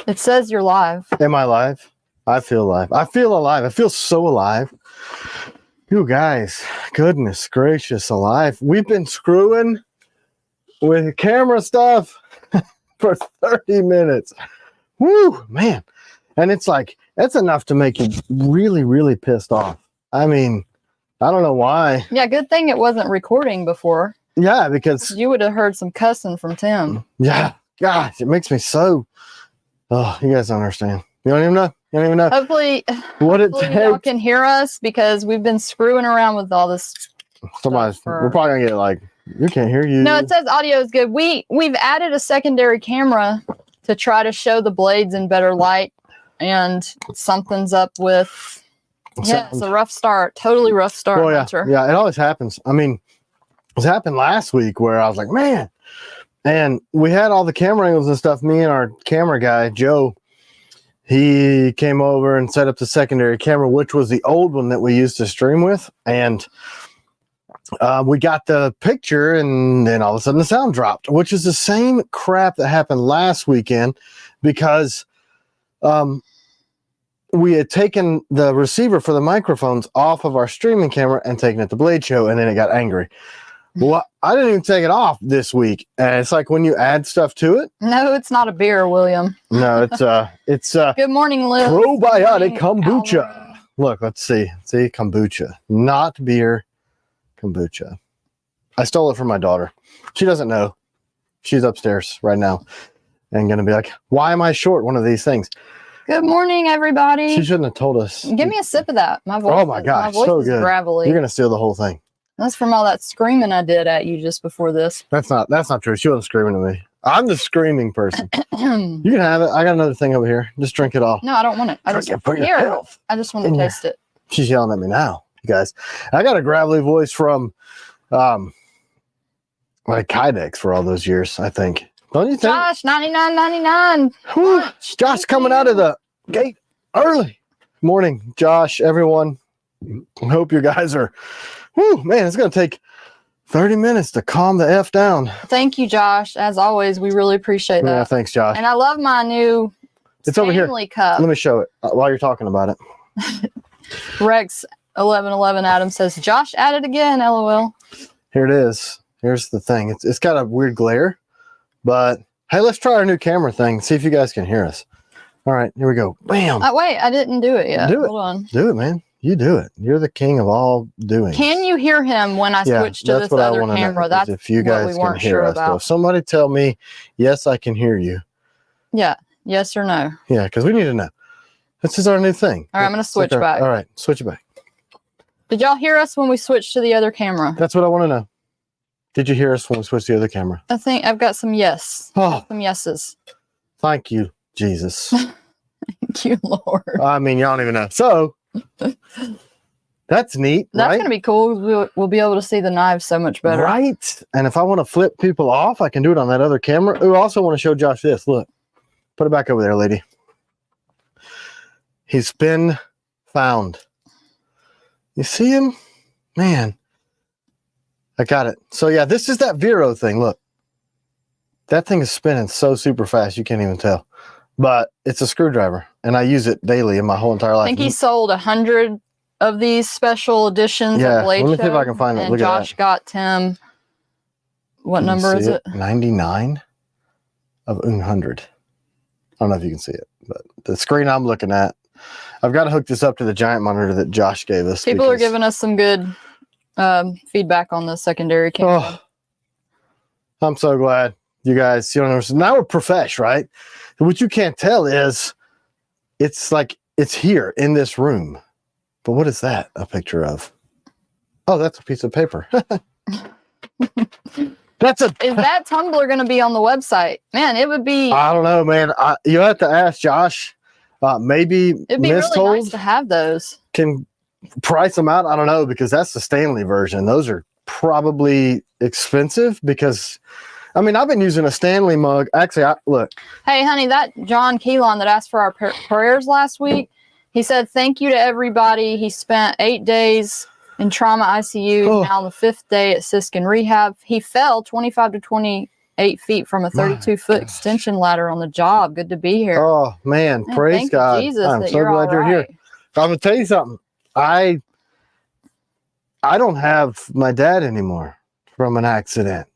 It says you're live. Am I live? I feel alive. I feel alive. I feel so alive. You guys, goodness gracious alive. We've been screwing with camera stuff for 30 minutes. Woo, man. And it's like, that's enough to make you really, really pissed off. I mean, I don't know why. Yeah, good thing it wasn't recording before. Yeah, because you would have heard some cussing from Tim. Yeah, gosh, it makes me so. Oh, you guys don't understand. You don't even know. You don't even know. Hopefully y'all can hear us because we've been screwing around with all this. We're probably gonna get like, you can't hear you. No, it says audio is good. We've added a secondary camera to try to show the blades in better light, and something's up with. Yeah, it's a rough start. Totally rough start. Oh, yeah. Hunter. Yeah, it always happens. I mean, it happened last week where I was like, man, and we had all the camera angles and stuff. Me and our camera guy, Joe, he came over and set up the secondary camera, which was the old one that we used to stream with. And we got the picture, and then all of a sudden the sound dropped, which is the same crap that happened last weekend because we had taken the receiver for the microphones off of our streaming camera and taken it to Blade Show, and then it got angry. Well, I didn't even take it off this week. And it's like when you add stuff to it. No, it's not a beer, William. No, it's Good morning, Liv. Probiotic kombucha. Look, let's see. See, kombucha. Not beer, kombucha. I stole it from my daughter. She doesn't know. She's upstairs right now and going to be like, why am I short one of these things? Good morning, everybody. She shouldn't have told us. Give me a sip of that. My voice. Oh my gosh, my voice so is good. gravelly. You're gonna steal the whole thing. That's from all that screaming I did at you just before this. That's not true. She wasn't screaming at me. I'm the screaming person. You can have it. I got another thing over here. Just drink it all. No, I don't want it. I just want to taste it. She's yelling at me now, you guys. I got a gravelly voice from like Kydex for all those years, I think. Don't you think? Josh, $99.99. Josh coming out of the gate early. Morning, Josh, everyone. I hope you guys are, whoo, man, it's going to take 30 minutes to calm the F down. Thank you, Josh. As always, we really appreciate that. Yeah, thanks, Josh. And I love my new Stanley cup. Let me show it while you're talking about it. Rex 1111 Adam says, Josh at it again, LOL. Here it is. Here's the thing. It's got a weird glare, but hey, let's try our new camera thing. See if you guys can hear us. All right, here we go. Bam. Wait, I didn't do it yet. Do it. Hold on. Do it, man. You do it. You're the king of all doing. Can you hear him when I switch to this other camera? That's if you guys what we weren't can hear sure us. about. If somebody tell me, yes, I can hear you. Yeah. Yes or no? Yeah, because we need to know. This is our new thing. All right, I'm going to switch back. All right, switch it back. Did y'all hear us when we switched to the other camera? That's what I want to know. Did you hear us when we switched to the other camera? I think I've got some yes. Oh, some yeses. Thank you, Jesus. Thank you, Lord. I mean, y'all don't even know. So, that's neat, That's right? going to be cool. We'll be able to see the knives so much better. Right. And if I want to flip people off, I can do it on that other camera. Ooh, I also want to show Josh this. Look. Put it back over there, lady. He's been found. You see him? Man. I got it. So, yeah, this is that Vero thing. Look. That thing is spinning so super fast, you can't even tell. But it's a screwdriver, and I use it daily in my whole entire life. I think he sold 100 of these special editions of Blade Show. Let me see if I can find it. And look Josh at that. got Tim. What number is it? 99 of 100. I don't know if you can see it, but the screen I'm looking at, I've got to hook this up to the giant monitor that Josh gave us. People are giving us some good feedback on the secondary camera. Oh, I'm so glad you guys, now we're profesh, right? What you can't tell is it's like it's here in this room. But what is that a picture of? Oh, that's a piece of paper. Is that Tumblr going to be on the website? Man, it would be. I don't know, man. You have to ask Josh. Maybe it'd be really nice to have those. Can price them out. I don't know, because that's the Stanley version. Those are probably expensive because, I mean, I've been using a Stanley mug. Actually, look. Hey, honey, that John Keelan that asked for our prayers last week, he said thank you to everybody. He spent 8 days in trauma ICU. Now on the 5th day at Siskin Rehab. He fell 25 to 20 8 feet from a 32-foot extension ladder on the job. Good to be here. Oh man, praise thank God. you, Jesus, I'm that so you're glad all you're here. right. I'm gonna tell you something. I don't have my dad anymore from an accident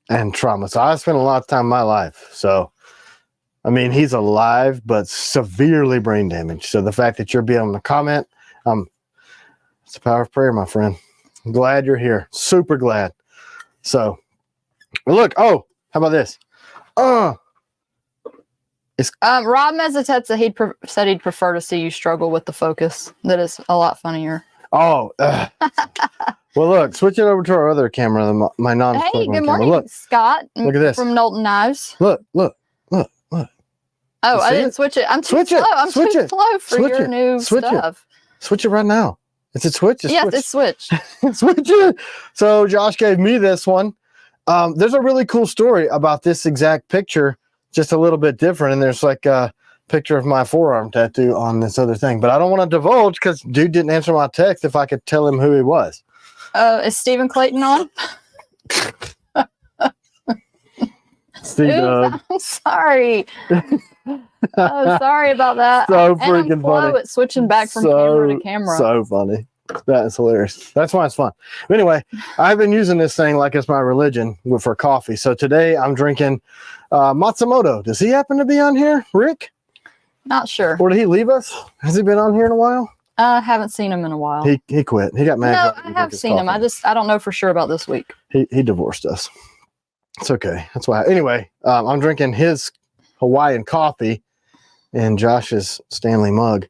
and trauma. So I spent a lot of time in my life. So I mean, he's alive, but severely brain damaged. So the fact that you're being able to comment, it's the power of prayer, my friend. I'm glad you're here. Super glad. So look, oh, how about this? Rob Mezzatetza, said he'd prefer to see you struggle with the focus. That is a lot funnier. Oh, well, look, switch it over to our other camera, my Hey, good morning, Look, Scott. look at this. From Knowlton Knives. Look. Oh, I didn't switch it. I'm too slow. I'm too slow for your new stuff. Switch it right now. Is it switch? Yes, it's switched. Switch it. So Josh gave me this one. There's a really cool story about this exact picture, just a little bit different. And there's like a picture of my forearm tattoo on this other thing. But I don't want to divulge because dude didn't answer my text if I could tell him who he was. Is Stephen Clayton on? Steve, I'm sorry. Oh, sorry about that. So and freaking I'm slow funny. at switching back from camera to camera. So funny. That is hilarious. That's why it's fun. But anyway, I've been using this thing like it's my religion for coffee. So today I'm drinking Matsumoto. Does he happen to be on here, Rick? Not sure. Or did he leave us? Has he been on here in a while? I haven't seen him in a while. He quit. He got mad. No, I have seen him. I don't know for sure about this week. He divorced us. It's okay. That's why. Anyway, I'm drinking his Hawaiian coffee in Josh's Stanley mug.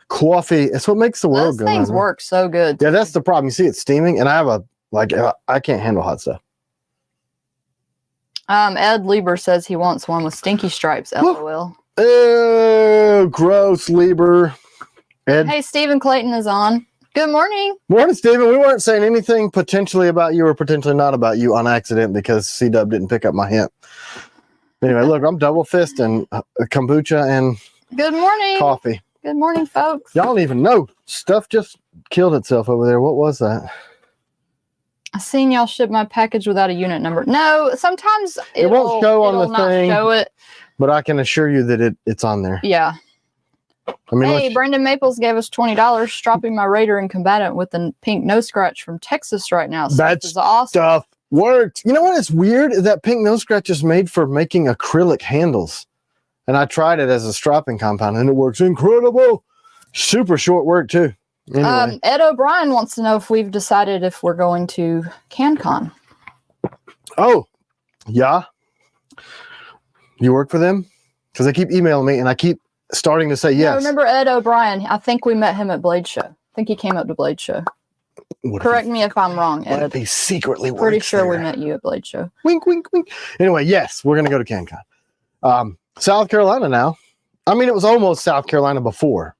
Coffee, it's what makes the world go. Those things work so good. Yeah, that's the problem. You see it's steaming, and I have I can't handle hot stuff. Ed Lieber says he wants one with stinky stripes. LOL. Oh, gross, Lieber. Ed. Hey, Stephen Clayton is on. Good morning. Morning, Stephen. We weren't saying anything potentially about you or potentially not about you on accident because C-Dub didn't pick up my hint. Anyway, look, I'm double fisting kombucha and good morning coffee. Good morning, folks. Y'all don't even know. Stuff just killed itself over there. What was that? I seen y'all ship my package without a unit number. No, sometimes it won't show on the thing. Show it. But I can assure you that it's on there. Yeah. I mean, hey, Brendan Maples gave us $20, dropping my Raider and combatant with a pink no scratch from Texas right now. So that's awesome. Stuff worked. You know what is weird? Is that pink no scratch is made for making acrylic handles. And I tried it as a strapping compound and it works incredible. Super short work too. Anyway. Ed O'Brien wants to know if we've decided if we're going to CanCon. Oh, yeah. You work for them? Because they keep emailing me and I keep starting to say yes. I remember Ed O'Brien. I think we met him at Blade Show. I think he came up to Blade Show. Correct me if I'm wrong, Ed. What if he secretly works Pretty sure there? we met you at Blade Show. Wink, wink, wink. Anyway, yes, we're going to go to CanCon. South Carolina now. I mean, it was almost South Carolina before.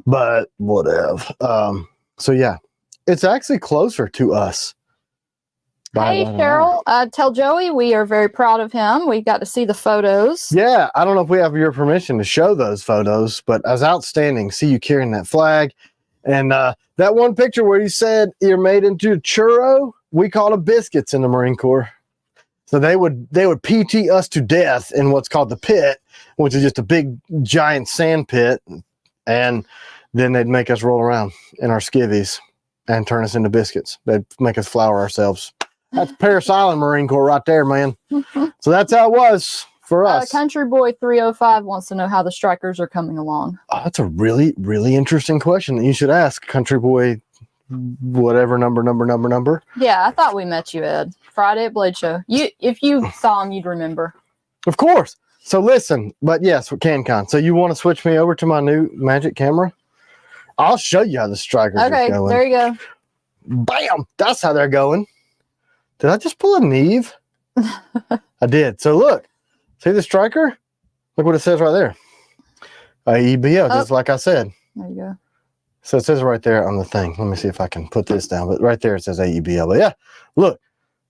But whatever. So, yeah. It's actually closer to us. Hey, Cheryl, tell Joey we are very proud of him. We got to see the photos. Yeah, I don't know if we have your permission to show those photos, but it was outstanding. See you carrying that flag. And that one picture where you said you're made into a churro, we call them biscuits in the Marine Corps. So they would PT us to death in what's called the pit, which is just a big, giant sand pit. And then they'd make us roll around in our skivvies and turn us into biscuits. They'd make us flour ourselves. That's Paris Island Marine Corps right there, man. So that's how it was for us. Country Boy 305 wants to know how the strikers are coming along. Oh, that's a really, really interesting question that you should ask, Country Boy, whatever number. Yeah, I thought we met you, Ed. Friday at Blade Show. If you saw him, you'd remember. Of course. So listen, but yes, with CanCon. So you want to switch me over to my new Magic camera? I'll show you how the strikers are going. Okay, there you go. Bam! That's how they're going. Did I just pull a Neve? I did. So look, see the striker? Look what it says right there. EBO, just like I said. There you go. So it says right there on the thing. Let me see if I can put this down. But right there it says AEBO. But yeah, look,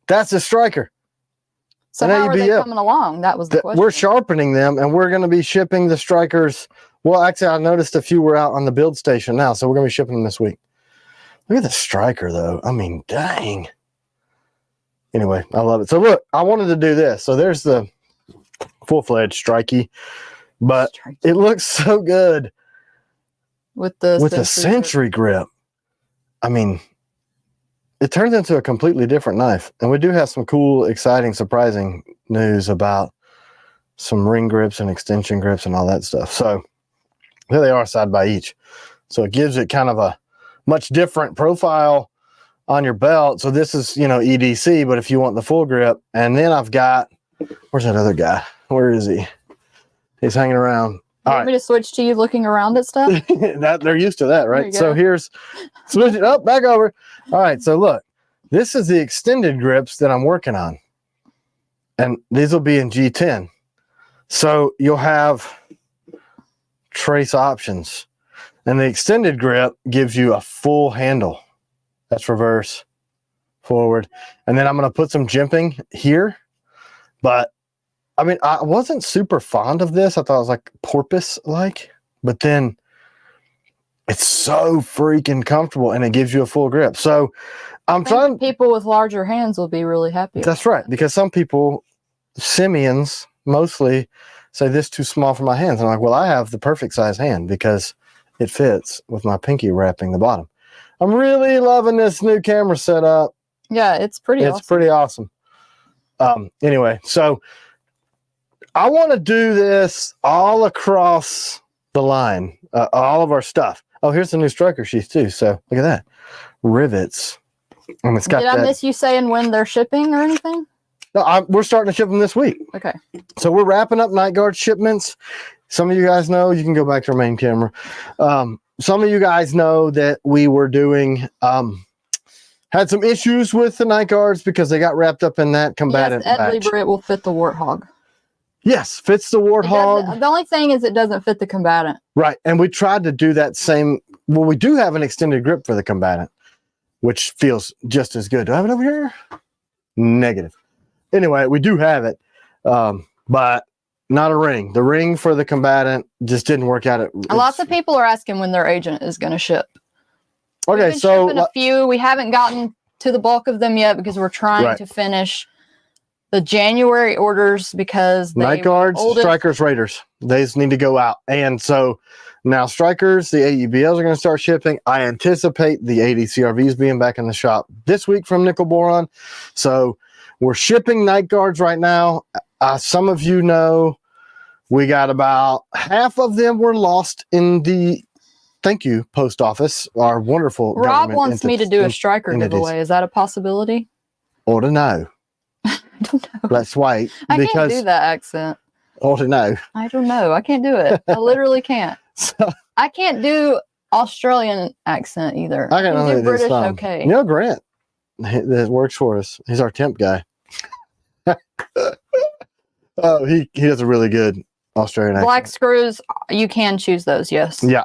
that's the striker. So how are they coming along? That was the question. We're sharpening them, and we're going to be shipping the strikers. Well, actually, I noticed a few were out on the build station now, so we're going to be shipping them this week. Look at the striker, though. I mean, dang. anyway, I love it. So look, I wanted to do this. So there's the full-fledged strikey, but it looks so good with the century grip. I mean, it turns into a completely different knife. And we do have some cool, exciting, surprising news about some ring grips and extension grips and all that stuff. So here they are side by each. So it gives it kind of a much different profile on your belt. So this is, you know, EDC, but if you want the full grip, and then I've got, where's that other guy? Where is he? He's hanging around. You want me to switch to you looking around at stuff? That they're used to that, right? So here's switch it up, back over. All right, so look, this is the extended grips that I'm working on, and these will be in G10. So you'll have trace options, and the extended grip gives you a full handle. That's reverse, forward, and then I'm going to put some jimping here, but I mean, I wasn't super fond of this. I thought it was like porpoise-like, but then it's so freaking comfortable and it gives you a full grip. So I'm trying. People with larger hands will be really happy. That's right, because some people, simians mostly, say this is too small for my hands. And I'm like, well, I have the perfect size hand because it fits with my pinky wrapping the bottom. I'm really loving this new camera setup. Yeah, it's pretty awesome. It's pretty awesome. Anyway, so I want to do this all across the line, all of our stuff. Oh, here's the new striker sheath too. So look at that. Rivets. And it's got Did I miss you saying when they're shipping or anything? No, we're starting to ship them this week. Okay. So we're wrapping up night guard shipments. Some of you guys know, you can go back to our main camera. Some of you guys know that we were doing, had some issues with the night guards because they got wrapped up in that combatant batch. It will fit the Warthog. Yes, fits the Warthog. The only thing is it doesn't fit the combatant. Right, and we tried to do that same. Well, we do have an extended grip for the combatant, which feels just as good. Do I have it over here? Negative. Anyway, we do have it, but not a ring. The ring for the combatant just didn't work out. Lots of people are asking when their agent is going to ship. Okay, so a few. We haven't gotten to the bulk of them yet because we're trying to finish the January orders because night guards, strikers, raiders, they just need to go out. And so now strikers, the AUBLs are going to start shipping. I anticipate the 80 CRVs being back in the shop this week from Nickel Boron. So we're shipping night guards right now. Some of you know we got about half of them were lost in the post office. Our wonderful Rob wants me to do a striker giveaway. Is that a possibility? Or to know. I don't know. Let's wait. I can't do that accent. Or to know. I don't know. I can't do it. I literally can't. I can't do Australian accent either. I can only do British. Okay. You know Grant that works for us. He's our temp guy. Oh, he does a really good Australian accent. Black screws, you can choose those. Yes. Yeah.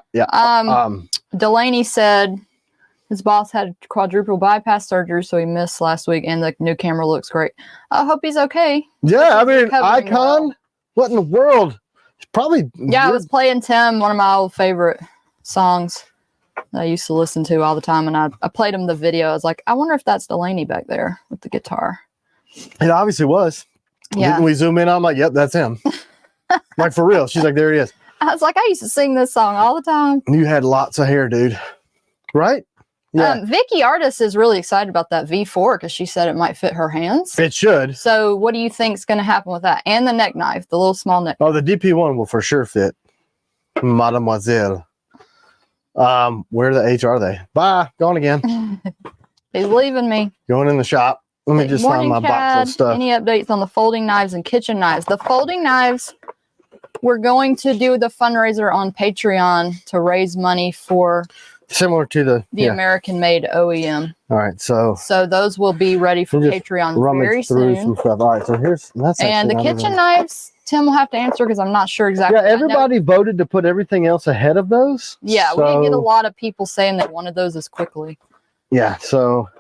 Delaney said his boss had quadruple bypass surgery, so he missed last week, and the new camera looks great. I hope he's okay. Yeah, I mean, Icon. What in the world? It's probably. Yeah, I was playing Tim, one of my old favorite songs that I used to listen to all the time, and I played him the video. I was like, I wonder if that's Delaney back there with the guitar. It obviously was. Yeah. We zoom in. I'm like, yep, that's him. Like for real. She's like, there he is. I was like, I used to sing this song all the time. You had lots of hair, dude. Right? Yeah. Vicky Artis is really excited about that V4 because she said it might fit her hands. It should. So what do you think is going to happen with that? And the neck knife, the little small neck. Oh, the DP1 will for sure fit. Mademoiselle. Where the H are they? Bye. Gone again. He's leaving me. Going in the shop. Let me just find my box of stuff. Any updates on the folding knives and kitchen knives? The folding knives, we're going to do the fundraiser on Patreon to raise money for similar to the American-made OEM. All right, so those will be ready for Patreon very soon. Some stuff. All right, so that's and the kitchen knives. Tim will have to answer because I'm not sure exactly. Yeah, everybody voted to put everything else ahead of those. Yeah, we didn't get a lot of people saying they wanted those as quickly. Yeah, so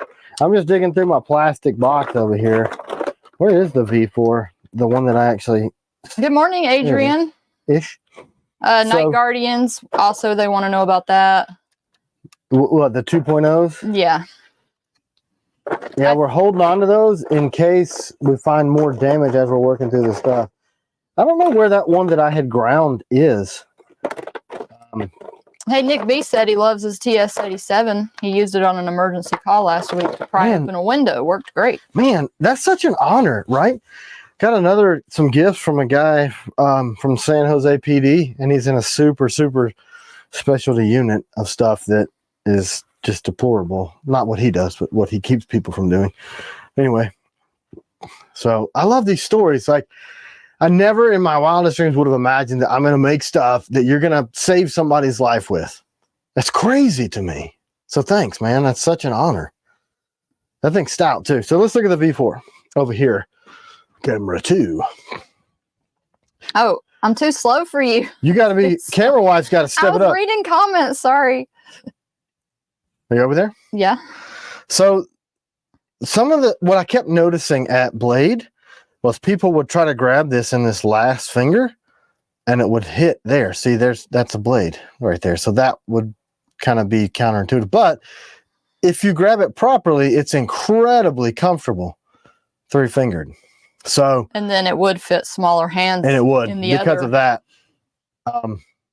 I'm just digging through my plastic box over here. Where is the V4? The one that I actually... Good morning, Adrian. Ish. Night Guardians. Also, they want to know about that. What, the 2.0s? Yeah. Yeah, we're holding on to those in case we find more damage as we're working through the stuff. I don't know where that one that I had ground is. Hey, Nick B said he loves his TS-87. He used it on an emergency call last week to pry open a window. Worked great. Man, that's such an honor, right? Got some gifts from a guy from San Jose PD, and he's in a super, super specialty unit of stuff that is just deplorable. Not what he does, but what he keeps people from doing. Anyway, so I love these stories. Like, I never in my wildest dreams would have imagined that I'm going to make stuff that you're going to save somebody's life with. That's crazy to me. So thanks, man. That's such an honor. That thing's stout too. So let's look at the V4 over here. Camera 2. Oh, I'm too slow for you. You got to be, camera wife's got to step it up. I was reading comments. Sorry. Are you over there? Yeah. So some of what I kept noticing at Blade was people would try to grab this in this last finger and it would hit there. See, that's a blade right there. So that would kind of be counterintuitive. But if you grab it properly, it's incredibly comfortable 3-fingered. So, and then it would fit smaller hands. And it would, because of that.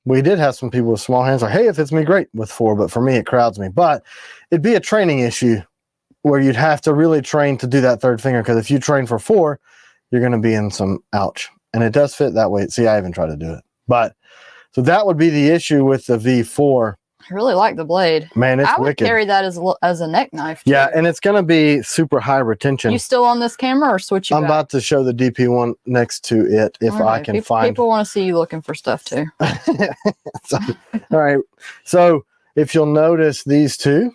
We did have some people with small hands like, hey, it fits me great with 4, but for me, it crowds me. But it'd be a training issue where you'd have to really train to do that 3rd finger. Because if you train for 4, you're going to be in some ouch. And it does fit that way. See, I even tried to do it. But so that would be the issue with the V4. I really like the blade. Man, it's I would wicked. carry that as a neck knife. Too. Yeah, and it's going to be super high retention. You still on this camera or switch you I'm back? about to show the DP one next to it if I can find. People want to see you looking for stuff too. So, all right. So if you'll notice these two,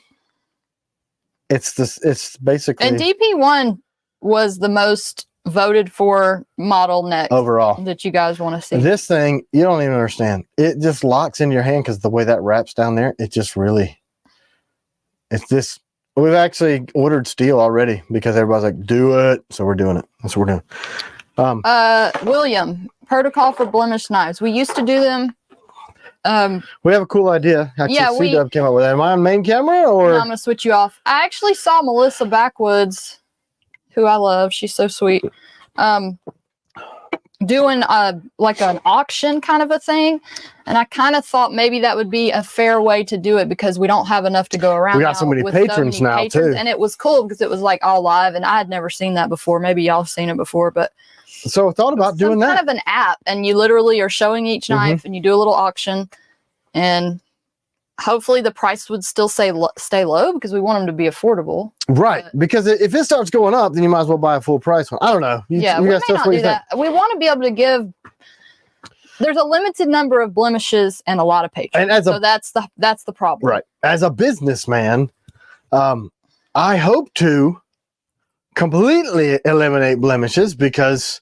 it's basically. And DP1 was the most voted for model neck overall that you guys want to see. This thing, you don't even understand. It just locks in your hand because the way that wraps down there, it just really, it's this. We've actually ordered steel already because everybody's like, do it. So we're doing it. That's what we're doing. William, protocol for Blemish knives. We used to do them. We have a cool idea. Actually, yeah, C-Dub came up with that. Am I on main camera or? No, I'm going to switch you off. I actually saw Melissa Backwoods, who I love. She's so sweet. Doing like an auction kind of a thing. And I kind of thought maybe that would be a fair way to do it because we don't have enough to go around. We got so many patrons now too. And it was cool because it was like all live and I had never seen that before. Maybe y'all have seen it before, but so I thought about doing that. Kind of an app and you literally are showing each knife and you do a little auction and hopefully the price would still stay low because we want them to be affordable. Right. Because if it starts going up, then you might as well buy a full price one. I don't know. We may not do that. We want to be able to give. There's a limited number of blemishes and a lot of patrons. And so that's the problem. Right. As a businessman, I hope to completely eliminate blemishes because,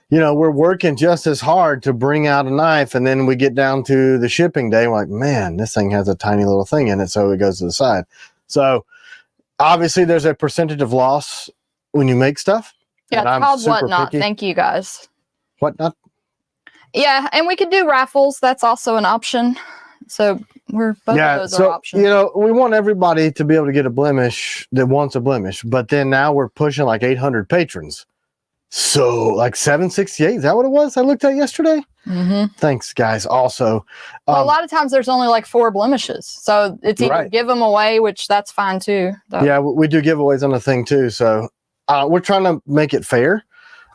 you know, we're working just as hard to bring out a knife and then we get down to the shipping day. We're like, man, this thing has a tiny little thing in it. So it goes to the side. So obviously there's a percentage of loss when you make stuff. Yeah, it's called Whatnot. Picky. Thank you guys. Whatnot? Yeah, and we could do raffles. That's also an option. So both of those are options. You know, we want everybody to be able to get a blemish that wants a blemish, but then now we're pushing like 800 patrons. So like 768, is that what it was I looked at yesterday? Thanks, guys. Also, well, a lot of times there's only like 4 blemishes. So it's either give them away, which that's fine too. Though. Yeah, we do giveaways on the thing too. So we're trying to make it fair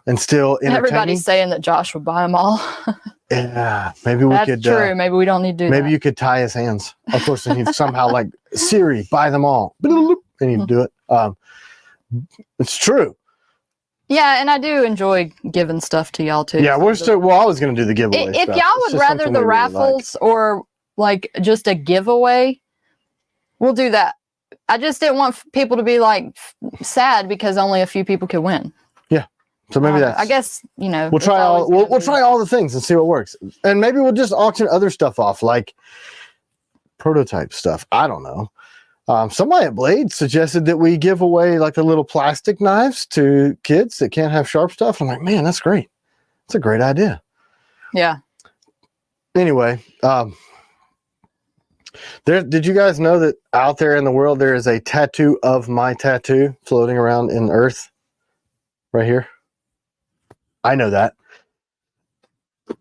and still entertaining. Everybody's saying that Josh would buy them all. Yeah, maybe we could. That's true. Maybe we don't need to do maybe that. You could tie his hands. Of course, and he'd somehow like, Siri, buy them all. And he'd do it. It's true. Yeah, and I do enjoy giving stuff to y'all too. Yeah, we're still. Well, I was going to do the giveaway. If y'all would rather the raffles or like just a giveaway, we'll do that. I just didn't want people to be like sad because only a few people could win. Yeah, so maybe that's. I guess you know. We'll try all. We'll try all the things and see what works, and maybe we'll just auction other stuff off, like prototype stuff. I don't know. Somebody at Blade suggested that we give away like the little plastic knives to kids that can't have sharp stuff. I'm like, man, that's great. It's a great idea. Yeah. Anyway, Did you guys know that out there in the world there is a tattoo of my tattoo floating around in Earth? Right here. I know that.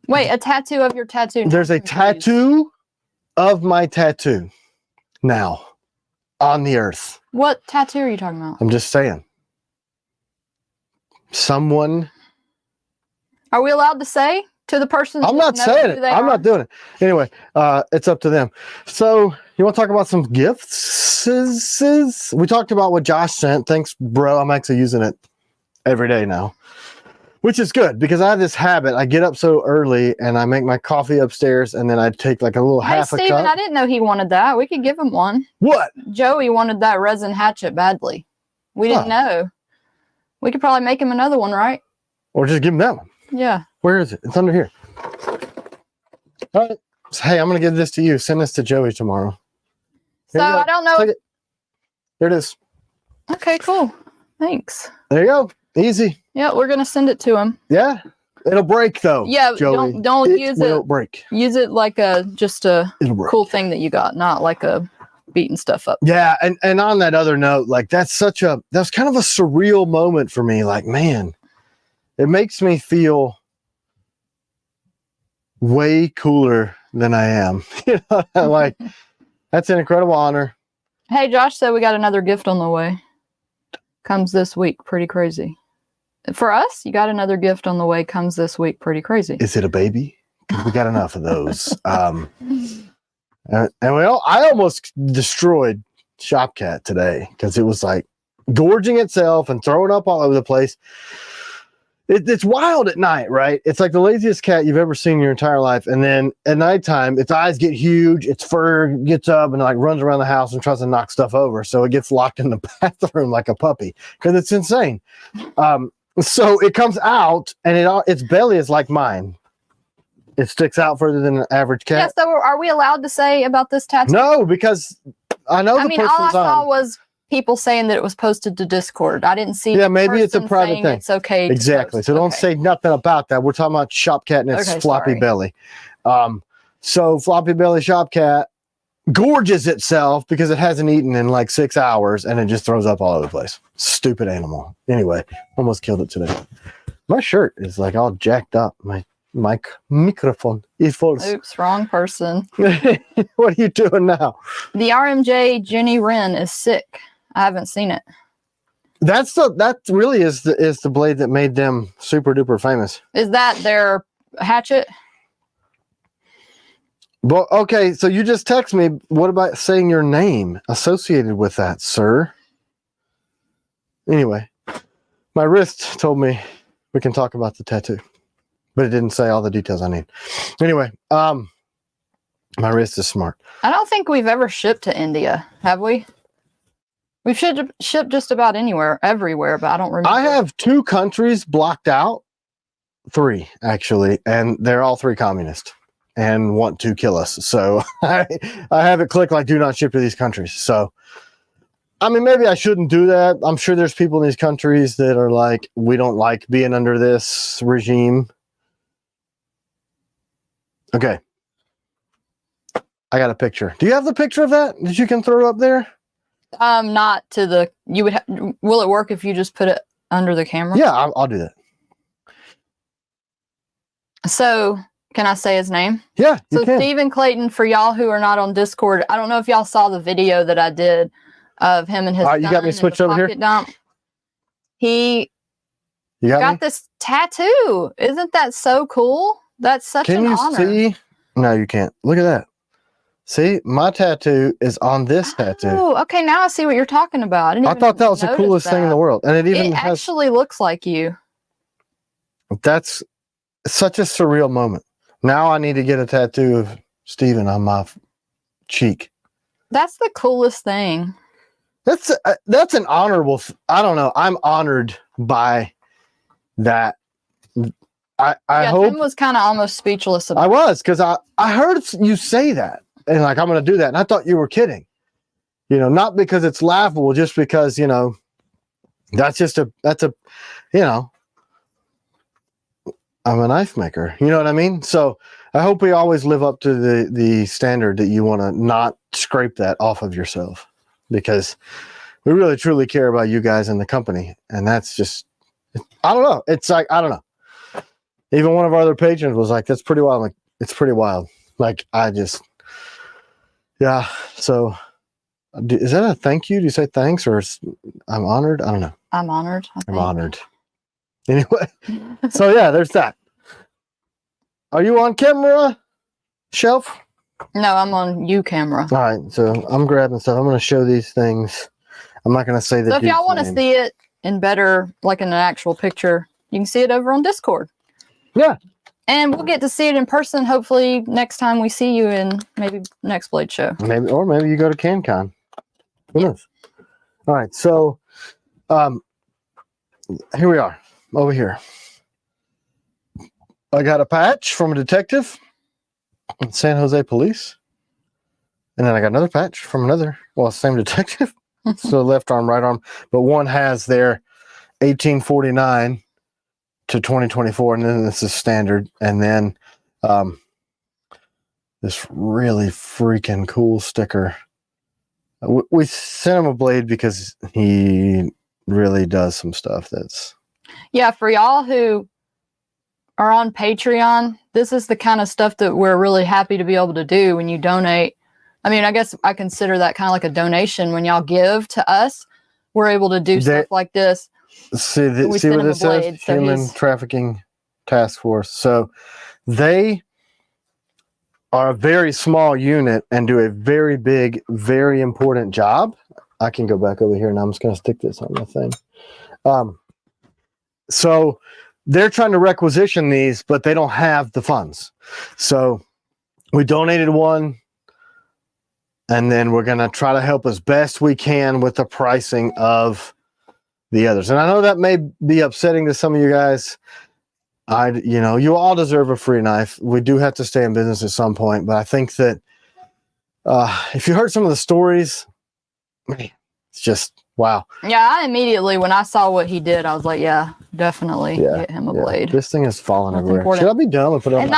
Wait, a tattoo of your tattoo? There's a tattoo of my tattoo now on the Earth. What tattoo are you talking about? I'm just saying. Someone. Are we allowed to say to the person? I'm not saying it. I'm not doing it. Anyway, it's up to them. So you want to talk about some gifts? We talked about what Josh sent. Thanks, bro. I'm actually using it every day now, which is good because I have this habit. I get up so early and I make my coffee upstairs and then I take like a little half a Steven, cup. I didn't know he wanted that. We could give him one. What? Joey wanted that resin hatchet badly. We didn't know. We could probably make him another one, right? Or just give him that one. Yeah. Where is it? It's under here. All right. So, hey, I'm going to give this to you. Send this to Joey tomorrow. So I don't know. Take it. There it is. Okay, cool. Thanks. There you go. Easy. Yeah, we're going to send it to him. Yeah. It'll break though. Yeah, Joey. don't use it. It'll break. Use it like just a cool thing that you got, not like a beating stuff up. Yeah, and on that other note, like that's kind of a surreal moment for me. Like, man, it makes me feel way cooler than I am. You know, like that's an incredible honor. Hey, Josh said we got another gift on the way. Comes this week. Pretty crazy. For us, you got another gift on the way. Comes this week. Pretty crazy. Is it a baby? 'Cause we got enough of those. And I almost destroyed Shopcat today because it was like gorging itself and throwing up all over the place. It's wild at night, right? It's like the laziest cat you've ever seen in your entire life. And then at nighttime, its eyes get huge, its fur gets up and like runs around the house and tries to knock stuff over. So it gets locked in the bathroom like a puppy because it's insane. So it comes out and its belly is like mine. It sticks out further than an average cat. Yeah, so are we allowed to say about this tattoo? No, because I know the person's all I saw on. was people saying that it was posted to Discord. I didn't see. Yeah, maybe it's a private thing. It's okay. Exactly. So don't say nothing about that. We're talking about Shopcat and its floppy belly. So floppy belly Shopcat gorges itself because it hasn't eaten in like 6 hours and it just throws up all over the place. Stupid animal. Anyway, almost killed it today. My shirt is like all jacked up. My microphone is full. Oops, wrong person. What are you doing now? The RMJ Jenny Wren is sick. I haven't seen it. That really is the blade that made them super duper famous. Is that their hatchet? Well, okay, so you just text me. What about saying your name associated with that, sir? Anyway, my wrist told me we can talk about the tattoo, but it didn't say all the details I need. Anyway, my wrist is smart. I don't think we've ever shipped to India, have we? We've shipped just about everywhere, but I don't remember. I have 2 countries blocked out, 3 actually, and they're all 3 communist and want to kill us. So I have it clicked like do not ship to these countries. So I mean, maybe I shouldn't do that. I'm sure there's people in these countries that are like, we don't like being under this regime. Okay. I got a picture. Do you have the picture of that that you can throw up there? Not to the, will it work if you just put it under the camera? Yeah, I'll do that. So, can I say his name? Yeah, so Stephen Clayton, for y'all who are not on Discord, I don't know if y'all saw the video that I did of him and his you got me switched over here? Dump. He got this tattoo. Isn't that so cool? That's such an honor. Can you see? No, you can't. Look at that. See, my tattoo is on this tattoo. Oh, okay. Now I see what you're talking about. I thought that was the coolest thing in the world. And it actually looks like you. That's such a surreal moment. Now I need to get a tattoo of Steven on my cheek. That's the coolest thing. That's an honorable. I don't know. I'm honored by that. I hope. Tim was kind of almost speechless about I was, because I heard you say that. And like, I'm going to do that. And I thought you were kidding, not because it's laughable, just because, that's I'm a knife maker. You know what I mean? So I hope we always live up to the standard that you want to not scrape that off of yourself, because we really truly care about you guys in the company. And that's just, I don't know. It's like, I don't know. Even one of our other patrons was like, that's pretty wild. I'm like, it's pretty wild. Like, yeah. So is that a thank you? Do you say thanks, or I'm honored? I don't know. I'm honored. I'm honored. Anyway, so yeah, there's that. Are you on camera, Shelf? No, I'm on you camera. All right, so I'm grabbing stuff. I'm going to show these things. I'm not going to say that. So if y'all want to see it in better, like in an actual picture, you can see it over on Discord. Yeah. And we'll get to see it in person, hopefully, next time we see you in maybe next Blade show. Maybe, or maybe you go to CanCon. Who knows? All right, so here we are, over here. I got a patch from a detective in San Jose Police. And then I got another patch from another, well, same detective. So left arm, right arm. But one has their 1849 to 2024, and then this is standard. And then this really freaking cool sticker. We sent him a blade because he really does some stuff that's... Yeah, for y'all who are on Patreon, this is the kind of stuff that we're really happy to be able to do when you donate. I mean, I guess I consider that kind of like a donation. When y'all give to us, we're able to do stuff like this. See what this says? Human Trafficking Task Force. So they are a very small unit and do a very big, very important job. I can go back over here, and I'm just going to stick this on my thing. So they're trying to requisition these, but they don't have the funds. So we donated one, and then we're going to try to help as best we can with the pricing of the others. And I know that may be upsetting to some of you guys. You all deserve a free knife. We do have to stay in business at some point, but I think that if you heard some of the stories, man, it's just wow. Yeah, I immediately, when I saw what he did, I was like, yeah, definitely get him a blade. This thing is falling That's everywhere. important. Should I be done with it? And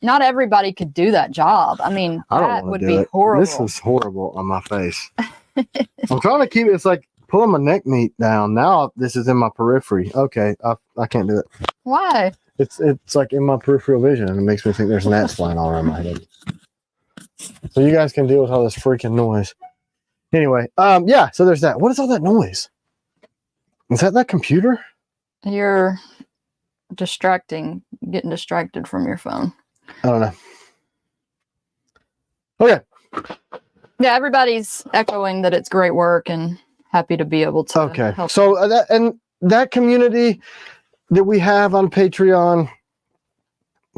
not everybody could do that job. I mean, that would be horrible. This is horrible on my face. I'm trying to keep it. It's like pulling my neck meat down. Now this is in my periphery. Okay, I can't do it. Why? It's like in my peripheral vision, and it makes me think there's gnats flying all around my head. So you guys can deal with all this freaking noise. Anyway, yeah, so there's that. What is all that noise? Is that computer? You're getting distracted from your phone. I don't know. Okay. Yeah, everybody's echoing that it's great work and happy to be able to help. So that community that we have on Patreon,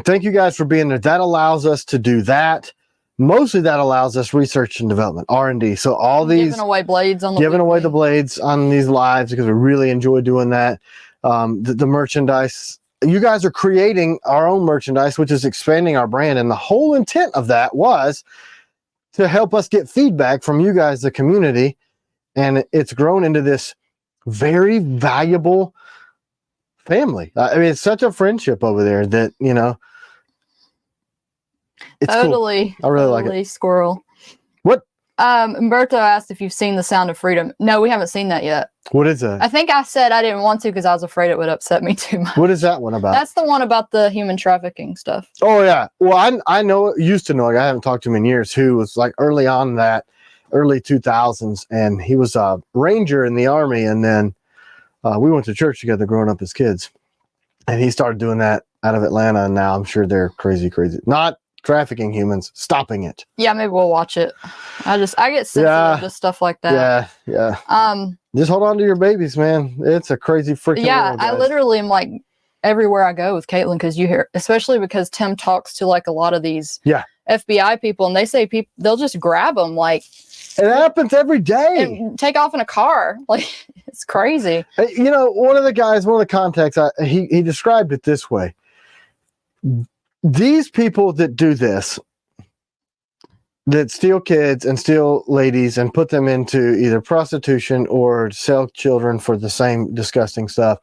thank you guys for being there. That allows us to do that. Mostly that allows us research and development, R&D. So all these giving away blades on the blades on these lives, because we really enjoy doing that. The merchandise, you guys are creating our own merchandise, which is expanding our brand. And the whole intent of that was to help us get feedback from you guys, the community. And it's grown into this very valuable family. I mean, it's such a friendship over there that, it's totally cool. I really like it. Squirrel. What? Umberto asked if you've seen The Sound of Freedom. No, we haven't seen that yet. What is that? I think I said I didn't want to because I was afraid it would upset me too much. What is that one about? That's the one about the human trafficking stuff. Oh yeah. Well, I used to know. I haven't talked to him in years. Who was like early on that early 2000s, and he was a ranger in the army, and then we went to church together growing up as kids, and he started doing that out of Atlanta, and now I'm sure they're crazy. Not trafficking humans, stopping it. Yeah, maybe we'll watch it. I get sensitive to stuff like that. Yeah. Just hold on to your babies, man. It's a crazy freaking world, I literally am like everywhere I go with Caitlin, because you hear, especially because Tim talks to like a lot of these FBI people, and they say they'll just grab them like it happens every day and take off in a car. Like, it's crazy. One of the contacts, he described it this way. These people that do this, that steal kids and steal ladies and put them into either prostitution or sell children for the same disgusting stuff,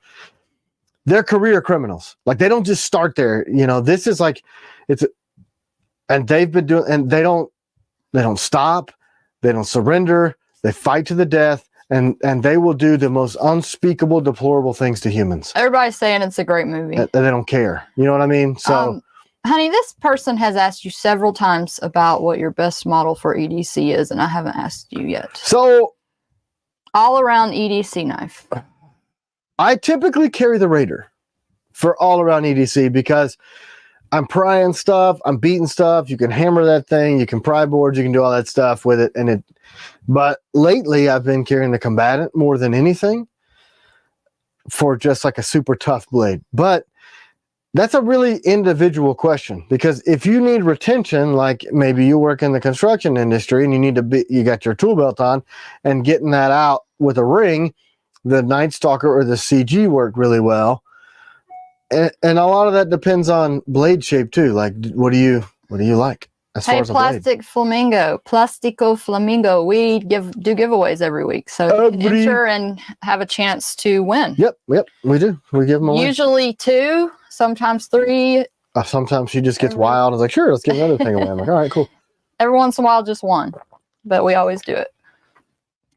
they're career criminals. Like, they don't just start there. This is like, and they've been doing, and they don't stop, they don't surrender, they fight to the death, and they will do the most unspeakable, deplorable things to humans. Everybody's saying it's a great movie. They don't care. You know what I mean? So, honey, this person has asked you several times about what your best model for EDC is, and I haven't asked you yet. So, all around EDC knife. I typically carry the Raider for all around EDC because I'm prying stuff, I'm beating stuff. You can hammer that thing, you can pry boards, you can do all that stuff with it. But lately I've been carrying the Combatant more than anything for just like a super tough blade. But that's a really individual question, because if you need retention, like maybe you work in the construction industry and you got your tool belt on and getting that out with a ring, the Night Stalker or the CG work really well. And a lot of that depends on blade shape too. Like, what do you like as far as a blade? Plastico Flamingo. We do giveaways every week, so you can enter and have a chance to win. Yep, we do. We give them away. Usually 2, sometimes 3. Sometimes she just gets wild and is like, sure, let's give another thing away. I'm like, all right, cool. Every once in a while, just 1, but we always do it.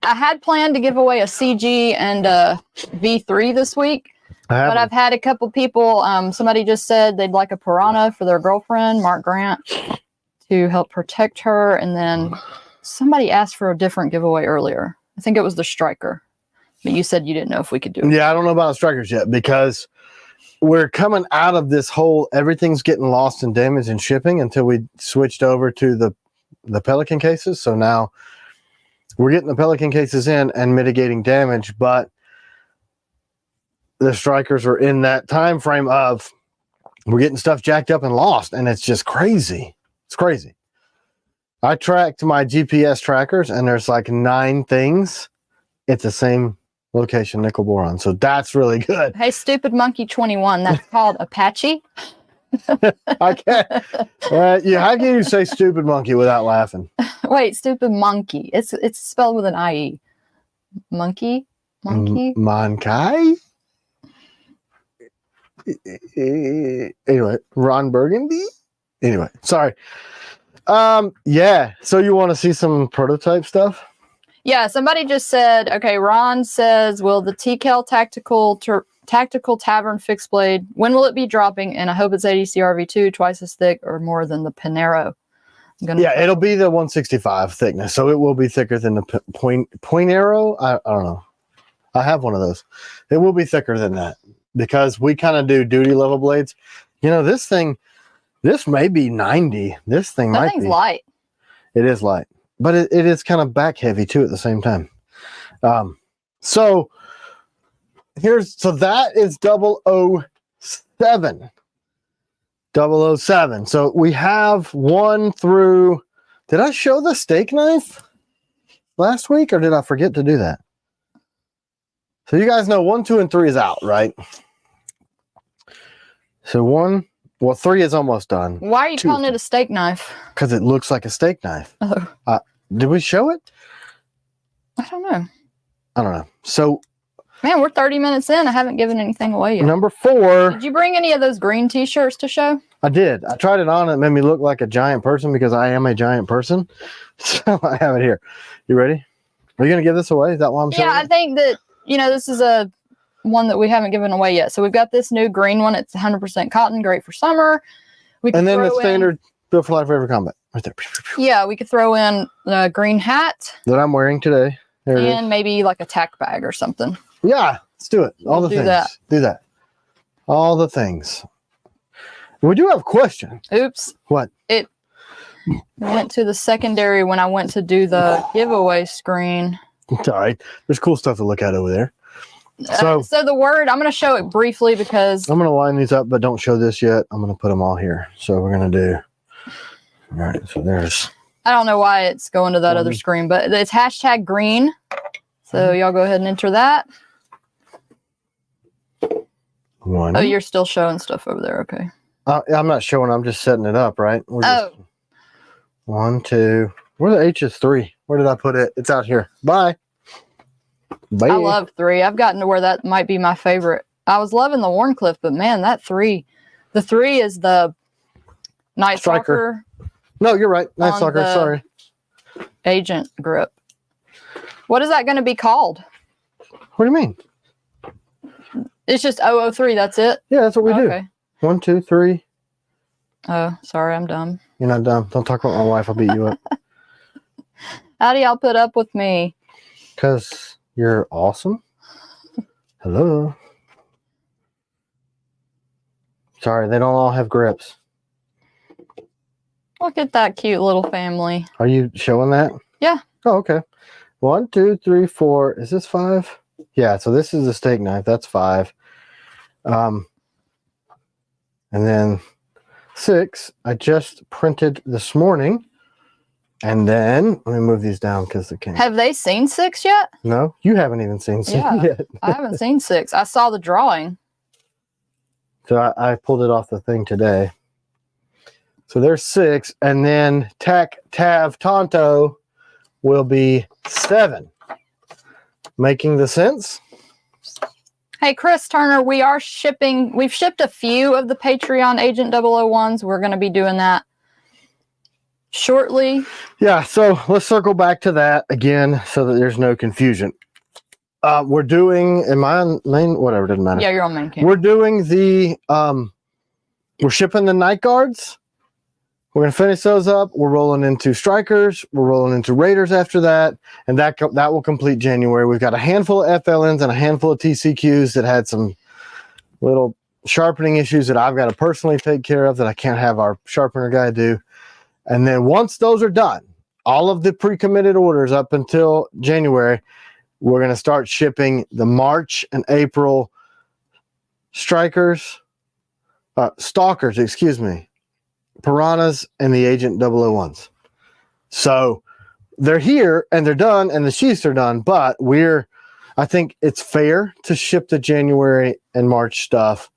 I had planned to give away a CG and a V3 this week. But I've had a couple people, somebody just said they'd like a Piranha for their girlfriend, Mark Grant, to help protect her. And then somebody asked for a different giveaway earlier. I think it was the Striker. But you said you didn't know if we could do it. Yeah, I don't know about the Strikers yet, because we're coming out of this whole everything's getting lost and damaged in shipping until we switched over to the Pelican cases. So now we're getting the Pelican cases in and mitigating damage, but the Strikers are in that time frame of we're getting stuff jacked up and lost, and it's just crazy. It's crazy. I tracked my GPS trackers, and there's like 9 things at the same location, nickel boron. So that's really good. Hey, Stupid Monkey 21, that's called Apache. I can't. Yeah, how can you say Stupid Monkey without laughing? Wait, Stupid Monkey. It's spelled with an IE. Monkey? Monkai? Anyway, Ron Burgundy. Anyway, sorry. Yeah. So you want to see some prototype stuff? Yeah. Somebody just said, okay. Ron says, will the T-Kell tactical tavern fixed blade? When will it be dropping? And I hope it's ADC RV2, twice as thick or more than the Pinero. Yeah, it'll be the 165 thickness, so it will be thicker than the point arrow. I don't know. I have one of those. It will be thicker than that, because we kind of do duty level blades. You know, this may be 90. This thing might be light. It is light, but it is kind of back heavy too at the same time. So that is 007. 007. So we have 1 through. Did I show the steak knife last week, or did I forget to do that? So you guys know 1, 2, and 3 is out, right? So 3 is almost done. Why are you calling it a steak knife? Because it looks like a steak knife. Oh. Did we show it? I don't know. So, man, we're 30 minutes in. I haven't given anything away yet. Number 4. Did you bring any of those green t-shirts to show? I did. I tried it on. It made me look like a giant person, because I am a giant person. So I have it here. You ready? Are you going to give this away? Is that why I'm showing it? I think that, this is a one that we haven't given away yet. So we've got this new green one. It's 100% cotton, great for summer. And then the standard Built for Life Forever Combat right there. Yeah, we could throw in a green hat that I'm wearing today. There and maybe like a tack bag or something. Yeah, let's do it. All the things. Do that. All the things. We do have a question. Oops. What? It went to the secondary when I went to do the giveaway screen. It's all right. There's cool stuff to look at over there. So the word, I'm going to show it briefly because I'm going to line these up, but don't show this yet. I'm going to put them all here. So we're going to do. All right. So there's. I don't know why it's going to that other screen, but it's hashtag green. So y'all go ahead and enter that. 1. Oh, you're still showing stuff over there. Okay. I'm not showing. I'm just setting it up, right? Just, 1, 2. Where the H is 3? Where did I put it? It's out here. Bye. Bye. I love 3. I've gotten to where that might be my favorite. I was loving the Warncliffe, but man, that 3. The 3 is the Night Stalker. No, you're right. Night Stalker. Sorry. agent grip. What is that going to be called? What do you mean? It's just 003. That's it? Yeah, that's what we do. Okay. 1, 2, 3. Oh, sorry. I'm dumb. You're not dumb. Don't talk about my wife. I'll beat you up. How do y'all put up with me? Because you're awesome. Hello. Sorry, they don't all have grips. Look at that cute little family. Are you showing that? Yeah. Oh, okay. 1, 2, 3, 4. Is this 5? Yeah, so this is a steak knife. That's 5. And then 6, I just printed this morning. And then, let me move these down because they can't. Have they seen 6 yet? No, you haven't even seen 6 Yeah, yet. I haven't seen 6. I saw the drawing. So I pulled it off the thing today. So there's 6. And then Tac, Tav, Tonto will be 7. Making the sense? Hey, Chris Turner, we are shipping. We've shipped a few of the Patreon Agent 001s. We're going to be doing that shortly. Yeah, so let's circle back to that again so that there's no confusion. We're doing, am I on main? Whatever, doesn't matter. Yeah, you're on main camera. We're doing the, we're shipping the night guards. We're going to finish those up. We're rolling into strikers. We're rolling into raiders after that. And that will complete January. We've got a handful of FLNs and a handful of TCQs that had some little sharpening issues that I've got to personally take care of that I can't have our sharpener guy do. And then once those are done, all of the pre-committed orders up until January, we're going to start shipping the March and April strikers, stalkers, excuse me, piranhas, and the Agent 001s. So they're here and they're done and the sheaths are done, but I think it's fair to ship the January and March stuff.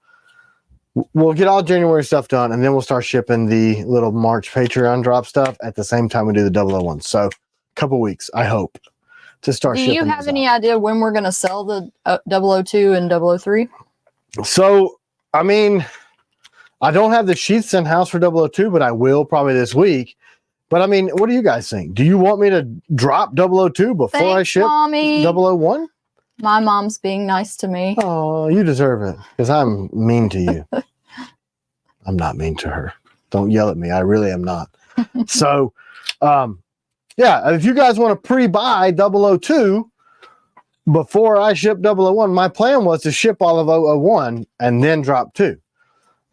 We'll get all January stuff done, and then we'll start shipping the little March Patreon drop stuff at the same time we do the 001. So a couple weeks, I hope, to start shipping. Do you have any idea when we're going to sell the 002 and 003? So, I mean, I don't have the sheaths in house for 002, but I will probably this week. But I mean, what do you guys think? Do you want me to drop 002 before I ship Mommy. 001? My mom's being nice to me. Oh, you deserve it because I'm mean to you. I'm not mean to her. Don't yell at me. I really am not. So, yeah, if you guys want to pre-buy 002 before I ship 001, my plan was to ship all of 001 and then drop 2.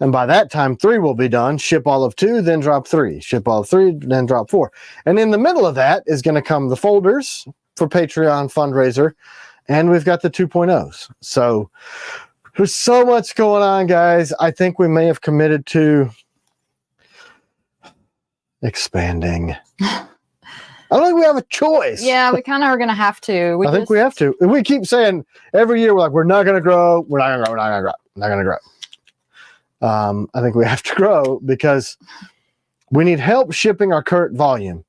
And by that time, 3 will be done. Ship all of 2, then drop 3. Ship all of 3, then drop 4. And in the middle of that is going to come the folders for Patreon fundraiser. And we've got the 2.0s. So there's so much going on, guys. I think we may have committed to expanding. I don't think we have a choice. Yeah, we kind of are going to have to. I think we have to. We keep saying every year, we're like, we're not going to grow. We're not going to grow. We're not going to grow. Not going to grow. I think we have to grow because we need help shipping our current volume.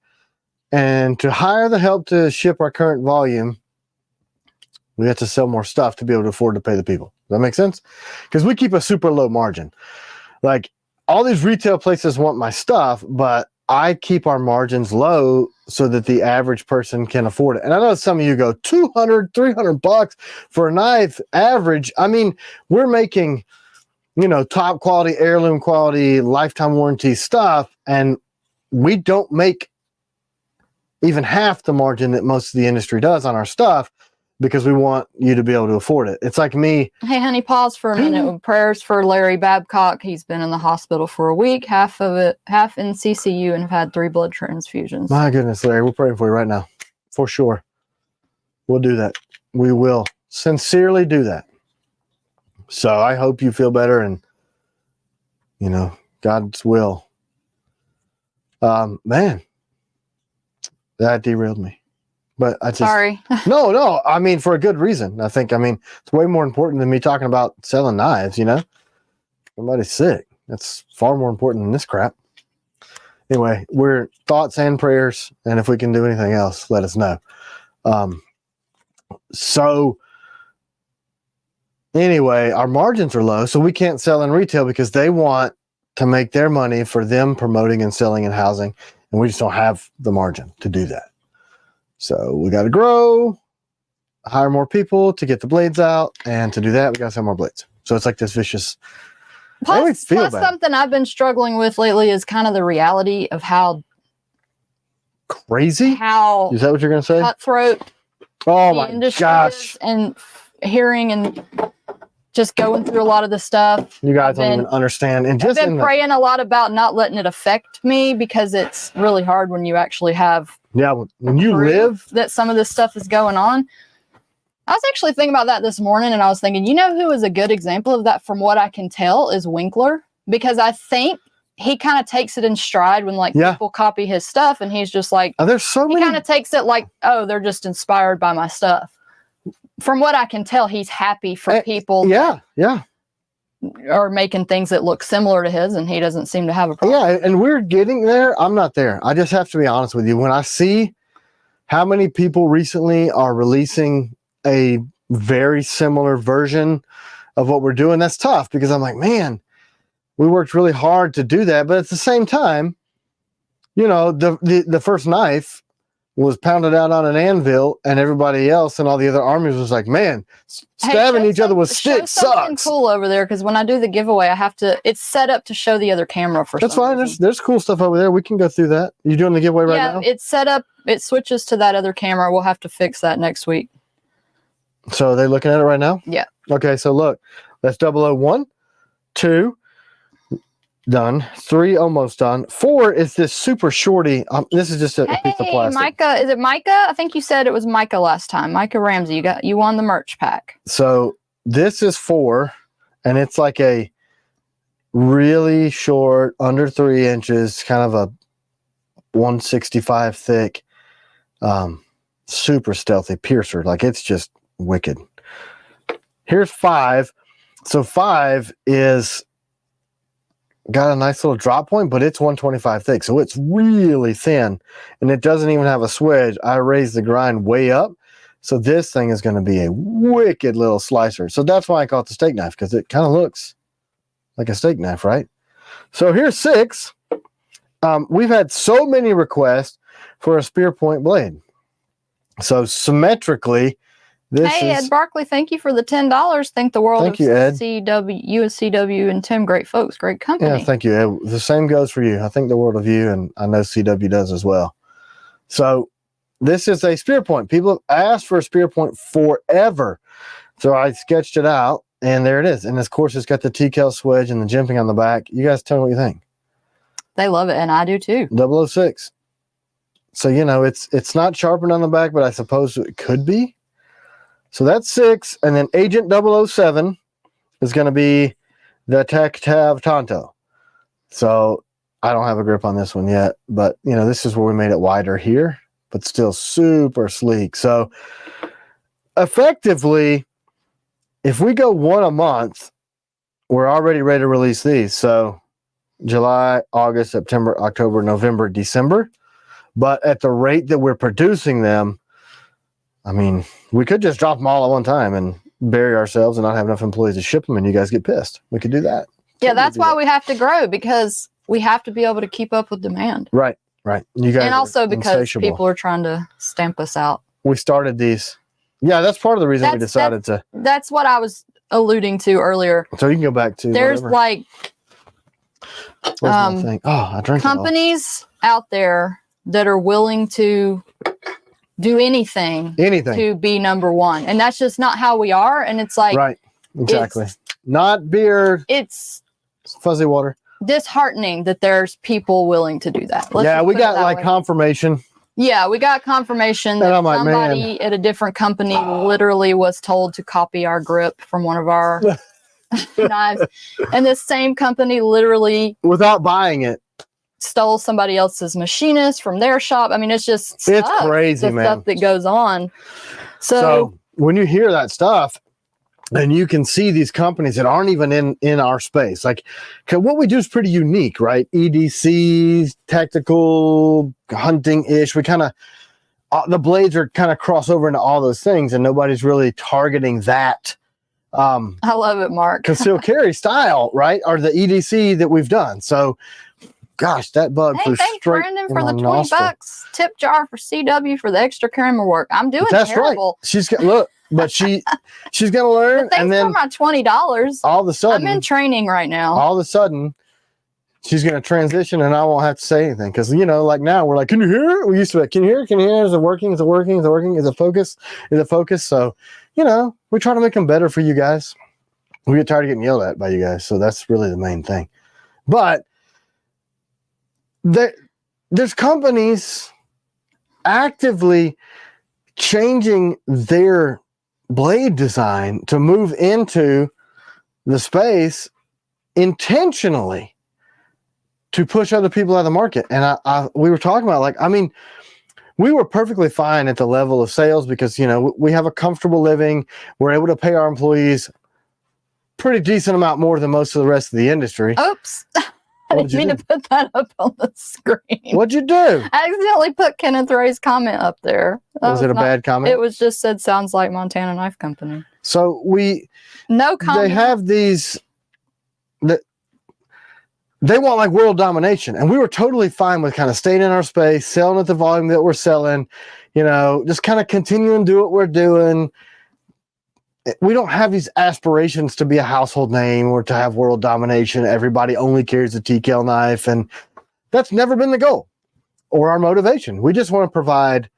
And to hire the help to ship our current volume, we have to sell more stuff to be able to afford to pay the people. Does that make sense? Because we keep a super low margin. Like all these retail places want my stuff, but I keep our margins low so that the average person can afford it. And I know some of you go $200, $300 for a knife average. I mean, we're making, you know, top quality, heirloom quality, lifetime warranty stuff. And we don't make even half the margin that most of the industry does on our stuff, because we want you to be able to afford it. It's like me. Hey, honey, pause for a minute. Prayers for Larry Babcock. He's been in the hospital for a week, half in CCU, and have had 3 blood transfusions. My goodness, Larry, we're praying for you right now. For sure. We'll do that. We will sincerely do that. So I hope you feel better and, you know, God's will. Man, that derailed me. But I just, sorry. No, I mean, for a good reason. I mean, it's way more important than me talking about selling knives, you know? Somebody's sick. That's far more important than this crap. Anyway, we're thoughts and prayers. And if we can do anything else, let us know. So anyway, our margins are low, so we can't sell in retail because they want to make their money for them promoting and selling and housing. And we just don't have the margin to do that. So we got to grow, hire more people to get the blades out, and to do that, we got to sell more blades. So it's like this vicious. Plus something I've been struggling with lately is kind of the reality of how crazy. Is that what you're going to say? Cutthroat. Oh my gosh! And hearing and just going through a lot of the stuff. You guys don't even understand. And just I've been praying a lot about not letting it affect me, because it's really hard when you actually have. Yeah, when you live that some of this stuff is going on. I was actually thinking about that this morning, and I was thinking, you know who is a good example of that from what I can tell is Winkler, because I think he kind of takes it in stride when people copy his stuff, and he's just like, there's so many. He kind of takes it like, oh, they're just inspired by my stuff. From what I can tell, he's happy for people. Yeah. Are making things that look similar to his, and he doesn't seem to have a problem. Yeah, and we're getting there. I'm not there. I just have to be honest with you. When I see how many people recently are releasing a very similar version of what we're doing, that's tough, because I'm like, man, we worked really hard to do that. But at the same time, you know, the first knife was pounded out on an anvil, and everybody else and all the other armies was like, man, stabbing each other with sticks sucks. Cool over there, because when I do the giveaway, I have to. It's set up to show the other camera for. That's fine. There's cool stuff over there. We can go through that. You doing the giveaway right now? Yeah, it's set up. It switches to that other camera. We'll have to fix that next week. So are they looking at it right now? Yeah. Okay, so look, that's 001, 2. Done. 3 almost done. 4 is this super shorty. This is just a piece of plastic. Micah, is it Micah? I think you said it was Micah last time. Micah Ramsey, you won the merch pack. So this is 4, and it's like a really short, under 3 inches, kind of a 165 thick, super stealthy piercer. Like, it's just wicked. Here's 5. So 5 is got a nice little drop point, but it's 125 thick, so it's really thin, and it doesn't even have a swedge. I raised the grind way up, so this thing is going to be a wicked little slicer. So that's why I call it the steak knife, because it kind of looks like a steak knife, right? So here's 6. We've had so many requests for a spear point blade. So symmetrically, Ed Barkley, thank you for the $10. Thank the world of you, Ed. USCW and Tim, great folks, great company. Yeah, thank you, Ed. The same goes for you. I think the world of you, and I know CW does as well. So this is a spear point. People have asked for a spear point forever. So I sketched it out, and there it is. And of course, it's got the T-Kell swedge and the jimping on the back. You guys tell me what you think. They love it, and I do too. 006. So, you know, it's not sharpened on the back, but I suppose it could be. So that's 6, and then Agent 007 is going to be the Tech Tav Tonto. So I don't have a grip on this one yet, but, you know, this is where we made it wider here, but still super sleek. So effectively, if we go 1 a month, we're already ready to release these. So July, August, September, October, November, December. But at the rate that we're producing them, I mean, we could just drop them all at one time and bury ourselves and not have enough employees to ship them, and you guys get pissed. We could do that. Yeah, that's why we have to grow, because we have to be able to keep up with demand. Right. You guys, and also because insatiable. People are trying to stamp us out. We started these. Yeah, that's part of the reason we decided to. That's what I was alluding to earlier. So you can go back to. There's whatever. I drank companies out there that are willing to do anything to be number one, and that's just not how we are. And it's like, right, exactly, not beer, it's fuzzy water. Disheartening that there's people willing to do that. We got like confirmation. Yeah, we got confirmation that somebody at a different company literally was told to copy our grip from one of our knives, and this same company literally, without buying it, stole somebody else's machinist from their shop. I mean, it's just it's crazy, man. Stuff that goes on. So when you hear that stuff, and you can see these companies that aren't even in our space, like, what we do is pretty unique, right? EDCs, tactical, hunting-ish. We kind of, the blades are kind of cross over into all those things, and nobody's really targeting that. I love it, Mark. Concealed carry style, right? Or the EDC that we've done. So gosh, that bug Hey, flew thanks, straight Brandon, in for my the 20 nostril. bucks. Tip jar for CW for the extra camera work. I'm doing That's terrible. right. She's got look, but she's gonna learn, But thanks and then for my $20. all of a I'm sudden, in training right now. all of a sudden, she's gonna transition, and I won't have to say anything because like now we're like, can you hear it? We used to be like, can you hear it? Can you hear it? Is it working? Is it working? Is it working? Is it focus? Is it focus? So, we try to make them better for you guys. We get tired of getting yelled at by you guys, so that's really the main thing. But there's companies actively changing their blade design to move into the space intentionally to push other people out of the market. And we were talking about, we were perfectly fine at the level of sales because, we have a comfortable living. We're able to pay our employees pretty decent amount more than most of the rest of the industry. Oops. I didn't mean to put that up on the screen. What'd you do? I accidentally put Kenneth Ray's comment up there. Was it a bad comment? It was just said, sounds like Montana Knife Company. So no comment. They have these that they want like world domination, and we were totally fine with kind of staying in our space, selling at the volume that we're selling, just kind of continuing to do what we're doing. We don't have these aspirations to be a household name or to have world domination. Everybody only carries the T-Kell knife, and that's never been the goal or our motivation. We just want to provide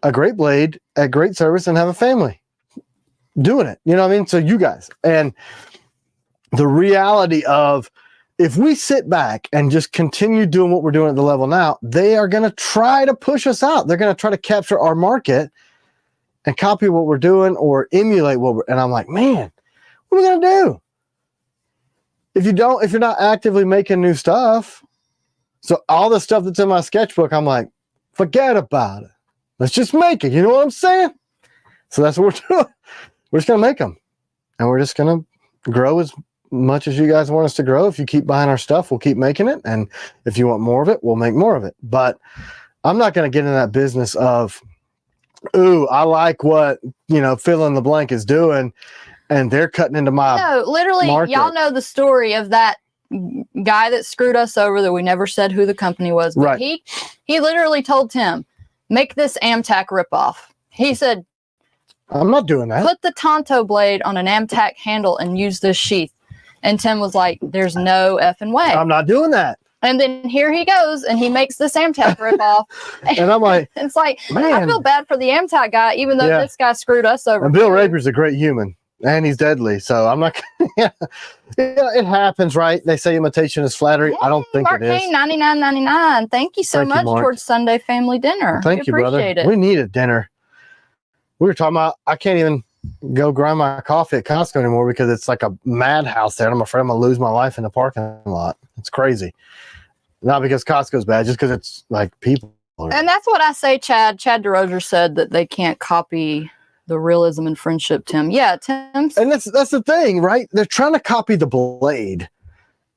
a great blade at great service and have a family doing it. You know what I mean? So you guys, and the reality of if we sit back and just continue doing what we're doing at the level now, they are going to try to push us out. They're going to try to capture our market and copy what we're doing or emulate and I'm like, man, what are we going to do? If you're not actively making new stuff, so all the stuff that's in my sketchbook, I'm like, forget about it. Let's just make it. You know what I'm saying? So that's what we're doing. We're just going to make them, and we're just going to grow as much as you guys want us to grow. If you keep buying our stuff, we'll keep making it. And if you want more of it, we'll make more of it. But I'm not going to get in that business of, ooh, I like what, fill in the blank is doing, and they're cutting into my literally market. Y'all know the story of that guy that screwed us over that we never said who the company was. But right. He literally told Tim, make this Amtac ripoff. He said, I'm not doing that. Put the Tonto blade on an Amtac handle and use this sheath. And Tim was like, there's no effing way. I'm not doing that. And then here he goes, and he makes this Amtac ripoff. And I'm like, it's like, man. I feel bad for the Amtac guy, even though this guy screwed us over. And Bill Raper's a great human, and he's deadly. So I'm not. It happens, right? They say imitation is flattery. Hey, I don't think Mark it is. Kane, $99.99. Thank you so much towards Sunday family dinner. Thank you, brother. It. We need a dinner. We were talking about. I can't even go grind my coffee at Costco anymore because it's like a madhouse there. And I'm afraid I'm gonna lose my life in the parking lot. It's crazy. Not because Costco's bad, just because it's like people. And that's what I say, Chad. Chad DeRozier said that they can't copy the realism and friendship, Tim. Yeah, Tim. And that's the thing, right? They're trying to copy the blade.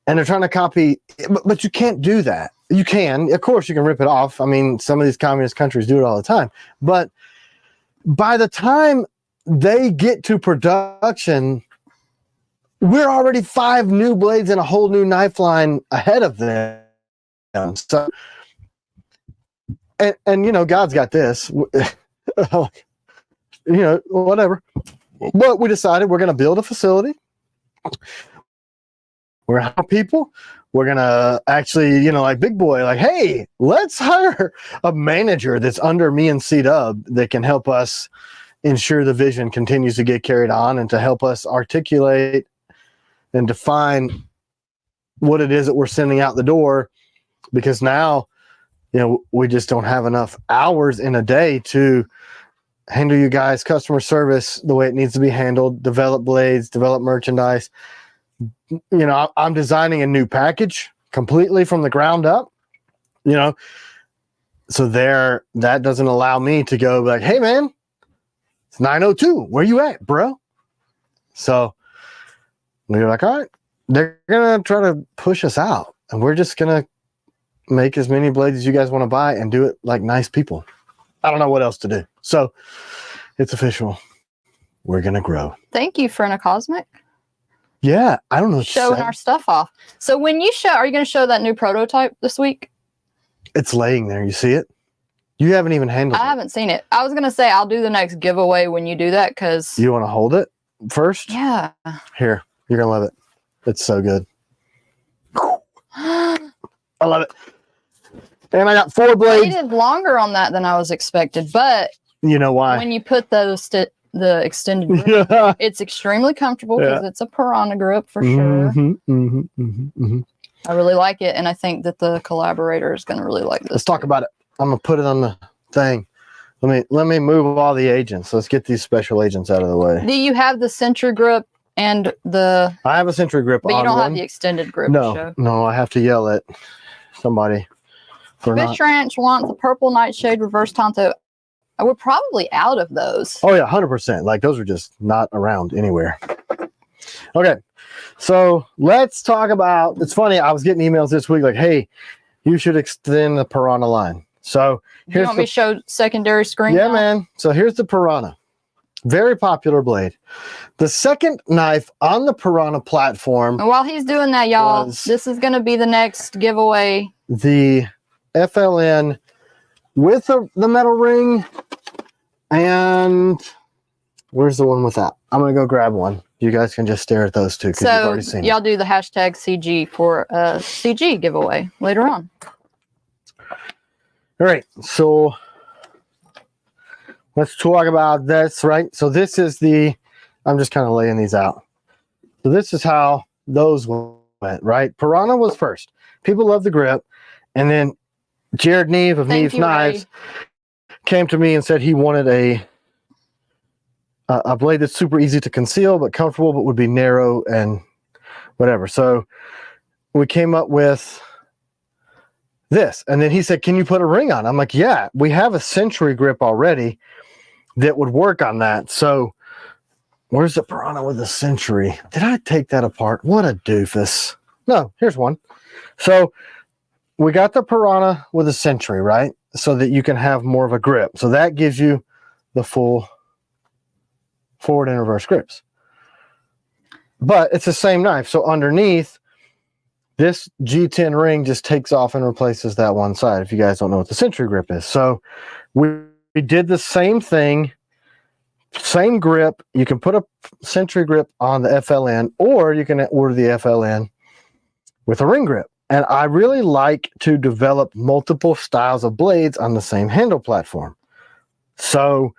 And they're trying to copy, but you can't do that. You can. Of course, you can rip it off. I mean, some of these communist countries do it all the time. But by the time they get to production, we're already 5 new blades and a whole new knife line ahead of them. So, and God's got this, whatever. But we decided we're going to build a facility. We're going to hire people. We're going to actually, like big boy, like, hey, let's hire a manager that's under me and C-Dub that can help us ensure the vision continues to get carried on and to help us articulate and define what it is that we're sending out the door. Because now, we just don't have enough hours in a day to handle you guys customer service the way it needs to be handled, develop blades, develop merchandise. I'm designing a new package completely from the ground up, so that doesn't allow me to go like, hey man, it's 9:02. Where you at, bro? So we were like, all right, they're going to try to push us out, and we're just going to make as many blades as you guys want to buy and do it like nice people. I don't know what else to do. So it's official. We're going to grow. Thank you, Frena Cosmic. Yeah, I don't know. Showing our stuff off. So when you show, are you going to show that new prototype this week? It's laying there. You see it? You haven't even handled it. I haven't seen it. I was going to say I'll do the next giveaway when you do that because... You want to hold it first? Yeah. Here. You're going to love it. It's so good. I love it. And I got 4 blades. I waited longer on that than I was expected, but... You know why? When you put those the extended grip, it's extremely comfortable because it's a Piranha grip for sure. I really like it, and I think that the collaborator is going to really like this. Let's talk about it. I'm going to put it on the thing. Let me move all the agents. Let's get these special agents out of the way. Do you have the Sentry grip and the... I have a Sentry grip on But you don't one. have the extended grip No, to show. no, I have to yell at somebody. Fish Ranch wants the purple Nightshade reverse Tonto. We're probably out of those. Oh yeah, 100%. Like those are just not around anywhere. Okay, so let's talk about. It's funny. I was getting emails this week like, "Hey, you should extend the Piranha line." So You want me to show secondary screen? Yeah, now? man. So here's the Piranha. Very popular blade. The second knife on the Piranha platform. And while he's doing that, y'all, this is going to be the next giveaway. The FLN with the metal ring. And where's the one with that? I'm going to go grab one. You guys can just stare at those two because you've already seen y'all do the hashtag CG for a CG giveaway later on. All right. So let's talk about this, right? So this is I'm just kind of laying these out. So this is how those went, right? Piranha was first. People love the grip. And then Jared Neve of Neve's Knives came to me and said he wanted a blade that's super easy to conceal but comfortable but would be narrow and whatever. So we came up with this, and then he said, can you put a ring on? I'm like, yeah, we have a Sentry grip already that would work on that. So where's the Piranha with the Sentry? Did I take that apart? What a doofus. No, here's one. So we got the Piranha with a Sentry, right? So that you can have more of a grip. So that gives you the full forward and reverse grips. But it's the same knife. So underneath, this G10 ring just takes off and replaces that one side, if you guys don't know what the Sentry grip is. So we did the same thing, same grip. You can put a Sentry grip on the FLN, or you can order the FLN with a ring grip. And I really like to develop multiple styles of blades on the same handle platform. So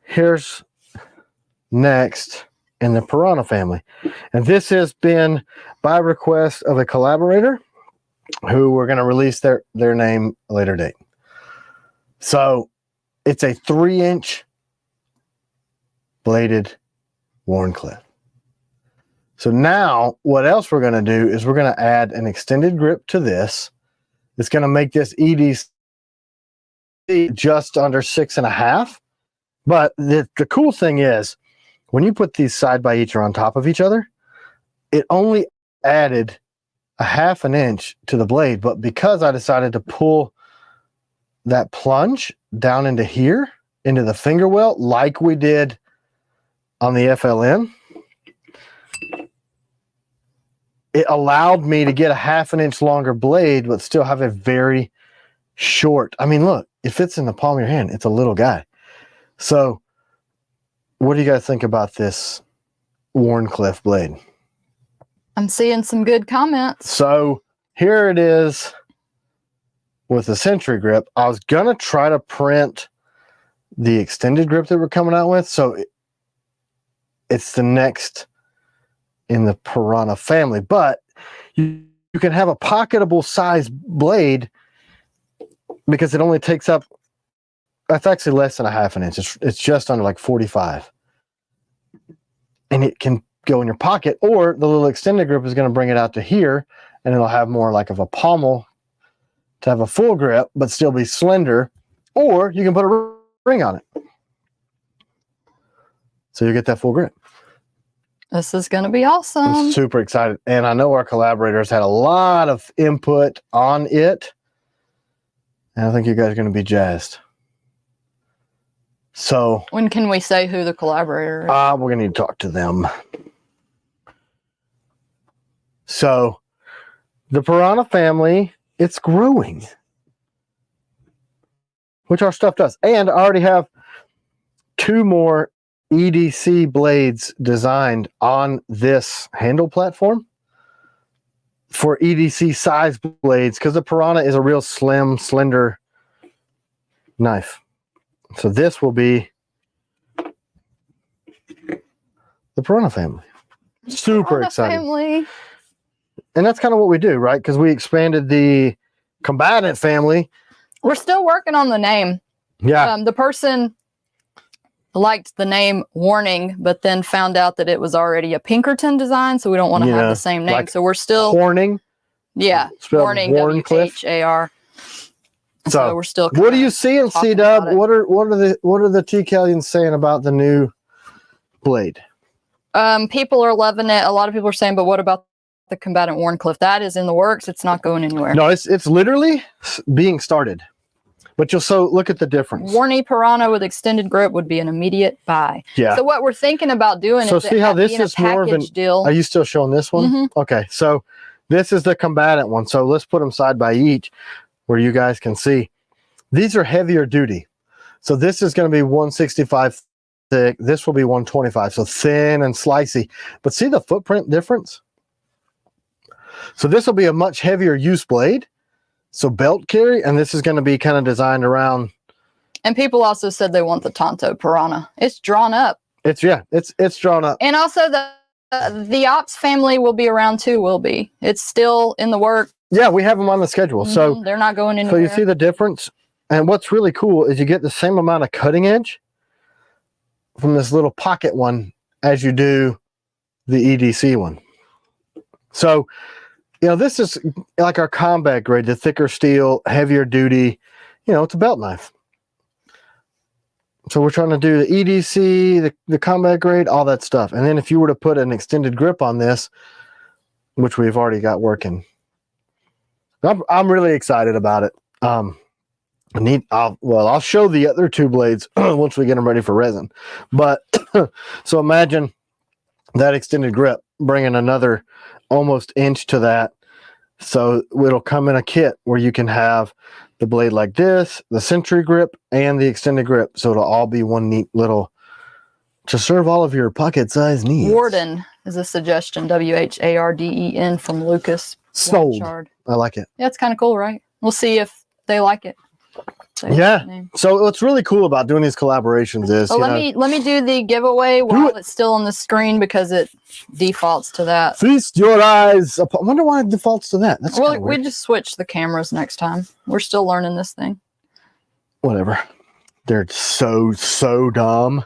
here's next in the Piranha family. And this has been by request of a collaborator who we're going to release their name a later date. So it's a 3-inch bladed Wharncliffe. So now what else we're going to do is we're going to add an extended grip to this. It's going to make this EDC just under 6.5. But the cool thing is when you put these side by each or on top of each other, it only added a 1/2 inch to the blade. But because I decided to pull that plunge down into here, into the finger well, like we did on the FLN, it allowed me to get a 1/2 inch longer blade, but still have a very short. I mean, look, it fits in the palm of your hand. It's a little guy. So what do you guys think about this Wharncliffe blade? I'm seeing some good comments. So here it is with the Sentry grip. I was going to try to print the extended grip that we're coming out with. So it's the next in the Piranha family, but you can have a pocketable size blade because it only takes up, that's actually less than a 1/2 inch. It's just under like 45. And it can go in your pocket, or the little extended grip is going to bring it out to here and it'll have more like of a pommel to have a full grip, but still be slender, or you can put a ring on it. So you get that full grip. This is going to be awesome. I'm super excited. And I know our collaborators had a lot of input on it. And I think you guys are going to be jazzed. So when can we say who the collaborator is? we're going to need to talk to them. So the Piranha family, it's growing, which our stuff does. And I already have 2 more EDC blades designed on this handle platform for EDC size blades, because the Piranha is a real slim, slender knife. So this will be the Piranha family. Super Piranha excited. family. And that's kind of what we do, right? Because we expanded the Combatant family. We're still working on the name. Yeah. The person liked the name Warning, but then found out that it was already a Pinkerton design, so we don't want to have the same name. Like so we're still Horning. Yeah, Spelled Warning, Warncliffe. WHAR. So we're still. What do you see in C-Dub? What are the T-Kellians saying about the new blade? People are loving it. A lot of people are saying, but what about the Combatant Warncliffe? That is in the works. It's not going anywhere. No, it's literally being started. But you'll look at the difference. Warney Piranha with extended grip would be an immediate buy. Yeah. So what we're thinking about doing is see how this is more of an deal. Are you still showing this one? Mm-hmm. Okay, so this is the Combatant one. So let's put them side by each, where you guys can see. These are heavier duty. So this is going to be 165 thick. This will be 125. So thin and slicey. But see the footprint difference? So this will be a much heavier use blade. So belt carry, and this is going to be kind of designed around. And people also said they want the Tonto Piranha. It's drawn up. It's drawn up. And also the Ops family will be around too. Will be. It's still in the work. Yeah, we have them on the schedule. Mm-hmm. So they're not going anywhere. So you see the difference. And what's really cool is you get the same amount of cutting edge from this little pocket one as you do the EDC one. So, this is like our combat grade, the thicker steel, heavier duty, it's a belt knife. So we're trying to do the EDC, the combat grade, all that stuff. And then if you were to put an extended grip on this, which we've already got working, I'm really excited about it. I'll show the other 2 blades once we get them ready for resin. But so imagine that extended grip, bringing another almost inch to that. So it'll come in a kit where you can have the blade like this, the Sentry grip, and the extended grip. So it'll all be one neat little, to serve all of your pocket size needs. Warden is a suggestion. WHARDEN from Lucas. Sold. I like it. Yeah, it's kind of cool, right? We'll see if they like it. Yeah. So what's really cool about doing these collaborations is let me do the giveaway while it's still on the screen, because it defaults to that. Feast your eyes. I wonder why it defaults to that. That's well, we just switch the cameras next time. We're still learning this thing. Whatever. They're so dumb.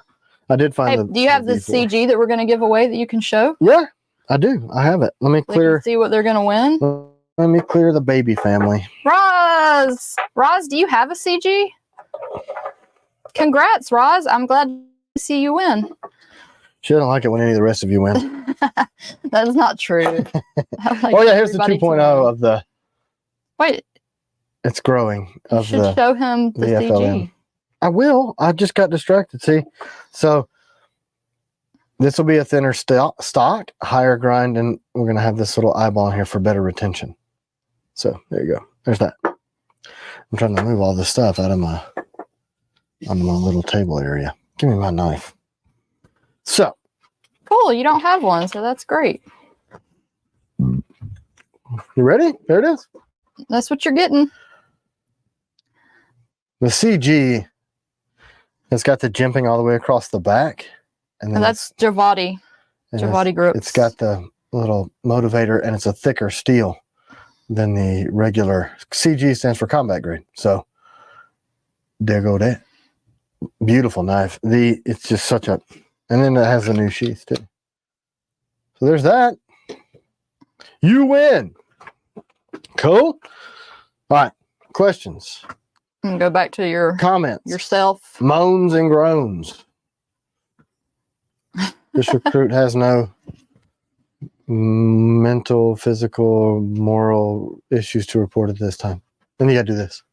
I did find do you have the CG that we're going to give away that you can show? Yeah, I do. I have it. Let me clear. See what they're going to win. Let me clear the baby family. Roz, do you have a CG? Congrats, Roz. I'm glad to see you win. She doesn't like it when any of the rest of you win. That is not true. Here's the 2.0 of the... Wait. It's growing. You should show him the CG. FLM. I will. I just got distracted, see? So this will be a thinner stock, higher grind, and we're going to have this little eyeball here for better retention. So there you go. There's that. I'm trying to move all this stuff out of my little table area. Give me my knife. So cool. You don't have one, so that's great. You ready? There it is. That's what you're getting. The CG has got the jimping all the way across the back. And that's Javati. Javati groups. It's got the little motivator, and it's a thicker steel than the regular. CG stands for combat grade. So there go that. Beautiful knife. It's just such a, and then it has a new sheath too. So there's that. You win. Cool. All right. Questions. And go back to your comments. Yourself. Moans and groans. This recruit has no mental, physical, moral issues to report at this time. Then you gotta do this.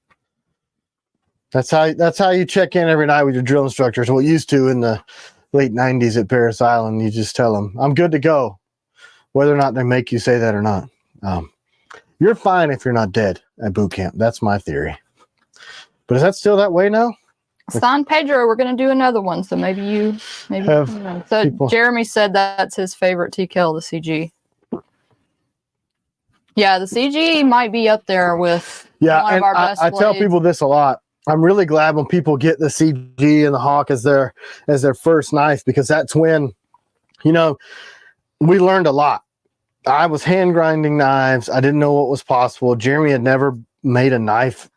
That's how you check in every night with your drill instructors. What used to in the late 90s at Paris Island, you just tell them, I'm good to go. whether or not they make you say that or not. You're fine if you're not dead at boot camp. That's my theory. But is that still that way now? San Pedro, we're going to do another one. So maybe you so people. Jeremy said that's his favorite T-Kell, the CG. Yeah, the CG might be up there with one of our best I tell blades. people this a lot. I'm really glad when people get the CG and the Hawk as their first knife, because that's when, you know, we learned a lot. I was hand grinding knives. I didn't know what was possible. Jeremy had never made a knife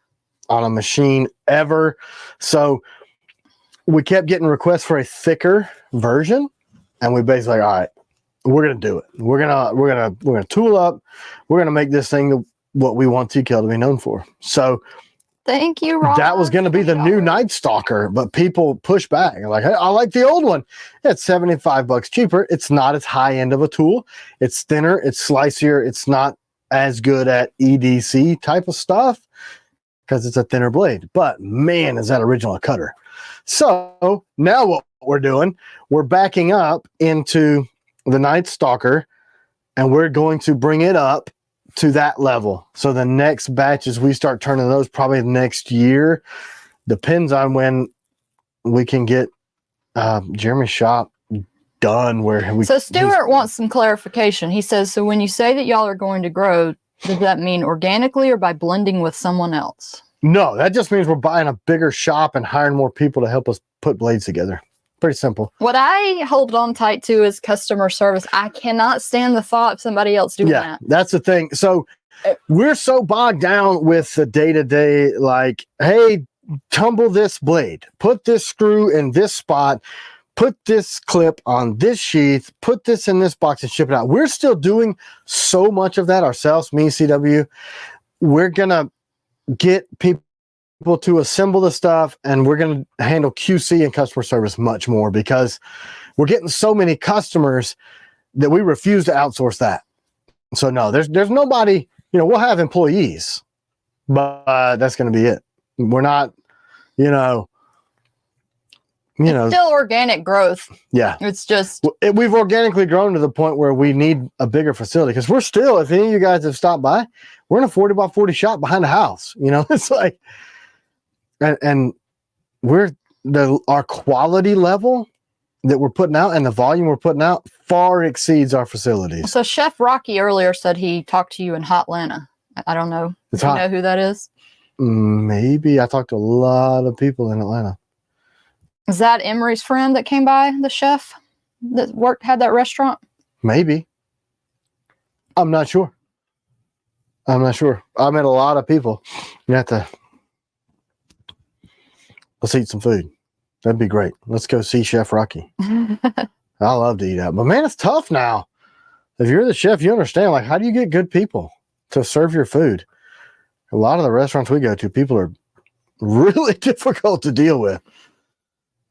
on a machine ever. So we kept getting requests for a thicker version, and we basically, all right, we're gonna do it. We're gonna tool up. We're gonna make this thing what we want T-Kell to be known for. So thank you, Rob. that was going to be the new Night Stalker, but people push back. They're like, hey, I like the old one. It's $75 cheaper. It's not as high end of a tool. It's thinner. It's slicier. It's not as good at EDC type of stuff because it's a thinner blade. But man, is that original a cutter. So now what we're doing, we're backing up into the Night Stalker, and we're going to bring it up to that level. So the next batches we start turning those probably next year. Depends on when we can get Jeremy's shop done. Where we. So Stuart wants some clarification. He says, so when you say that y'all are going to grow, does that mean organically or by blending with someone else? No, that just means we're buying a bigger shop and hiring more people to help us put blades together. Pretty simple. What I hold on tight to is customer service. I cannot stand the thought of somebody else doing that. That's the thing. So we're so bogged down with the day-to-day, like, hey, tumble this blade, put this screw in this spot, put this clip on this sheath, put this in this box and ship it out. We're still doing so much of that ourselves, me, CW. We're going to get people to assemble the stuff, and we're going to handle QC and customer service much more, because we're getting so many customers that we refuse to outsource that. So no, there's nobody, you know, we'll have employees, but that's going to be it. We're not, it's still organic growth. Yeah. It's just, we've organically grown to the point where we need a bigger facility, because we're still, if any of you guys have stopped by, we're in a 40 by 40 shop behind the house. It's like, and our quality level that we're putting out and the volume we're putting out far exceeds our facilities. So Chef Rocky earlier said he talked to you in Hotlanta. I don't know. Do you know who that is? Maybe. I talked to a lot of people in Atlanta. Is that Emery's friend that came by, the chef that had that restaurant? Maybe. I'm not sure. I met a lot of people. You have to. Let's eat some food. That'd be great. Let's go see Chef Rocky. I love to eat out. But man, it's tough now. If you're the chef, you understand, like, how do you get good people to serve your food? A lot of the restaurants we go to, people are really difficult to deal with.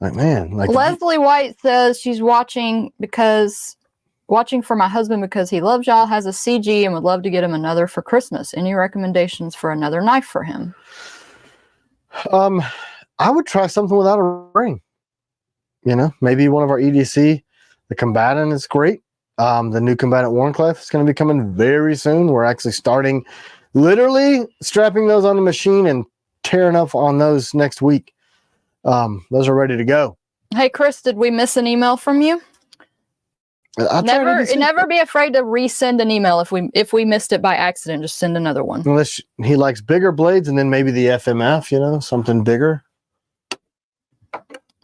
Like, man. Leslie White says she's watching for my husband because he loves y'all, has a CG, and would love to get him another for Christmas. Any recommendations for another knife for him? I would try something without a ring. Maybe one of our EDC. The Combatant is great. The new Combatant Warncliffe is going to be coming very soon. We're actually starting, literally strapping those on the machine and tearing up on those next week. Those are ready to go. Hey, Chris, did we miss an email from you? Never be afraid to resend an email if we missed it by accident. Just send another one. Unless he likes bigger blades, and then maybe the FMF, something bigger.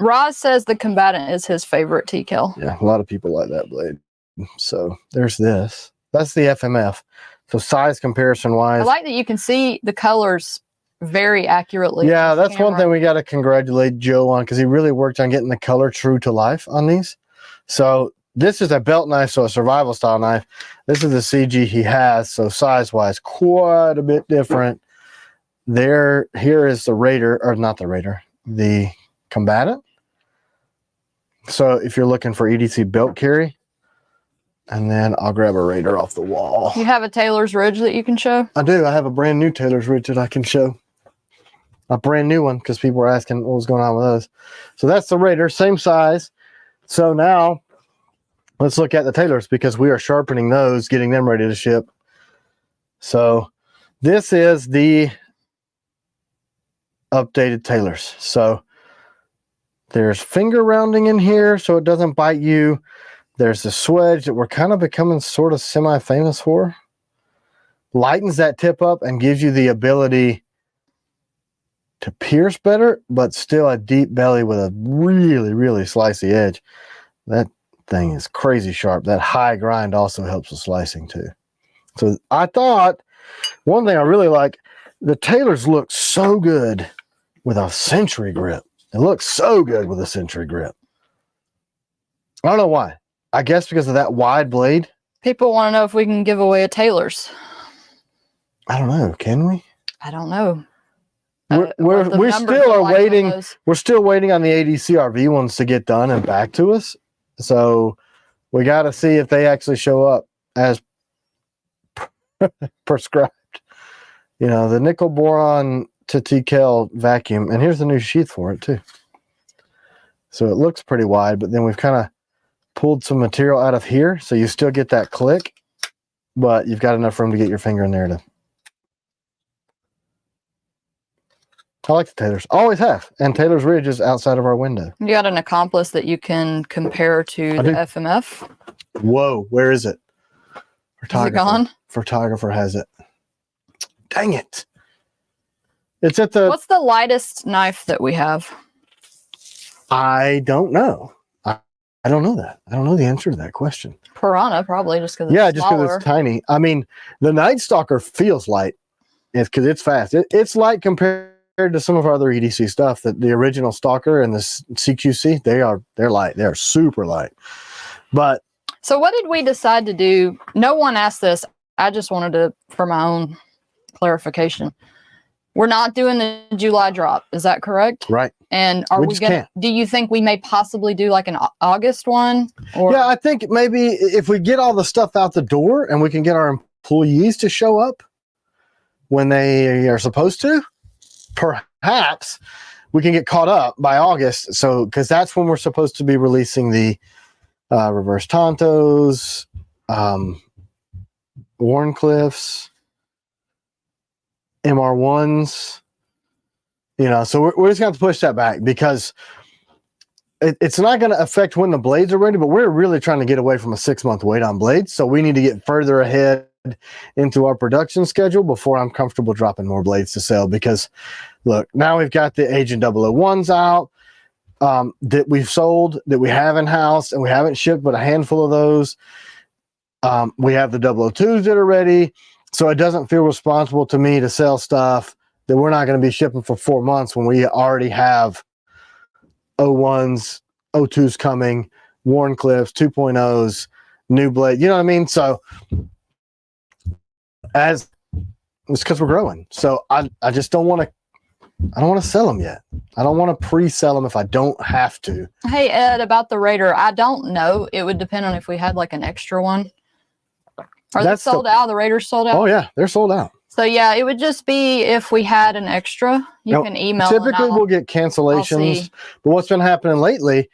Roz says the Combatant is his favorite T-Kell. Yeah, a lot of people like that blade. So there's this. That's the FMF. So size comparison wise, I like that you can see the colors very accurately. Yeah, that's one thing we got to congratulate Joe on, because he really worked on getting the color true to life on these. So this is a belt knife, so a survival style knife. This is the CG he has, so size wise, quite a bit different. Here is the Raider, or not the Raider, the Combatant. So if you're looking for EDC belt carry, and then I'll grab a Raider off the wall. You have a Taylor's Ridge that you can show? I do. I have a brand new Taylor's Ridge that I can show. A brand new one, because people were asking what was going on with those. So that's the Raider, same size. So now let's look at the tailors because we are sharpening those, getting them ready to ship. So this is the updated tailors. So there's finger rounding in here so it doesn't bite you. There's the swedge that we're kind of becoming sort of semi-famous for. Lightens that tip up and gives you the ability to pierce better, but still a deep belly with a really, really slicey edge. That thing is crazy sharp. That high grind also helps with slicing too. So I thought one thing I really like, the tailors look so good with a century grip. It looks so good with a century grip. I don't know why. I guess because of that wide blade. People want to know if we can give away a tailors. I don't know. Can we? I don't know. We still are waiting. We're still waiting on the ADCRV ones to get done and back to us. So we got to see if they actually show up as prescribed. You know, the nickel boron to T-Kell vacuum, and here's the new sheath for it too. So it looks pretty wide, but then we've kind of pulled some material out of here, so you still get that click, but you've got enough room to get your finger in there to. I like the tailors. Always have. And Taylor's Ridge is outside of our window. You got an accomplice that you can compare to the FMF? Whoa, where is it? Is it gone? Photographer has it. Dang it. It's at the... What's the lightest knife that we have? I don't know. I don't know that. I don't know the answer to that question. Piranha, probably, just because it's just because it's tiny. I mean, the Night Stalker feels light. It's because it's fast. It's light compared to some of our other EDC stuff. That the original Stalker and the CQC, they're light. They're super light. But so what did we decide to do? No one asked this. I just wanted to, for my own clarification. We're not doing the July drop. Is that correct? Right. And are we going to, do you think we may possibly do like an August one? Or? Yeah, I think maybe if we get all the stuff out the door and we can get our employees to show up when they are supposed to, perhaps we can get caught up by August. So, because that's when we're supposed to be releasing the reverse Tontos, Warncliffs, MR1s, you know, so we're just going to have to push that back because it's not going to affect when the blades are ready, but we're really trying to get away from a 6-month wait on blades. So we need to get further ahead into our production schedule before I'm comfortable dropping more blades to sell. Because look, now we've got the Agent 001s out that we've sold, that we have in house, and we haven't shipped but a handful of those. We have the 002s that are ready. So it doesn't feel responsible to me to sell stuff that we're not going to be shipping for 4 months when we already have 01s, 02s coming, Warncliffs, 2.0s, new blade. You know what I mean? So it's because we're growing. So I just don't want to. I don't want to sell them yet. I don't want to pre-sell them if I don't have to. Hey Ed, about the Raider, I don't know. It would depend on if we had like an extra one. Are they sold out? The Raiders sold out? Oh, yeah. They're sold out. So, yeah, it would just be if we had an extra. You can email. Typically, we'll get cancellations. But what's been happening lately,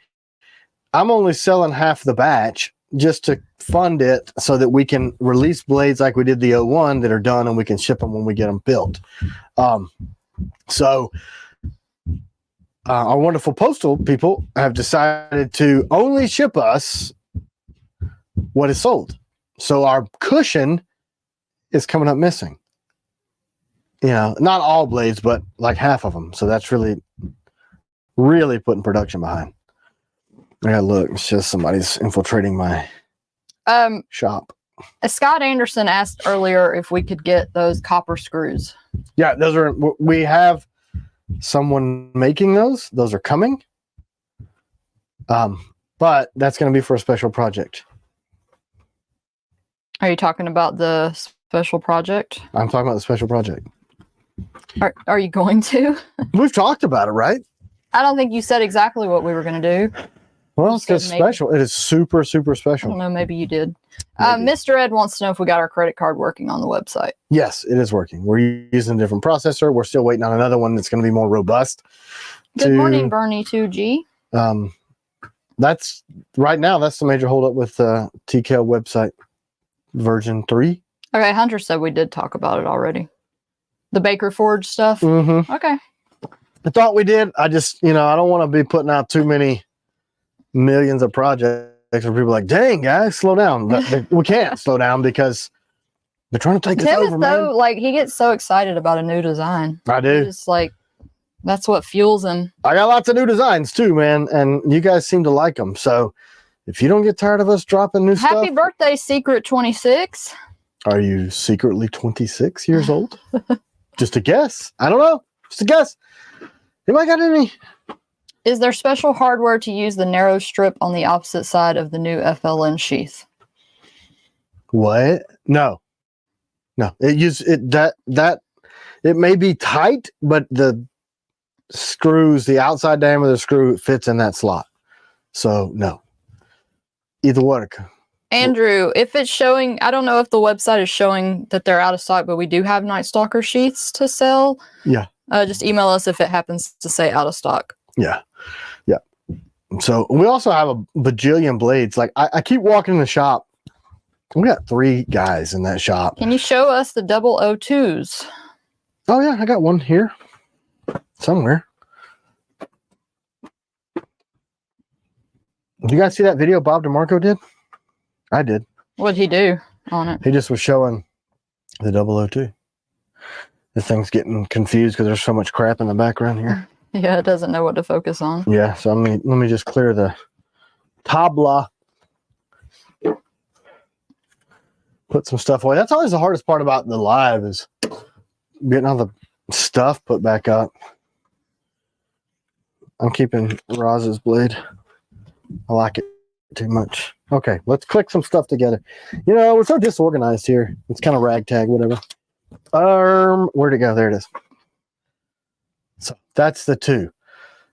I'm only selling half the batch just to fund it so that we can release blades like we did the 01 that are done and we can ship them when we get them built. So, our wonderful postal people have decided to only ship us what is sold. So our cushion is coming up missing. You know, not all blades, but like half of them. So that's really, really putting production behind. I gotta look. It's just somebody's infiltrating my shop. Scott Anderson asked earlier if we could get those copper screws. Yeah, those are. We have someone making those. Those are coming. But that's going to be for a special project. Are you talking about the special project? I'm talking about the special project. Are you going to? We've talked about it, right? I don't think you said exactly what we were going to do. Well, it's special. It is super, super special. I don't know. Maybe you did. Mr. Ed wants to know if we got our credit card working on the website. Yes, it is working. We're using a different processor. We're still waiting on another one that's going to be more robust. Good morning, Bernie 2G. that's right now. That's the major holdup with T-Kell website version 3. Okay, Hunter said we did talk about it already. The Baker Forge stuff. Mm-hmm. Okay. I thought we did. I just, I don't want to be putting out too many millions of projects where people are like, dang, guys, slow down. We can't slow down because they're trying to take us over, man. Like, he gets so excited about a new design. I do. It's like, that's what fuels him. I got lots of new designs too, man, and you guys seem to like them. So if you don't get tired of us dropping new stuff. Happy birthday, Secret 26. Are you secretly 26 years old? Just a guess. I don't know. Just a guess. Anybody got any? Is there special hardware to use the narrow strip on the opposite side of the new FLN sheath? What? No. It may be tight, but the screws, the outside diameter of the screw fits in that slot. So no. Either one. Andrew, if it's showing, I don't know if the website is showing that they're out of stock, but we do have Night Stalker sheaths to sell. Yeah. Just email us if it happens to say out of stock. Yeah. So we also have a bajillion blades. Like I keep walking in the shop. We got 3 guys in that shop. Can you show us the 002s? Oh yeah, I got one here somewhere. Did you guys see that video Bob DeMarco did? I did. What'd he do on it? He just was showing the 002. This thing's getting confused because there's so much crap in the background here. Yeah, it doesn't know what to focus on. Yeah, so let me just clear the tabla. Put some stuff away. That's always the hardest part about the live is getting all the stuff put back up. I'm keeping Roz's blade. I like it too much. Okay, let's click some stuff together. We're so disorganized here. It's kind of ragtag, whatever. Where'd it go? There it is. So that's the 2.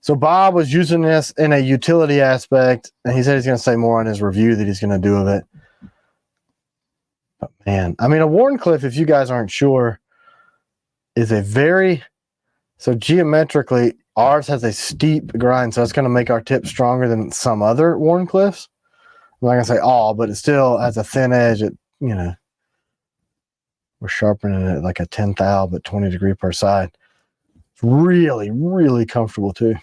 So Bob was using this in a utility aspect, and he said he's going to say more on his review that he's going to do of it. But man, I mean, a Wharncliffe, if you guys aren't sure, is so geometrically, ours has a steep grind, so it's going to make our tip stronger than some other Wharncliffes. I'm not going to say all, but it still has a thin edge. We're sharpening it like a 10 thou, but 20 degree per side. It's really, really comfortable too.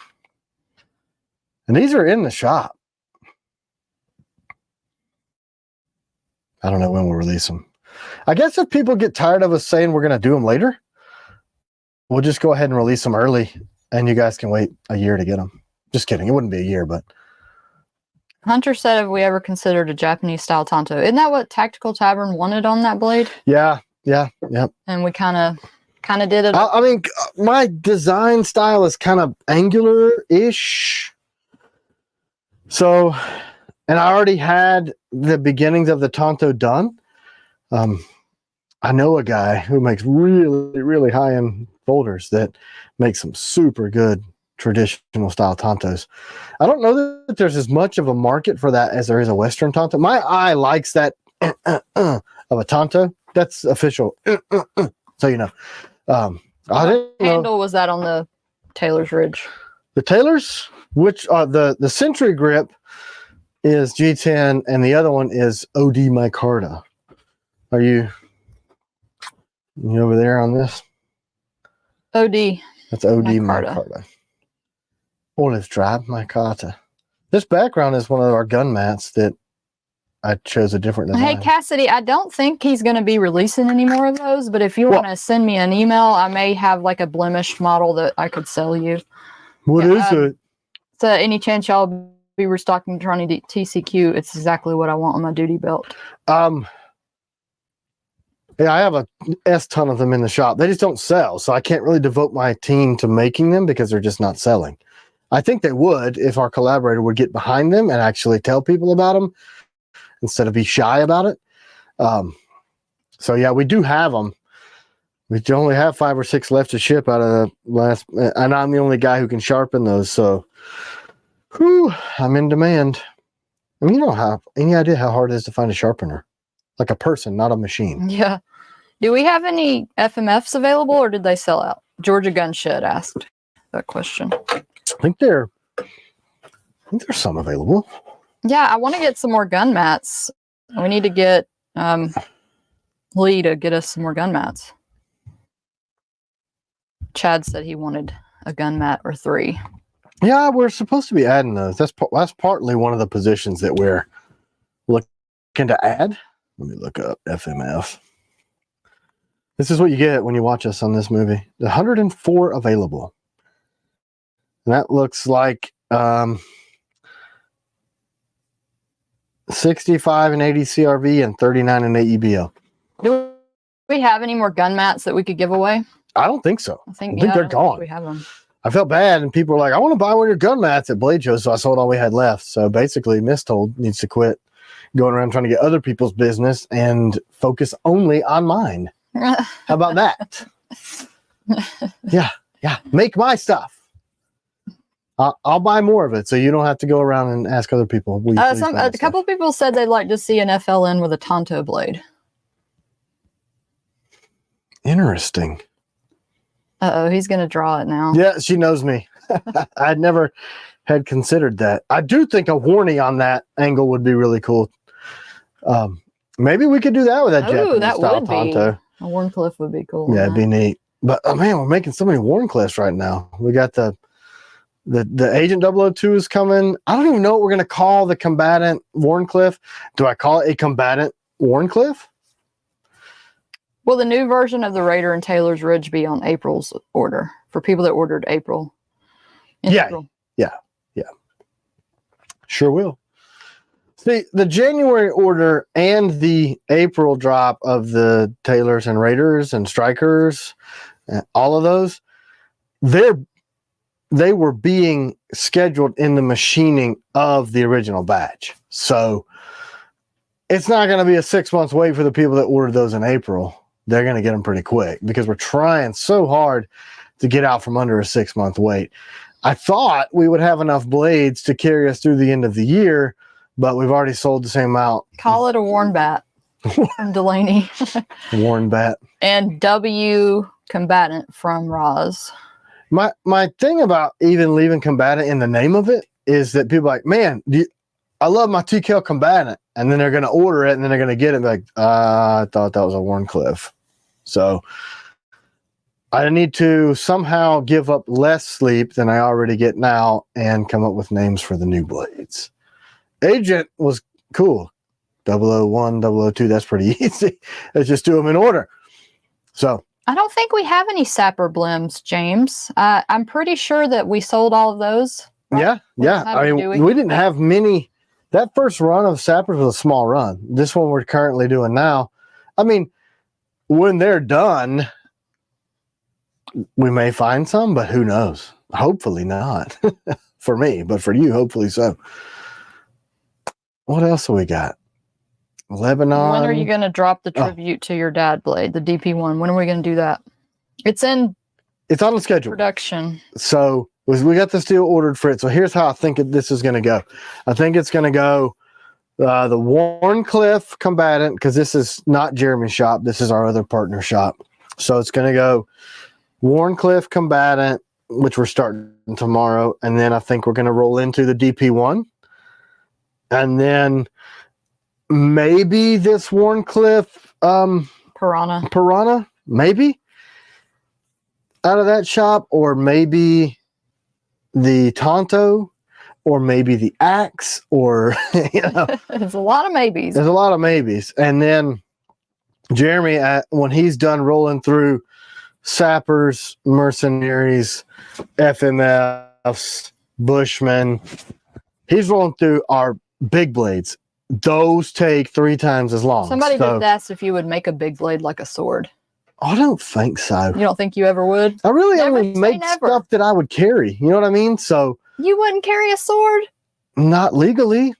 And these are in the shop. I don't know when we'll release them. I guess if people get tired of us saying we're going to do them later, we'll just go ahead and release them early, and you guys can wait a year to get them. Just kidding. It wouldn't be a year, but. Hunter said, have we ever considered a Japanese style Tonto? Isn't that what Tactical Tavern wanted on that blade? Yeah. And we kind of did it. I mean, my design style is kind of angular-ish. So, and I already had the beginnings of the Tonto done. I know a guy who makes really, really high-end folders that makes some super good traditional style Tontos. I don't know that there's as much of a market for that as there is a Western Tonto. My eye likes that of a Tonto. That's official. So you know. I didn't handle know. was that on the Taylor's Ridge? The Taylor's, which the Century grip is G10 and the other one is OD micarta. Are you over there on this? OD. That's OD micarta. Olive Drive micarta. This background is one of our gun mats that I chose a different design. Hey, Cassidy, I don't think he's going to be releasing any more of those, but if you want to send me an email, I may have like a Blemish model that I could sell you. What is it? So any chance y'all be restocking Trony TCQ, it's exactly what I want on my duty belt. Yeah, I have a ton of them in the shop. They just don't sell, so I can't really devote my team to making them because they're just not selling. I think they would if our collaborator would get behind them and actually tell people about them instead of be shy about it. So yeah, we do have them. We only have 5 or 6 left to ship out of the last, and I'm the only guy who can sharpen those. So, I'm in demand. I mean, you don't have any idea how hard it is to find a sharpener, like a person, not a machine. Yeah. Do we have any FMFs available, or did they sell out? Georgia Gun Shed asked that question. I think they're think there's some available. Yeah, I want to get some more gun mats. We need to get Lee to get us some more gun mats. Chad said he wanted a gun mat or 3. Yeah, we're supposed to be adding those. That's partly one of the positions that we're looking to add. Let me look up FMF. This is what you get when you watch us on this movie. 104 available. And that looks like 65 and 80 CRV and 39 and 8 EBO. Do we have any more gun mats that we could give away? I don't think so. I think they're gone. We have them. I felt bad, and people were like, I want to buy one of your gun mats at Blade Show, so I sold all we had left. So basically, Mistold needs to quit going around trying to get other people's business and focus only on mine. How about that? Yeah. Make my stuff. I'll buy more of it, so you don't have to go around and ask other people. A couple of people said they'd like to see an FLN with a Tonto blade. Interesting. Uh-oh, he's going to draw it now. Yeah, she knows me. I never had considered that. I do think a horny on that angle would be really cool. Maybe we could do that with that Japanese that style would Tonto. A Warncliffe would be cool. Yeah, it'd be neat. But man, we're making so many Warncliffs right now. We got the Agent 002 is coming. I don't even know what we're going to call the combatant Warncliffe. Do I call it a combatant Warncliffe? Will the new version of the Raider and Taylor's Ridge be on April's order for people that ordered April? April? Yeah. Sure will. See, the January order and the April drop of the Taylors and Raiders and Strikers, all of those, they were being scheduled in the machining of the original batch. So it's not going to be a 6 months wait for the people that ordered those in April. They're going to get them pretty quick because we're trying so hard to get out from under a 6 month wait. I thought we would have enough blades to carry us through the end of the year, but we've already sold the same amount. Call it a Warn Bat from Delaney. Warn Bat. And W Combatant from Roz. My thing about even leaving Combatant in the name of it is that people are like, man, I love my T-Kell Combatant. And then they're going to order it and then they're going to get it like, I thought that was a Warncliffe. So I need to somehow give up less sleep than I already get now and come up with names for the new blades. Agent was cool. 001, 002, that's pretty easy. Let's just do them in order. So I don't think we have any Sapper Blems, James. I'm pretty sure that we sold all of those. Right? Yeah. I mean, we didn't have many. That first run of Sappers was a small run. This one we're currently doing now, I mean, when they're done, we may find some, but who knows? Hopefully not for me, but for you, hopefully so. What else have we got? Lebanon. When are you going to drop the tribute to your dad blade, the DP1? When are we going to do that? It's on the schedule. Production. So we got the steel ordered for it. So here's how I think this is going to go. I think it's going to go the Warncliffe Combatant, because this is not Jeremy's shop. This is our other partner shop. So it's going to go Warncliffe Combatant, which we're starting tomorrow. And then I think we're going to roll into the DP1. And then maybe this Warncliffe Piranha, maybe out of that shop, or maybe the Tonto, or maybe the Axe, or there's a lot of maybes. There's a lot of maybes. And then Jeremy, when he's done rolling through Sappers, Mercenaries, FMFs, Bushmen, he's rolling through our big blades. Those take 3 times as long. Somebody just asked if you would make a big blade like a sword. I don't think so. You don't think you ever would? I really only make stuff that I would carry. You know what I mean? So you wouldn't carry a sword? Not legally.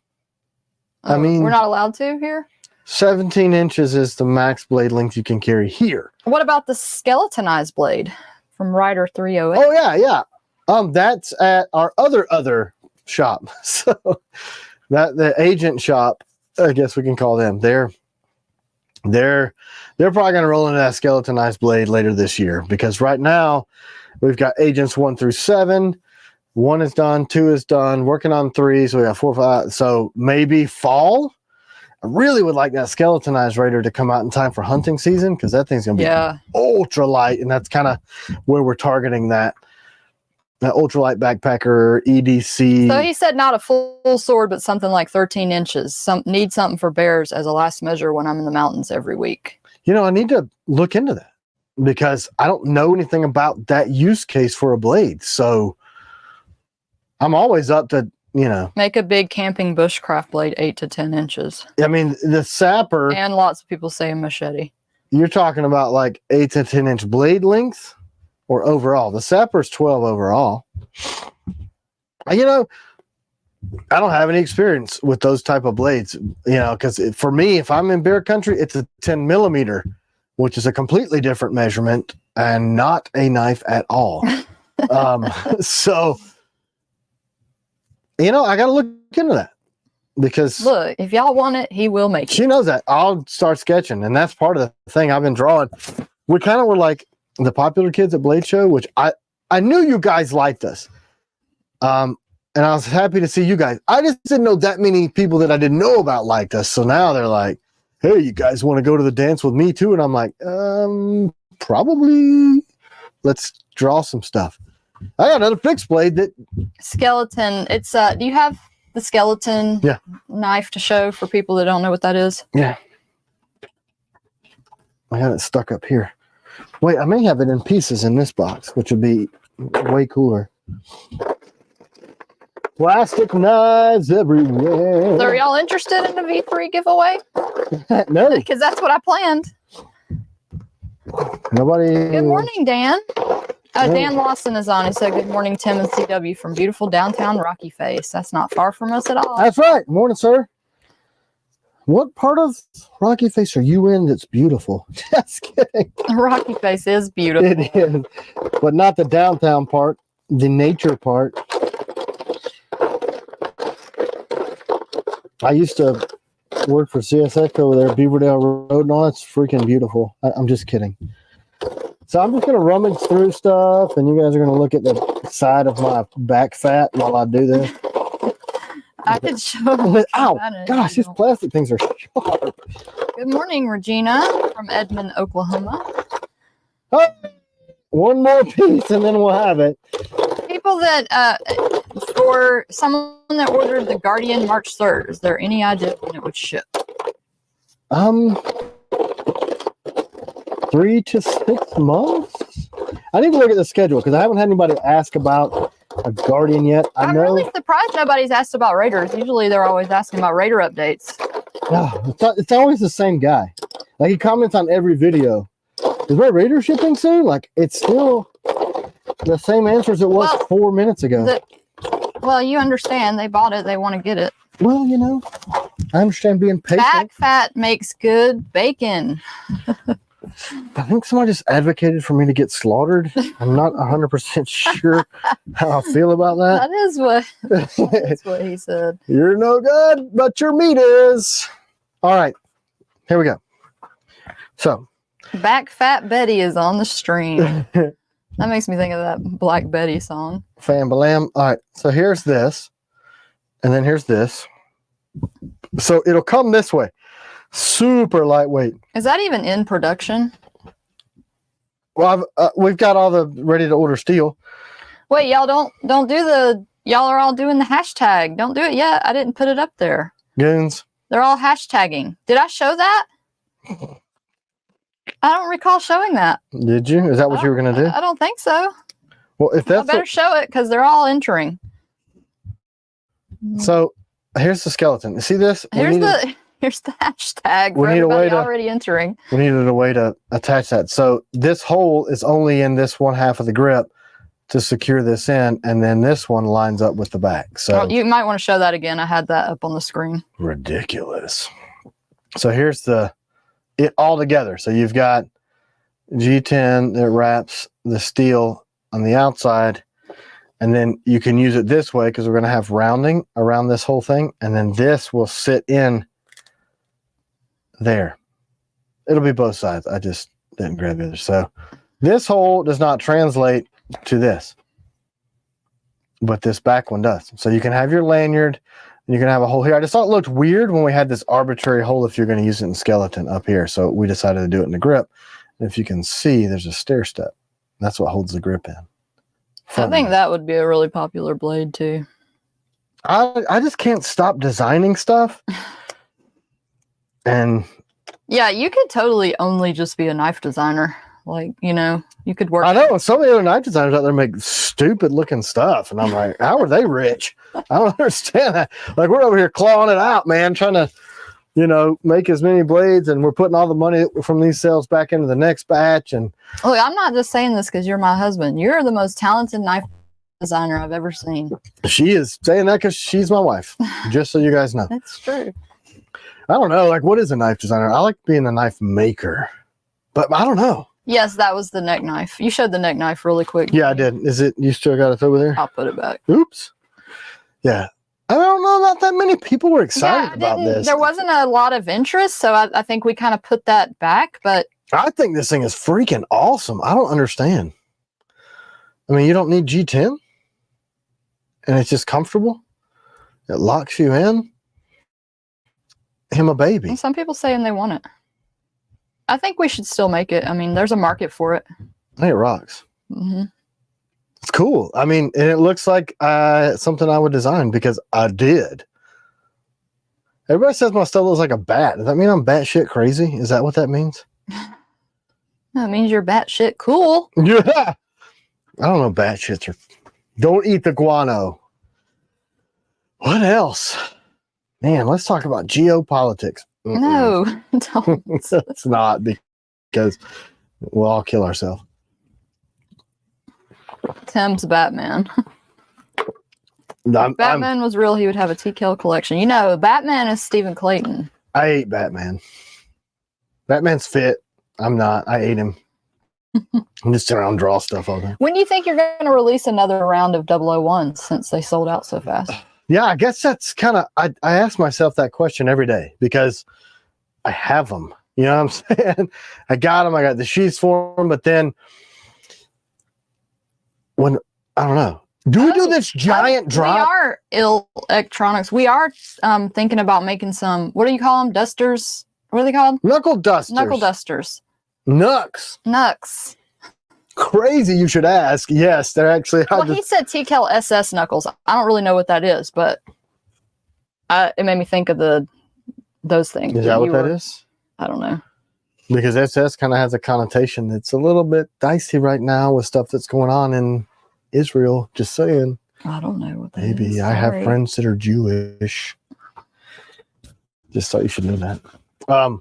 I mean, we're not allowed to here? 17 inches is the max blade length you can carry here. What about the skeletonized blade from Rider 308? Oh, yeah. That's at our other shop. So that the agent shop, I guess we can call them. They're probably going to roll into that skeletonized blade later this year, because right now we've got agents 1 through 7, 1 is done, 2 is done, working on 3, so we got 4, 5. So maybe fall. I really would like that skeletonized raider to come out in time for hunting season, because that thing's gonna be ultra light, and that's kind of where we're targeting that ultralight backpacker EDC. So he said not a full sword, but something like 13 inches. Need something for bears as a last measure when I'm in the mountains every week. You know, I need to look into that, because I don't know anything about that use case for a blade. So I'm always up to, you know. Make a big camping bushcraft blade 8 to 10 inches. I mean, the sapper. And lots of people say a machete. You're talking about like 8 to 10 inch blade length or overall? The sapper's 12 overall. You know, I don't have any experience with those type of blades, you know, because for me, if I'm in bear country, it's a 10 millimeter, which is a completely different measurement and not a knife at all. So, you know, I got to look into that, because look, if y'all want it, he will make it. She knows that. I'll start sketching, and that's part of the thing I've been drawing. We kind of were like the popular kids at Blade Show, which I knew you guys liked us. And I was happy to see you guys. I just didn't know that many people that I didn't know about liked us. So now they're like, hey, you guys want to go to the dance with me too? And I'm like, probably. Let's draw some stuff. I got another fixed blade that skeleton. It's do you have the skeleton knife to show for people that don't know what that is? Yeah. I got it stuck up here. Wait, I may have it in pieces in this box, which would be way cooler. Plastic knives everywhere. So are y'all interested in the V3 giveaway? No. Because that's what I planned. Nobody. Good morning, Dan. Dan Lawson is on. He said, good morning, Tim and CW from beautiful downtown Rocky Face. That's not far from us at all. That's right. Morning, sir. What part of Rocky Face are you in that's beautiful? Just kidding. Rocky Face is beautiful. It is. But not the downtown part, the nature part. I used to work for CSX over there, Beaverdale Road, and all that's freaking beautiful. I'm just kidding. So I'm just going to rummage through stuff, and you guys are going to look at the side of my back fat while I do this. I could show you. Ow, gosh, these plastic things are sharp. Good morning, Regina from Edmond, Oklahoma. Oh, one more piece, and then we'll have it. People that, for someone that ordered the Guardian March 3rd, is there any idea when it would ship? 3 to 6 months. I need to look at the schedule, because I haven't had anybody ask about a Guardian yet. I'm really surprised nobody's asked about Raiders. Usually they're always asking about Raider updates. It's always the same guy. Like, he comments on every video. Is my Raider shipping soon? Like, it's still the same answer as it was 4 minutes ago. Well, you understand. They bought it. They want to get it. Well, you know, I understand being patient. Back fat makes good bacon. I think somebody just advocated for me to get slaughtered. I'm not 100% sure how I feel about that. That's what he said. You're no good, but your meat is. All right, here we go. So, Back Fat Betty is on the stream. That makes me think of that Black Betty song. Fam Balam. All right, so here's this, and then here's this. So it'll come this way. Super lightweight. Is that even in production? Well, we've got all the ready to order steel. Wait, y'all don't do the. Y'all are all doing the hashtag. Don't do it yet. I didn't put it up there. Goons. They're all hashtagging. Did I show that? I don't recall showing that. Did you? Is that what you were going to do? I don't think so. Well, if that's I better show it, because they're all entering. So here's the skeleton. You see this? Here's the hashtag. We need a way to already entering. We needed a way to attach that. So this hole is only in this one half of the grip to secure this in, and then this one lines up with the back. So you might want to show that again. I had that up on the screen. Ridiculous. So here's it all together. So you've got G10 that wraps the steel on the outside, and then you can use it this way because we're going to have rounding around this whole thing, and then this will sit in there. It'll be both sides. I just didn't grab the other. So this hole does not translate to this. but this back one does. So you can have your lanyard, and you can have a hole here. I just thought it looked weird when we had this arbitrary hole if you're going to use it in skeleton up here. So we decided to do it in the grip. And if you can see, there's a stair step. That's what holds the grip in. I think that would be a really popular blade too. I just can't stop designing stuff. And yeah, you could totally only just be a knife designer. Like, you know, you could work. I know some of the other knife designers out there make stupid looking stuff. And I'm like, how are they rich? I don't understand that. Like, we're over here clawing it out, man, trying to, you know, make as many blades, and we're putting all the money from these sales back into the next batch. And look, I'm not just saying this because you're my husband. You're the most talented knife designer I've ever seen. she is saying that because she's my wife, just so you guys know. That's true. I don't know. Like, what is a knife designer? I like being a knife maker, but I don't know. Yes, that was the neck knife. You showed the neck knife really quick. Yeah, I did. Is it, you still got it over there? I'll put it back. Oops. Yeah. I don't know, not that many people were excited about this. There wasn't a lot of interest, so I think we kind of put that back, but I think this thing is freaking awesome. I don't understand. I mean, you don't need G10, and it's just comfortable. It locks you in. Him a baby. some people saying they want it. I think we should still make it. I mean, there's a market for it. I think it rocks. Mm-hmm. It's cool. I mean, and it looks like something I would design because I did. Everybody says my stuff looks like a bat. Does that mean I'm batshit crazy? Is that what that means? That means you're batshit cool. Yeah. I don't know. Batshits are. Don't eat the guano. What else? Man, let's talk about geopolitics. No, don't. It's not, because we'll all kill ourselves. Tim's Batman. I'm, Batman was real. He would have a T-Kell collection. You know, Batman is Stephen Clayton. I ate Batman. Batman's fit. I'm not. I ate him. I'm just around draw stuff all day. When do you think you're going to release another round of 001s since they sold out so fast? Yeah, I guess that's kind of, I ask myself that question every day because I have them. You know what I'm saying? I got them. I got the sheets for them. But then when, I don't know. Do we do this giant drop? We are electronics. We are thinking about making some, what do you call them? Dusters? What are they called? Knuckle dusters. Knuckle dusters. Nux. Nux. Crazy you should ask. Yes, they're actually. Well, he said T-Kell SS knuckles. I don't really know what that is, but it made me think of those things. Is that what that is? I don't know. Because SS kind of has a connotation that's a little bit dicey right now with stuff that's going on in Israel. Just saying. I don't know what that Maybe is. I have friends that are Jewish. Just thought you should know that.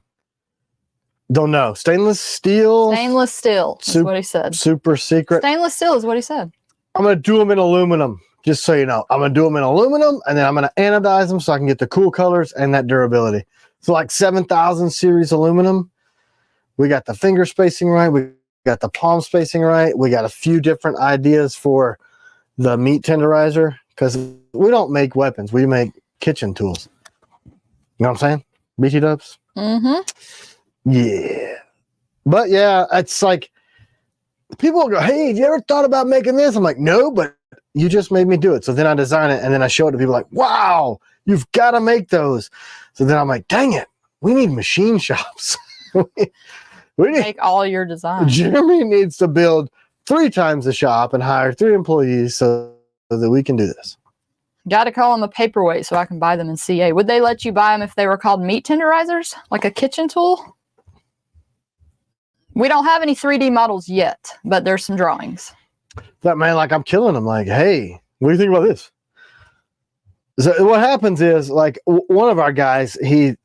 Don't know. Stainless steel. Stainless steel is what he said. Super secret. Stainless steel is what he said. I'm going to do them in aluminum. Just so you know. I'm going to do them in aluminum, and then I'm going to anodize them so I can get the cool colors and that durability. So like 7000 series aluminum. We got the finger spacing right. We got the palm spacing right. We got a few different ideas for the meat tenderizer because we don't make weapons. We make kitchen tools. You know what I'm saying? BT dubs? Mm-hmm. Yeah. But yeah, it's like people go, hey, you ever thought about making this? I'm like, no, but you just made me do it. So then I design it and then I show it to people like, wow, you've got to make those. So then I'm like, dang it, we need machine shops. we need, make all your designs. Jeremy needs to build 3 times the shop and hire 3 employees so that we can do this. Got to call them a paperweight so I can buy them in CA. Would they let you buy them if they were called meat tenderizers? Like a kitchen tool? We don't have any 3D models yet, but there's some drawings. That man, like I'm killing them. Like, hey, what do you think about this? So what happens is, like, one of our guys, Here,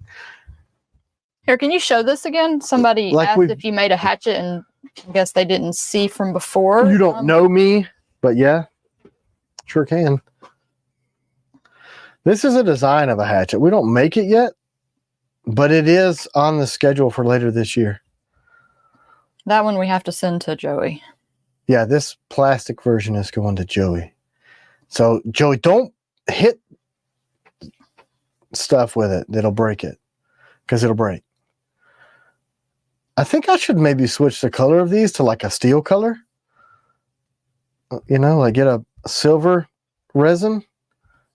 can you show this again? Somebody like asked if you made a hatchet, and I guess they didn't see from before. You don't know me, but yeah, sure can. This is a design of a hatchet. We don't make it yet, but it is on the schedule for later this year. That one we have to send to Joey. Yeah, this plastic version is going to Joey. So, Joey, don't hit stuff with it that'll break it, because it'll break. I think I should maybe switch the color of these to like a steel color. You know, like get a silver resin,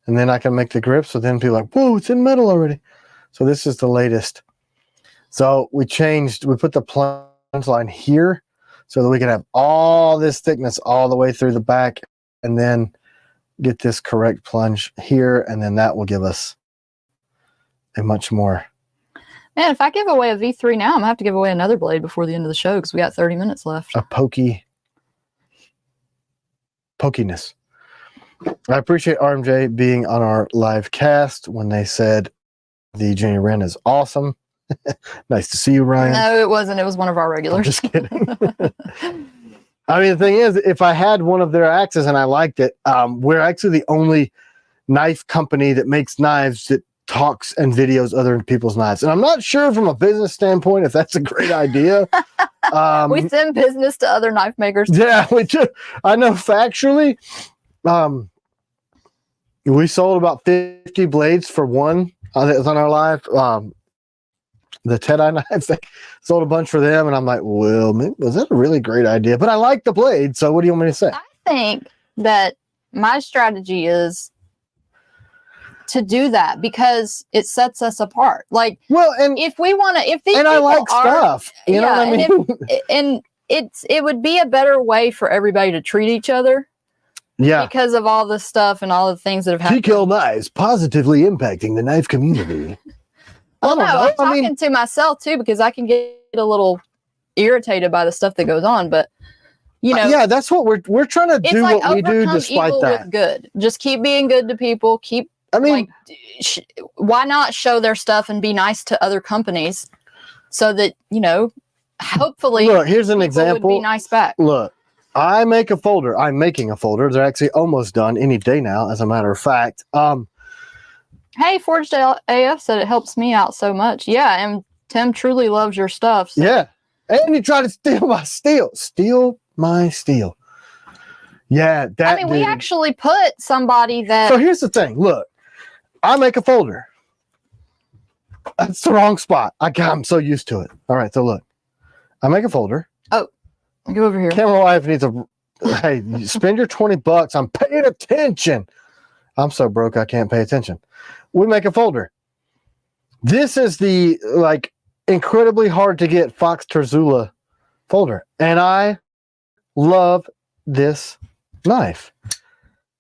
and then I can make the grip. So then people are like, whoa, it's in metal already. So this is the latest. So we put the plunge line here so that we can have all this thickness all the way through the back, and then get this correct plunge here, and then that will give us a much more. Man, if I give away a V3 now, I'm going to have to give away another blade before the end of the show because we got 30 minutes left. A pokiness. I appreciate RMJ being on our live cast when they said the Junior Wren is awesome. Nice to see you, Ryan. No, it wasn't. It was one of our regulars. I'm just kidding. I mean, the thing is, if I had one of their axes and I liked it, we're actually the only knife company that makes knives that talks and videos other people's knives. And I'm not sure from a business standpoint if that's a great idea. We send business to other knife makers. Yeah, we do. I know factually, we sold about 50 blades for one that was on our live. The Ted-Eye knives, they sold a bunch for them, and I'm like, well, maybe, was that a really great idea? But I like the blade, so what do you want me to say? I think that my strategy is to do that because it sets us apart. Like, well, and if we want to, if these and I like stuff, you know what I mean? And it would be a better way for everybody to treat each other. Yeah, because of all the stuff and all the things that have happened. T-Kell knives positively impacting the knife community. Well, no, I'm talking to myself too because I can get a little irritated by the stuff that goes on, but you know, yeah, that's what we're trying to do. Like what we do, despite that. With good, just keep being good to people. I mean, why not show their stuff and be nice to other companies so that hopefully, look, here's an example. Would be nice back. Look, I'm making a folder. They're actually almost done any day now, as a matter of fact. Hey, Forged AF said it helps me out so much. Yeah, and Tim truly loves your stuff. So. Yeah, and you try to steal my steel. Steal my steel. Yeah, that. I mean, we actually put somebody that. So here's the thing. Look, I make a folder. That's the wrong spot. I'm so used to it. All right, so look, I make a folder. Oh, go over here. Camera wife needs a. Hey, you spend your $20. I'm paying attention. I'm so broke I can't pay attention. We make a folder. This is the incredibly hard to get Fox Terzula folder, and I love this knife.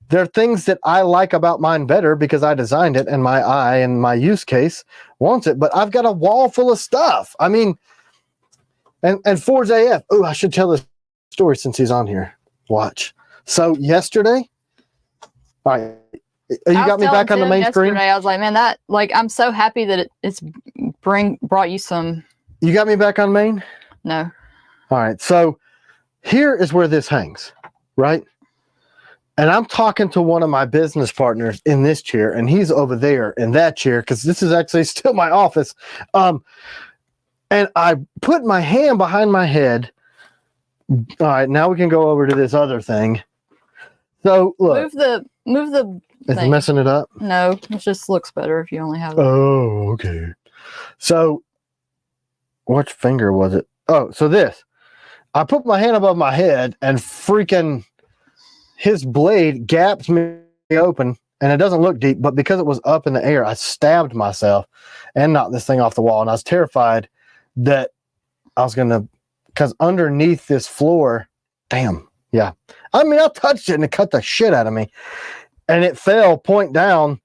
There are things that I like about mine better because I designed it and my eye and my use case wants it, but I've got a wall full of stuff. I mean, and Forge AF. Oh, I should tell this story since he's on here. Watch. So yesterday, all right. You got me back on the main screen. I was like, man, I'm so happy that it's brought you some. You got me back on main? No. All right. So here is where this hangs, right? And I'm talking to one of my business partners in this chair, and he's over there in that chair because this is actually still my office. And I put my hand behind my head. All right. Now we can go over to this other thing. So look. Move the. Is it messing it up? No, it just looks better if you only have. Oh, okay. So, which finger was it? Oh, so this. I put my hand above my head and freaking his blade gaps me open, and it doesn't look deep, but because it was up in the air, I stabbed myself and knocked this thing off the wall, and I was terrified that I was going to, because underneath this floor, damn, yeah. I mean, I touched it and it cut the shit out of me. And it fell point down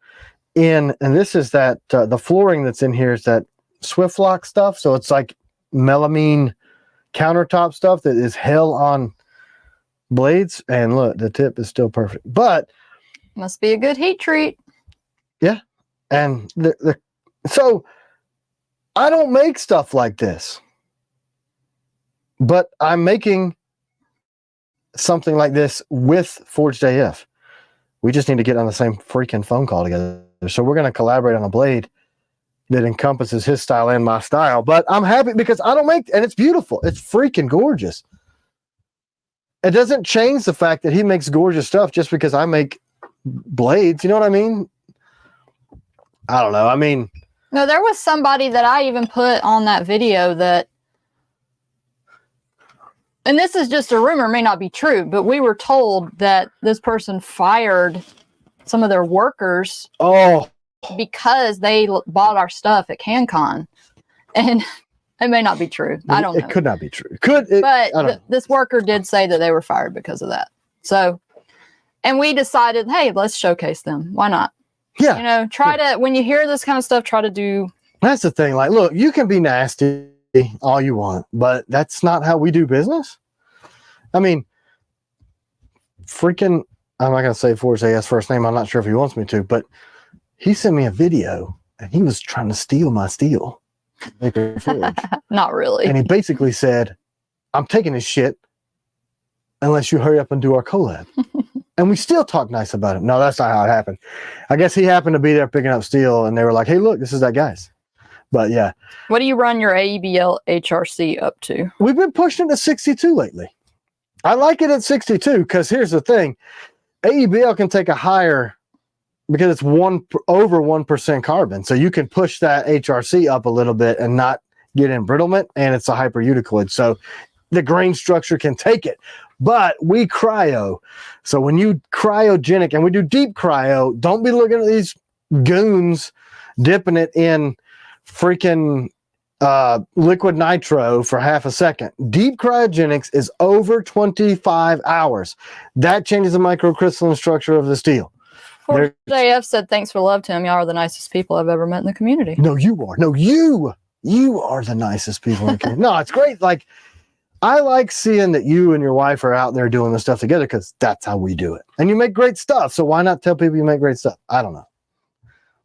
and this is that, the flooring that's in here is that Swift Lock stuff. So it's like melamine countertop stuff that is hell on blades. And look, the tip is still perfect. But. Must be a good heat treat. Yeah. And so I don't make stuff like this. But I'm making something like this with Forged AF. We just need to get on the same freaking phone call together. So we're going to collaborate on a blade that encompasses his style and my style. But I'm happy because I don't make, and it's beautiful. It's freaking gorgeous. It doesn't change the fact that he makes gorgeous stuff just because I make blades. You know what I mean? I don't know. I mean. No, there was somebody that I even put on that video that, and this is just a rumor, may not be true, but we were told that this person fired some of their workers Oh, because they bought our stuff at CanCon, and it may not be true. I don't know. It could not be true. This worker did say that they were fired because of that. So, and we decided, hey, let's showcase them. Why not? Yeah. You know, try to, when you hear this kind of stuff, try to do. That's the thing. Like, look, you can be nasty all you want, but that's not how we do business. I mean, freaking, I'm not going to say Forrest A.S. first name. I'm not sure if he wants me to, but he sent me a video and he was trying to steal my steel. Not really. And he basically said, I'm taking this shit unless you hurry up and do our collab. And we still talk nice about it. No, that's not how it happened. I guess he happened to be there picking up steel and they were like, hey, look, this is that guy's. But yeah. What do you run your AEBL HRC up to? We've been pushing it to 62 lately. I like it at 62 because here's the thing. AEBL can take a higher because it's over 1% carbon. So you can push that HRC up a little bit and not get embrittlement, and it's a hyper-Uticoid. So the grain structure can take it. But we cryo. So when you cryogenic, and we do deep cryo, don't be looking at these goons dipping it in freaking liquid nitro for half a second. Deep cryogenics is over 25 hours. That changes the microcrystalline structure of the steel. JF said, thanks for love, Tim. Y'all are the nicest people I've ever met in the community. No, you are. No, you are the nicest people in the community. No, it's great. Like, I like seeing that you and your wife are out there doing this stuff together because that's how we do it. And you make great stuff. So why not tell people you make great stuff? I don't know.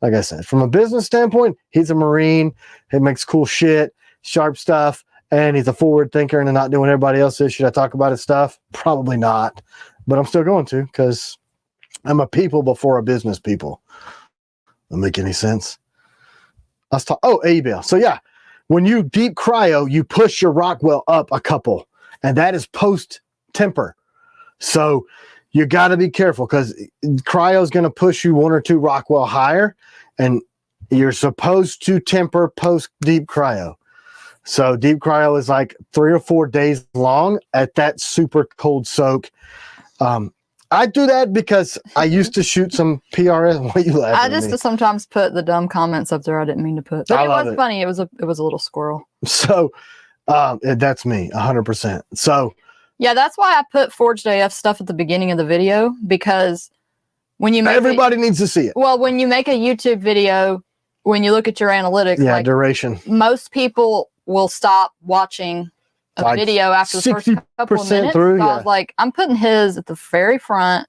Like I said, from a business standpoint, he's a Marine. He makes cool shit, sharp stuff, and he's a forward thinker and not doing everybody else's. Should I talk about his stuff? Probably not. But I'm still going to because I'm a people before a business people. Doesn't make any sense. Let's talk. Oh, AEBL. So yeah, when you deep cryo, you push your Rockwell up a couple, and that is post temper. So you got to be careful because cryo is going to push you 1 or 2 Rockwell higher, and you're supposed to temper post deep cryo. So deep cryo is like 3 or 4 days long at that super cold soak. I do that because I used to shoot some PRS. What you laughing I just sometimes put the dumb comments up there I didn't mean to put. But it was funny. It was a little squirrel. So that's me 100%. So yeah, that's why I put Forged AF stuff at the beginning of the video, because when you make everybody needs to see it. Well, when you make a YouTube video, when you look at your analytics, yeah, like, duration. Most people will stop watching a like video after the first couple of minutes. Through, so I was like, I'm putting his at the very front.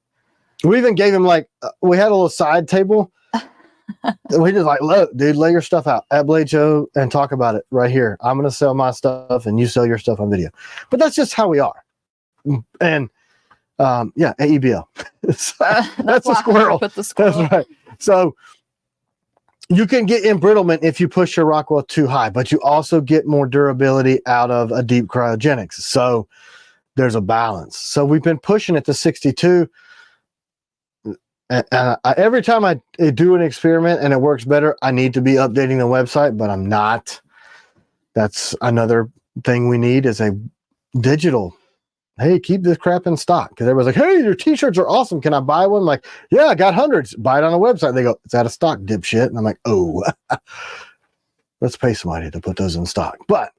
We even gave him like we had a little side table. We just like, look, dude, lay your stuff out at Blade Show and talk about it right here. I'm gonna sell my stuff and you sell your stuff on video. But that's just how we are. And yeah, AEBL. That's a squirrel. Put the squirrel. That's right. So you can get embrittlement if you push your Rockwell too high, but you also get more durability out of a deep cryogenics. So there's a balance. So we've been pushing it to 62. And every time I do an experiment and it works better, I need to be updating the website, but I'm not. That's another thing we need is a digital. Hey, keep this crap in stock. Because everybody's like, hey, your t-shirts are awesome. Can I buy one? I'm like, yeah, I got hundreds. Buy it on the website. They go, it's out of stock, dipshit. And I'm like, oh, let's pay somebody to put those in stock. But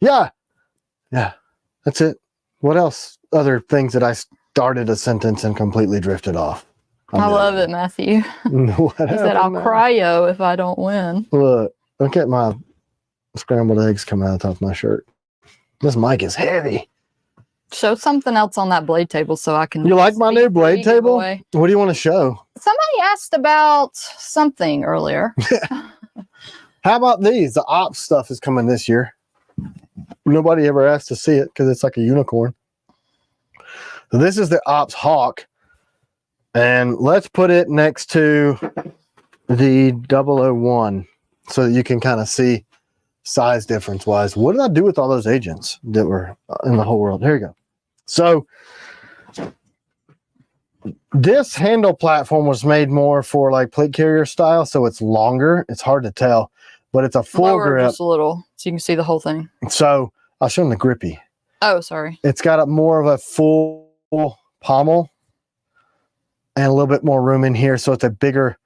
yeah, that's it. What else? Other things that I started a sentence and completely drifted off. I love it, Matthew. He said, I'll cryo if I don't win. Look at my scrambled eggs coming out of the top of my shirt. This mic is heavy. Show something else on that blade table so I can. You like my new blade table? What do you want to show? Somebody asked about something earlier. How about these? The Ops stuff is coming this year. Nobody ever asked to see it because it's like a unicorn. So this is the Ops Hawk. And let's put it next to the 001 so that you can kind of see size difference wise. What did I do with all those agents that were in the whole world? Here you go. So this handle platform was made more for like plate carrier style, so it's longer. It's hard to tell, but it's a full grip. Just a little, so you can see the whole thing. So I'll show them the grippy. Oh, sorry. It's got a more of a full pommel, and a little bit more room in here. So it's a bigger,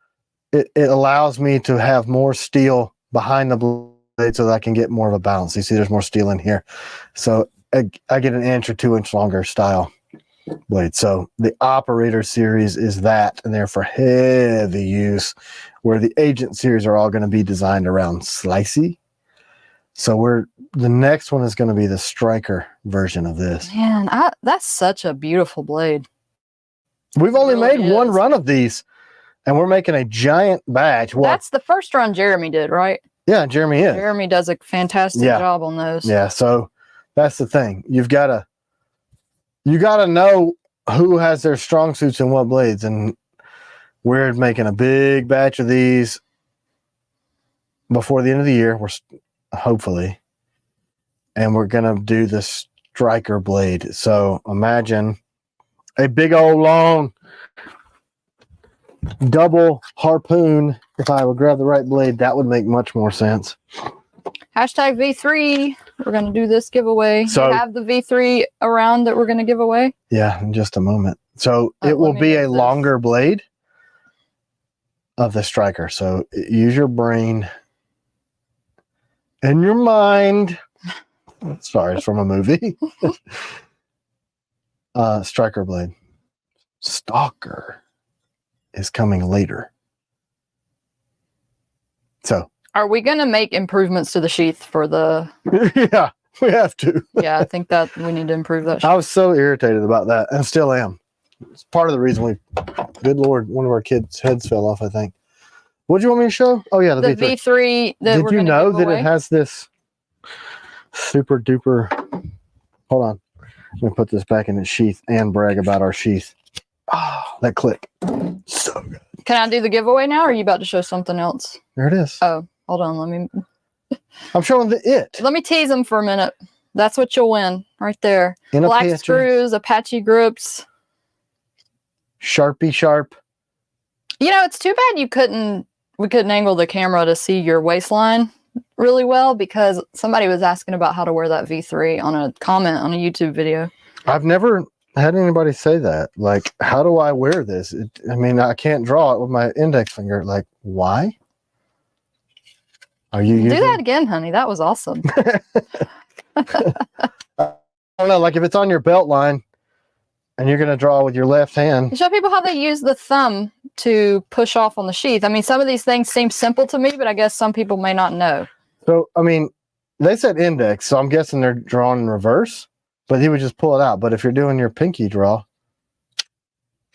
it allows me to have more steel behind the blade so that I can get more of a balance. You see there's more steel in here. So I get an inch or 2 inch longer style blade. So the Operator series is that, and they're for heavy use, where the Agent series are all going to be designed around slicey. So the next one is going to be the Striker version of this. Man, that's such a beautiful blade. We've only made one run of these, and we're making a giant batch. Well, that's the first run Jeremy did, right? Yeah, Jeremy is. Jeremy does a fantastic job on those. Yeah, so that's the thing. You gotta know who has their strong suits and what blades, and we're making a big batch of these before the end of the year. Hopefully, and we're gonna do the Striker blade. So imagine a big old long double harpoon. If I would grab the right blade, that would make much more sense. Hashtag V3. We're going to do this giveaway. So you have the V3 around that we're going to give away? Yeah, in just a moment. So it will be a longer blade of the Striker. So use your brain and your mind. Sorry, it's from a movie. Striker blade. Stalker is coming later. So are we going to make improvements to the sheath for the... Yeah, we have to. Yeah, I think that we need to improve that sheath. I was so irritated about that, and still am. It's part of the reason good Lord, one of our kids' heads fell off, I think. What do you want me to show? Oh, yeah, the V3 that Did you know that it has this super duper... Hold on. Let me put this back in its sheath and brag about our sheath. Oh, that click. So good. Can I do the giveaway now, or are you about to show something else? There it is. Oh, hold on. I'm showing Let me tease them for a minute. That's what you'll win right there. Black screws, Apache grips. Sharpie sharp. You know, it's too bad we couldn't angle the camera to see your waistline really well, because somebody was asking about how to wear that V3 on a comment on a YouTube video. I've never had anybody say that. Like, how do I wear this? I mean, I can't draw it with my index finger. Like, why? Are you do that again, honey? That was awesome. I don't know. Like, if it's on your belt line and you're going to draw with your left hand. You show people how they use the thumb to push off on the sheath. I mean, some of these things seem simple to me, but I guess some people may not know. So, I mean, they said index, so I'm guessing they're drawn in reverse. But he would just pull it out. But if you're doing your pinky draw,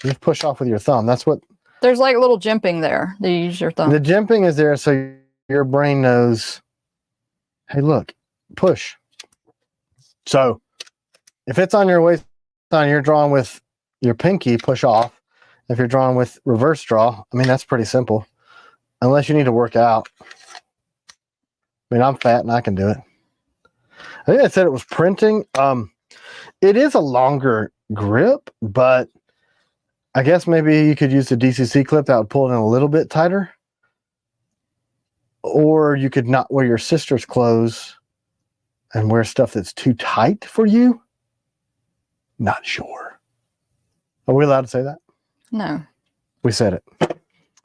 you just push off with your thumb. That's what... There's like little jimping there. You use your thumb. The jimping is there so your brain knows, hey, look, push. So if it's on your waist, you're drawing with your pinky, push off. If you're drawing with reverse draw, I mean, that's pretty simple. Unless you need to work out. I mean, I'm fat and I can do it. I think I said it was printing. It is a longer grip, but I guess maybe you could use the DCC clip that would pull it in a little bit tighter. Or you could not wear your sister's clothes and wear stuff that's too tight for you. Not sure. Are we allowed to say that? No. We said it.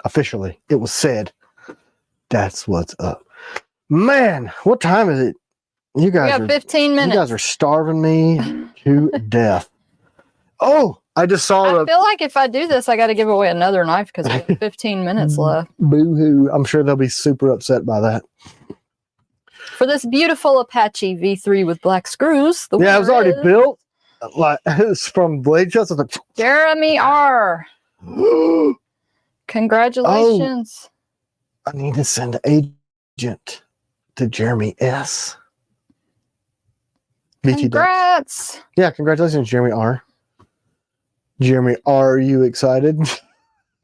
Officially. It was said. That's what's up. Man, what time is it? You guys got 15 minutes. You guys are starving me to death. Oh, I just saw I feel like if I do this, I got to give away another knife because we have 15 minutes left. Boo-hoo. I'm sure they'll be super upset by that. For this beautiful Apache V3 with black screws. It was already built. Like, it's from Blade Shots. Like, Jeremy R. Congratulations. Oh, I need to send an agent to Jeremy S. Congrats. Yeah, congratulations, Jeremy R. Jeremy, are you excited?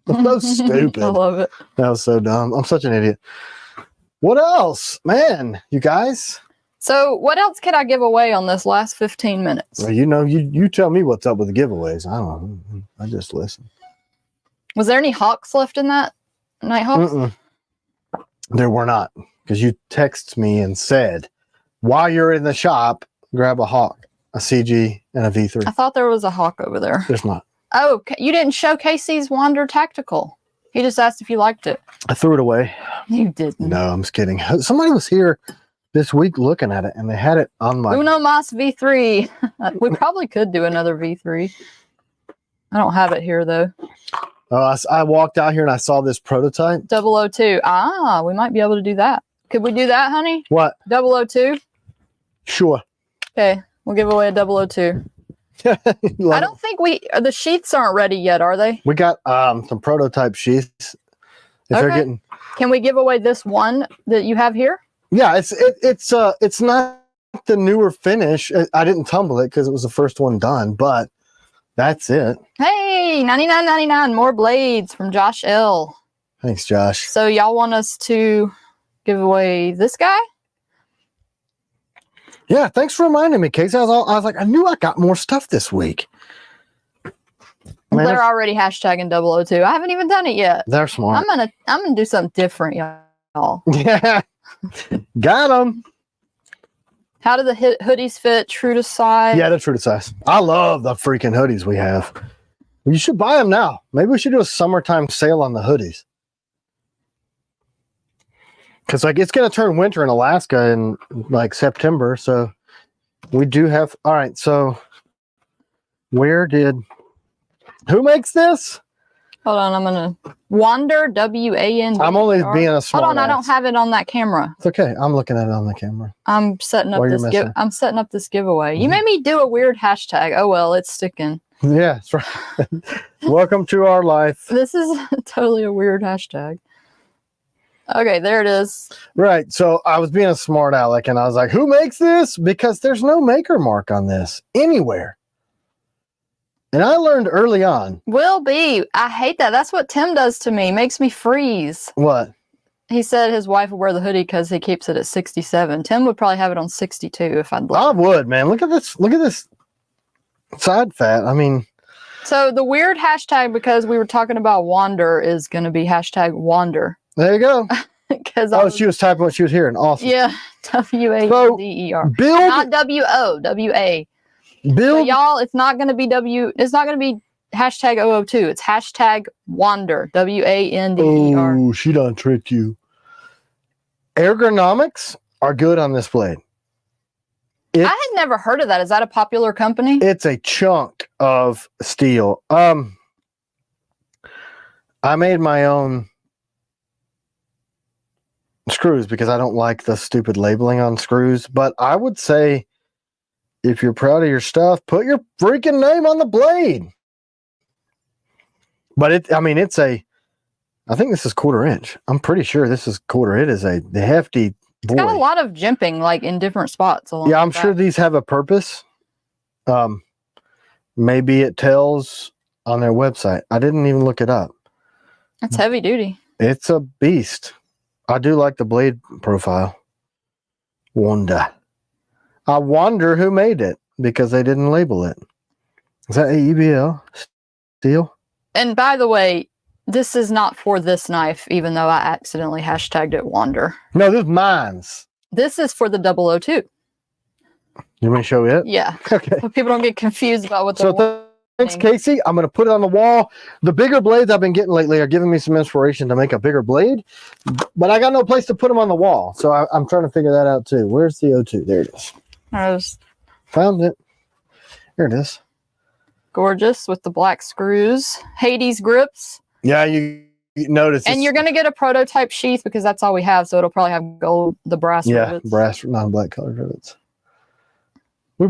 That's so stupid. I love it. That was so dumb. I'm such an idiot. What else? Man, you guys. So what else can I give away on this last 15 minutes? Well, you know, you tell me what's up with the giveaways. I don't know. I just listen. Was there any hawks left in that? Nighthawks? There were not. Because you texted me and said, while you're in the shop, grab a hawk, a CG, and a V3. I thought there was a hawk over there. There's not. Oh, you didn't show Casey's Wander Tactical. He just asked if you liked it. I threw it away. You didn't. No, I'm just kidding. Somebody was here this week looking at it, and they had it on my... Uno Mas V3. We probably could do another V3. I don't have it here, though. I walked out here, and I saw this prototype. 002. Ah, we might be able to do that. Could we do that, honey? What? 002? Sure. Okay, we'll give away a 002. I don't think the sheaths aren't ready yet, are they? We got some prototype sheaths. They're getting... Can we give away this one that you have here? Yeah, it's not the newer finish. I didn't tumble it because it was the first one done, but that's it. Hey, $99.99 more blades from Josh L. Thanks, Josh. So y'all want us to give away this guy? Yeah, thanks for reminding me, Casey. I was like, I knew I got more stuff this week. They're already hashtagging 002. I haven't even done it yet. They're smart. I'm gonna do something different, y'all. Yeah, got them. How do the hoodies fit? True to size? Yeah, they're true to size. I love the freaking hoodies we have. You should buy them now. Maybe we should do a summertime sale on the hoodies. Because like it's gonna turn winter in Alaska in like September, so we do have. All right, so who makes this? Hold on, I'm gonna Wander WAND. I'm only being a smart. Hold on, I don't have it on that camera. It's okay. I'm looking at it on the camera. I'm setting up I'm setting up this giveaway. You made me do a weird hashtag. Oh well, it's sticking. Yeah, that's right. Welcome to our life. This is totally a weird hashtag. Okay, there it is. Right. So I was being a smart aleck and I was like, who makes this? Because there's no maker mark on this anywhere. And I learned early on. Will be. I hate that. That's what Tim does to me. Makes me freeze. What? He said his wife would wear the hoodie because he keeps it at 67. Tim would probably have it on 62 if I'd look. I would, man. Look at this. Look at this side fat. I mean. So the weird hashtag, because we were talking about Wander, is going to be hashtag Wander. There you go. Because she was typing what she was hearing. Awesome. Yeah. WANDER. Build. Not WO. WA. Build. So y'all, it's not going to be it's not going to be hashtag 002. It's hashtag Wander. WANDER. Oh, she done tricked you. Ergonomics are good on this blade. I had never heard of that. Is that a popular company? It's a chunk of steel. I made my own screws because I don't like the stupid labeling on screws, but I would say if you're proud of your stuff, put your freaking name on the blade. But I think this is 1/4 inch. I'm pretty sure this is 1/4. It is the hefty boy. It's got a lot of jimping like in different spots along. Yeah, I'm sure these have a purpose. Maybe it tells on their website. I didn't even look it up. That's heavy duty. It's a beast. I do like the blade profile. Wonder. I wonder who made it because they didn't label it. Is that AEBL steel? And by the way, this is not for this knife, even though I accidentally hashtagged it Wander. No, this is mine's. This is for the 002. You want me to show it? Yeah. Okay. So people don't get confused about what they're thanks, Casey. I'm going to put it on the wall. The bigger blades I've been getting lately are giving me some inspiration to make a bigger blade, but I got no place to put them on the wall. So I'm trying to figure that out too. Where's the 02? There it is. Found it. Here it is. Gorgeous with the black screws. Hades grips. Yeah, you notice. And you're going to get a prototype sheath because that's all we have. So it'll probably have gold, the brass rivets. Yeah, brass, non-black colored rivets. We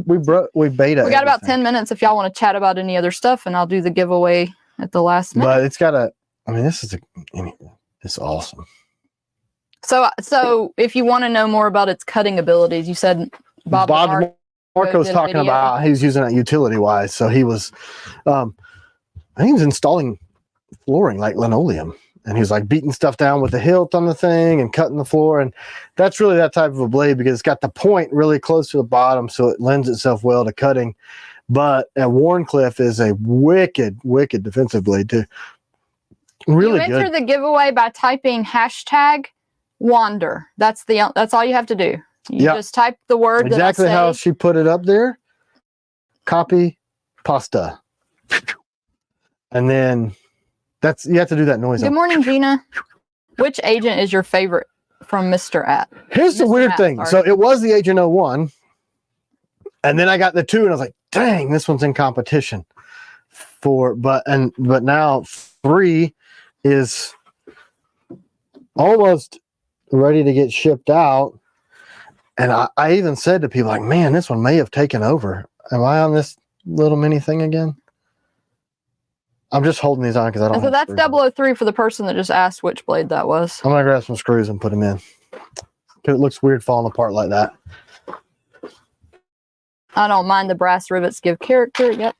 beta. We got about 10 minutes if y'all want to chat about any other stuff, and I'll do the giveaway at the last minute. But it's got this is awesome. So if you want to know more about its cutting abilities, you said Bob Marco's talking about he was using it utility wise. So he was, I think he was installing flooring like linoleum. And he was like beating stuff down with the hilt on the thing and cutting the floor. And that's really that type of a blade because it's got the point really close to the bottom. So it lends itself well to cutting. But a Warncliffe is a wicked, wicked defensive blade too. Really good. You enter the giveaway by typing hashtag Wander. That's all you have to do. You just type the word. Exactly how she put it up there. Copy pasta. And then you have to do that noise. Good morning, Gina. Which agent is your favorite from Mr. At? Here's the weird thing. Sorry. So it was the Agent 01. And then I got the 2 and I was like, dang, this one's in competition but now 3 is almost ready to get shipped out. And I even said to people like, man, this one may have taken over. Am I on this little mini thing again? I'm just holding these on because I don't. So that's 003 for the person that just asked which blade that was. I'm gonna grab some screws and put them in because it looks weird falling apart like that. I don't mind the brass rivets give character. Yep.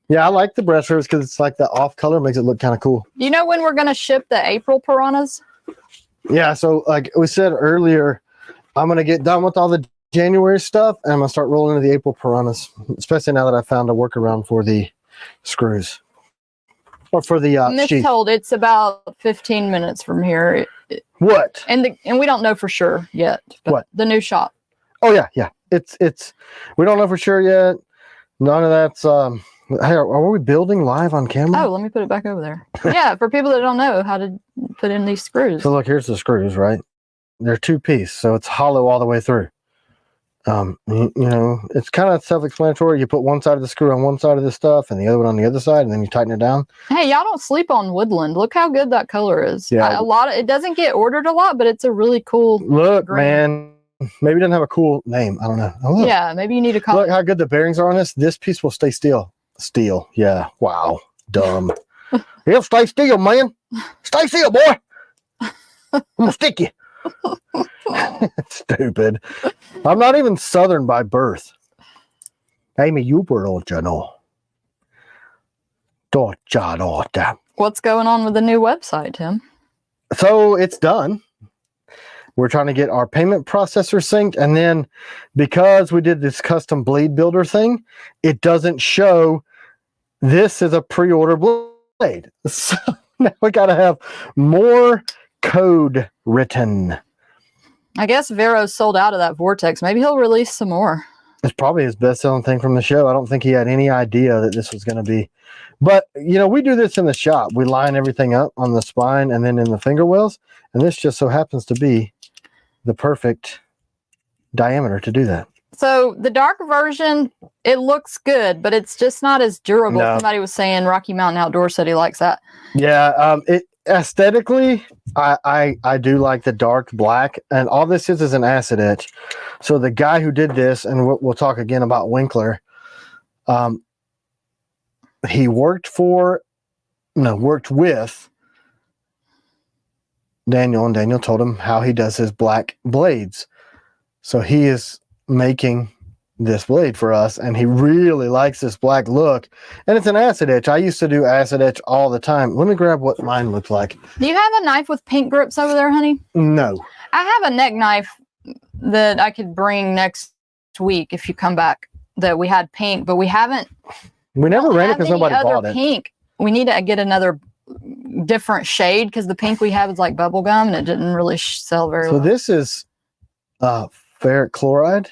Yeah, I like the brass rivets because it's like the off color makes it look kind of cool. Do you know when we're gonna ship the April piranhas? Yeah, so like we said earlier, I'm gonna get done with all the January stuff and I'm gonna start rolling into the April piranhas, especially now that I found a workaround for the screws. Or for the sheath. Told it's about 15 minutes from here. What? And we don't know for sure yet. But what? The new shop. Oh yeah. It's we don't know for sure yet. None of that's hey, are we building live on camera? Oh, let me put it back over there. Yeah, for people that don't know how to put in these screws. So look, here's the screws, right? They're 2-piece, so it's hollow all the way through. You know, it's kind of self-explanatory. You put one side of the screw on one side of the stuff and the other one on the other side, and then you tighten it down. Hey, y'all don't sleep on woodland. Look how good that color is. Yeah. It doesn't get ordered a lot, but it's a really cool. Look, green. man. Maybe it doesn't have a cool name. I don't know. Oh, look. Yeah, maybe you need to call. Look how good the bearings are on this. This piece will stay still. Steel. Yeah. Wow. Dumb. It'll stay still, man. Stay still, boy. I'm gonna stick you. Stupid. I'm not even Southern by birth. Amy, you were all What's going on with the new website, Tim? So it's done. We're trying to get our payment processor synced, and then because we did this custom blade builder thing, it doesn't show this is a pre-order blade. So now we got to have more code written. I guess Vero's sold out of that vortex. Maybe he'll release some more. It's probably his best-selling thing from the show. I don't think he had any idea that this was going to be. But, you know, we do this in the shop. We line everything up on the spine and then in the finger wells, and this just so happens to be the perfect diameter to do that. So the dark version, it looks good, but it's just not as durable. No. Somebody was saying Rocky Mountain Outdoor said he likes that. Yeah, it aesthetically, I do like the dark black, and all this is an acid etch. So the guy who did this, and we'll talk again about Winkler, he worked with Daniel, and Daniel told him how he does his black blades. So he is making this blade for us, and he really likes this black look, and it's an acid etch. I used to do acid etch all the time. Let me grab what mine looked like. Do you have a knife with pink grips over there, honey? No. I have a neck knife that I could bring next week if you come back that we had pink, but we never ran it because nobody bought it. Pink. We need to get another different shade because the pink we have is like bubble gum and it didn't really sell very well. So this is ferric chloride,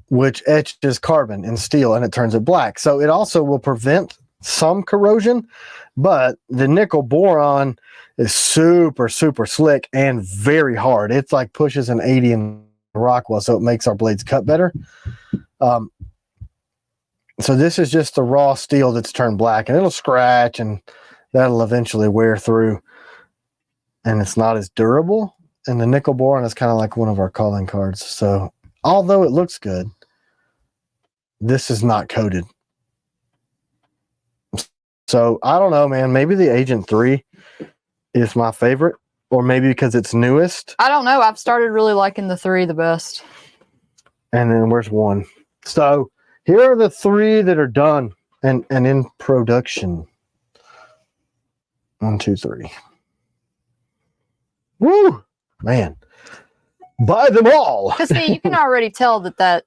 which etches carbon in steel and it turns it black. So it also will prevent some corrosion, but the nickel boron is super, super slick and very hard. It's like pushes an 80 in Rockwell, so it makes our blades cut better. So this is just the raw steel that's turned black, and it'll scratch and that'll eventually wear through, and it's not as durable. And the nickel boron is kind of like one of our calling cards. So although it looks good, this is not coated. So I don't know, man. Maybe the Agent 3 is my favorite, or maybe because it's newest. I don't know. I've started really liking the 3 the best. And then where's 1? So here are the 3 that are done and in production. 1, 2, 3. Woo! Man. Buy them all. Because see, you can already tell that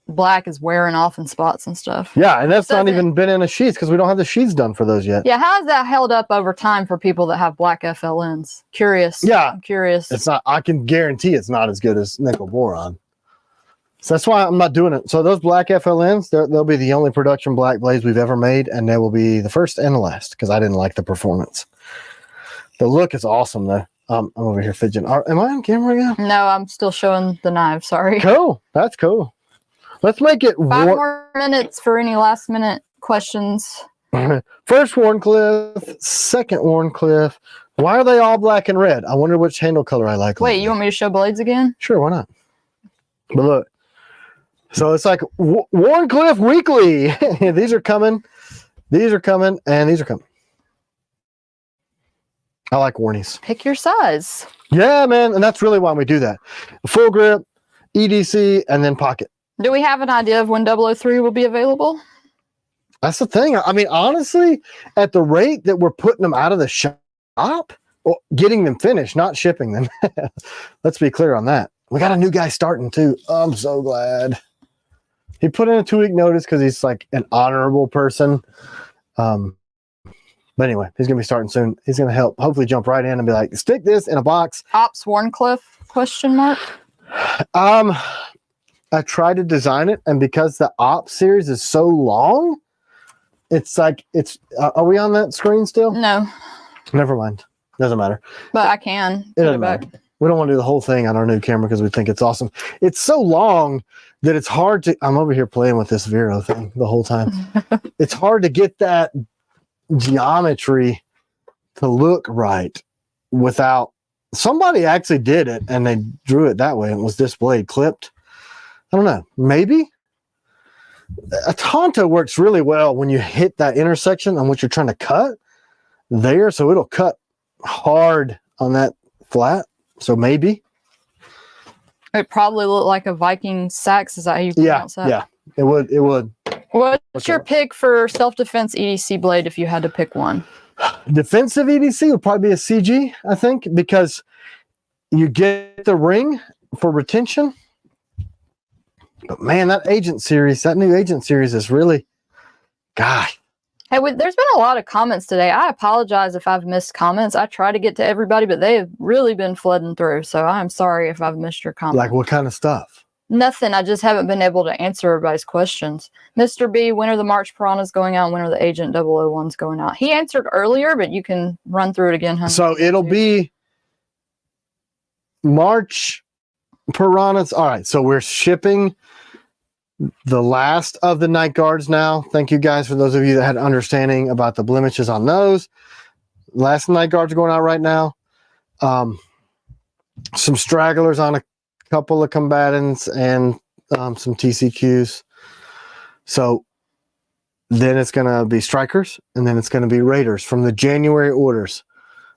black is wearing off in spots and stuff. Yeah, and that's not even been in a sheath because we don't have the sheaths done for those yet. Yeah, how has that held up over time for people that have black FLNs? Curious. Yeah. I'm curious. It's not, I can guarantee it's not as good as nickel boron. So that's why I'm not doing it. So those black FLNs, they'll be the only production black blades we've ever made, and they will be the first and the last because I didn't like the performance. The look is awesome though. I'm over here fidgeting. Am I on camera again? No, I'm still showing the knife. Sorry. Cool. That's cool. Let's make it 5 more minutes for any last minute questions. First Warncliffe, second Warncliffe. Why are they all black and red? I wonder which handle color I like. Wait, you want me to show blades again? Sure, why not? But look, so it's like Warncliffe Weekly. These are coming, and these are coming. I like warnies. Pick your size. Yeah, man, and that's really why we do that. Full grip, EDC, and then pocket. Do we have an idea of when 003 will be available? That's the thing. I mean, honestly, at the rate that we're putting them out of the shop, well, getting them finished, not shipping them. Let's be clear on that. We got a new guy starting too. I'm so glad. He put in a 2-week notice because he's like an honorable person. But anyway, he's going to be starting soon. He's going to help hopefully jump right in and be like, stick this in a box. Ops Warncliffe, question mark? I tried to design it, and because the Ops series is so long, it's like, are we on that screen still? No. Never mind. Doesn't matter. But I can. It doesn't matter. We don't want to do the whole thing on our new camera because we think it's awesome. It's so long that it's hard to, I'm over here playing with this Vero thing the whole time. It's hard to get that geometry to look right without, somebody actually did it and they drew it that way and it was this blade clipped. I don't know. Maybe a Tonto works really well when you hit that intersection on what you're trying to cut there. So it'll cut hard on that flat. So maybe it probably looked like a Viking sax. Is that how you pronounce that? Yeah, it would. It would. What's your pick for self-defense EDC blade if you had to pick one? Defensive EDC would probably be a CG, I think, because you get the ring for retention. But man, that Agent series, that new Agent series is really, gosh. Hey, there's been a lot of comments today. I apologize if I've missed comments. I try to get to everybody, but they have really been flooding through. So I'm sorry if I've missed your comments. Like what kind of stuff? Nothing. I just haven't been able to answer everybody's questions. Mr. B, when are the March Piranhas going out? When are the Agent 001s going out? He answered earlier, but you can run through it again. Honey. So it'll be March Piranhas. All right. So we're shipping the last of the night guards now. Thank you guys for those of you that had understanding about the blemishes on those. Last night guards are going out right now. Some stragglers on a couple of combatants and some TCQs. So then it's going to be strikers and then it's going to be raiders from the January orders.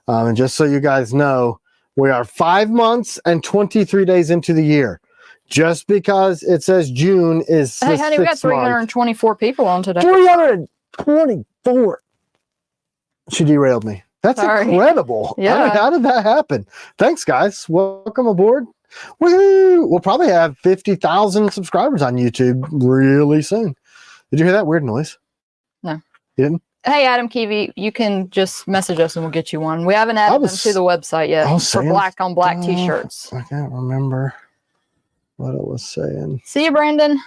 And just so you guys know, we are 5 months and 23 days into the year. Just because it says June is. Hey, honey, we got 324 people on today. 324. She derailed me. That's incredible. Yeah. How did that happen? Thanks, guys. Welcome aboard. Woohoo! We'll probably have 50,000 subscribers on YouTube really soon. Did you hear that weird noise? No. You didn't? Hey, Adam Kiwi, you can just message us and we'll get you one. We haven't added them to the website yet for black on black t-shirts. I can't remember what it was saying. See you, Brandon.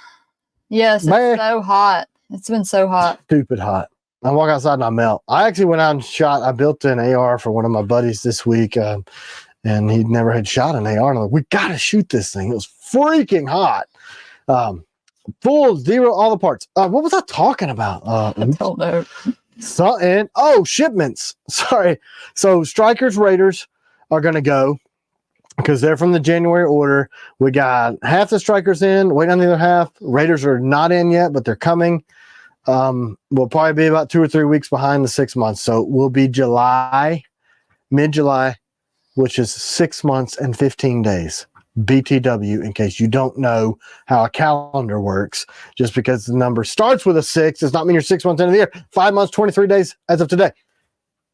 Yes, it's so hot. It's been so hot. Stupid hot. I walk outside and I melt. I actually went out and shot. I built an AR for one of my buddies this week, and he never had shot an AR. And I'm like, we got to shoot this thing. It was freaking hot. Full zero, all the parts. What was I talking about? I don't know. Shipments. Sorry. So strikers, raiders are going to go, because they're from the January order. We got half the strikers in, waiting on the other half. Raiders are not in yet, but they're coming. We'll probably be about 2 or 3 weeks behind the 6 months. So we'll be July, mid-July, which is 6 months and 15 days. BTW, in case you don't know how a calendar works. Just because the number starts with a 6 does not mean you're 6 months into the year. 5 months, 23 days as of today.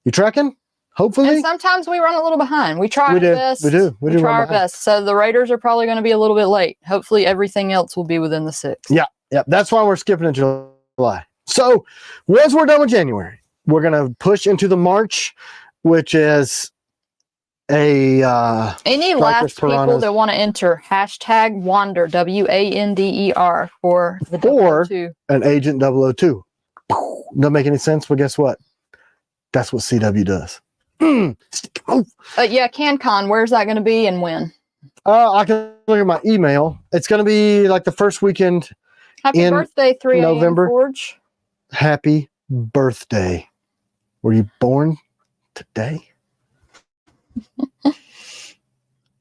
You tracking? Hopefully. And sometimes we run a little behind. We try our best. We do. We try our best. So the Raiders are probably going to be a little bit late. Hopefully everything else will be within the 6. Yeah. That's why we're skipping into July. So once we're done with January, we're going to push into the March, which is any Any stripers, last people piranhas. that want to enter hashtag Wander WANDER for the For 002. an Agent 002. Doesn't make any sense, but guess what? That's what CW does. Yeah, CanCon. Where's that going to be and when? I can look at my email. It's going to be like the first weekend. Happy in birthday, 3 a.m. November. Forge. Happy birthday. Were you born today?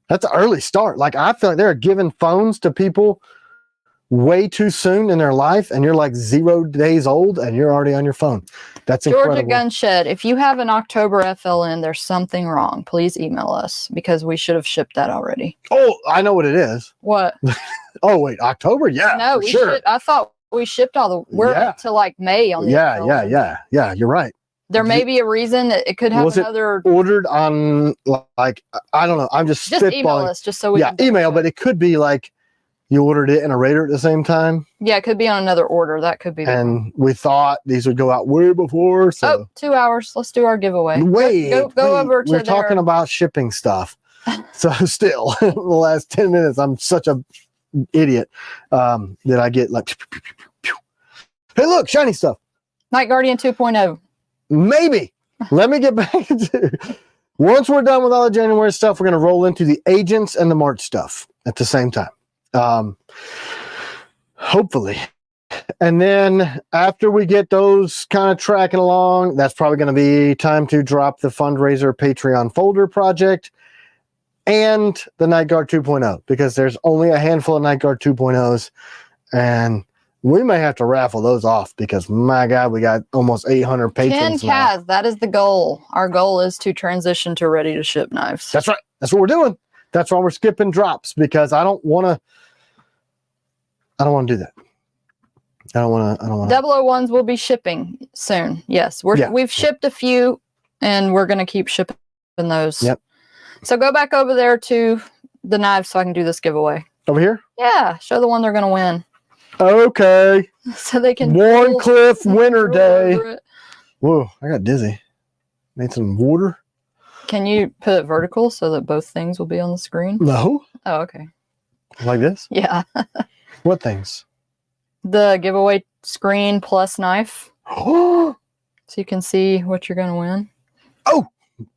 That's an early start. Like, I feel like they're giving phones to people way too soon in their life, and you're like 0 days old and you're already on your phone. That's Georgia incredible. Gunshed. If you have an October FLN, there's something wrong. Please email us because we should have shipped that already. Oh, I know what it is. What? Oh, wait, October? Yeah, No, for sure. I thought we shipped all the. We're Yeah. up to like May on the FLN. Yeah. You're right. There may be a reason that it could have Was it another. Ordered on, like, I don't know. I'm just Email spitballing. us just so we can email, check. but it could be like you ordered it in a Raider at the same time. Yeah, it could be on another order. That could be. And we thought these would go out way before. So 2 hours. Let's do our giveyway. wait, Go over to we're talking about shipping stuff. So still, the last 10 minutes, I'm such a idiot that I get like, hey, look, shiny stuff. Night Guardian 2.0. Maybe. Let me get back to. Once we're done with all the January stuff, we're going to roll into the agents and the March stuff at the same time. Hopefully. And then after we get those kind of tracking along, that's probably going to be time to drop the fundraiser Patreon folder project and the Night Guard 2.0, because there's only a handful of Night Guard 2.0s, and we may have to raffle those off because, my God, we got almost 800 patrons 10 now. Kaz, that is the goal. Our goal is to transition to ready to ship knives. That's right. That's what we're doing. That's why we're skipping drops, because I don't want to do that. I don't want to. 001s will be shipping soon. Yes, we've shipped a few, and we're going to keep shipping those. Yep. So go back over there to the knives so I can do this giveaway. Over here? Yeah, show the one they're going to win. Okay. So they can. Warncliffe Winter Day. It. Whoa, I got dizzy. Need some water? Can you put it vertical so that both things will be on the screen? No. Oh, okay. Like this? Yeah. What things? The giveaway screen plus knife. Oh, So you can see what you're going to win. oh,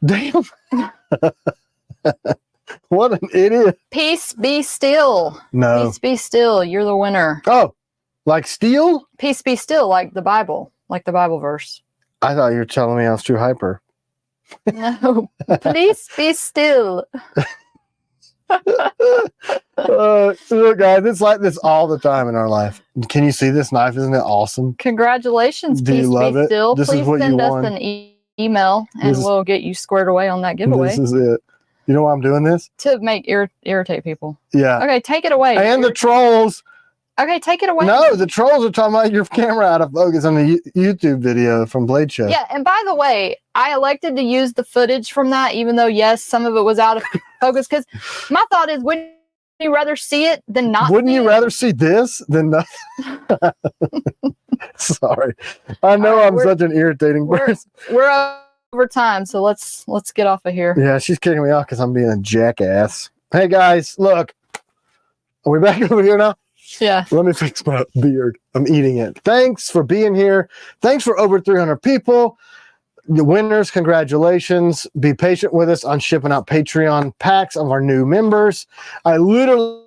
damn. What an idiot. Peace be still. No. Peace be still. You're the winner. Oh, like steel? Peace be still, like the Bible verse. I thought you were telling me I was too hyper. No, please be still. Look, guys, it's like this all the time in our life. Can you see this knife? Isn't it awesome? Congratulations, Do you Peace love be it? still. This is Please what you send us won. an email and This is- we'll get you squared away on that giveaway This is it. You know why I'm doing this? to make irritate people. Yeah. Okay, take it away. And the trolls. Okay, take it away. No, the trolls are talking about your camera out of focus on the YouTube video from Blade Show. Yeah, and by the way, I elected to use the footage from that, even though, yes, some of it was out of focus, because my thought is, wouldn't you rather see it than not? Wouldn't see you it? rather see this than nothing? Sorry. I know All right, I'm such an irritating person. We're over time, so let's get off of here. Yeah, she's kicking me off because I'm being a jackass. Hey, guys, look. Are we back over here now? Yeah. Let me fix my beard. I'm eating it. Thanks for being here. Thanks for over 300 people. The winners, congratulations. Be patient with us on shipping out Patreon packs of our new members. I literally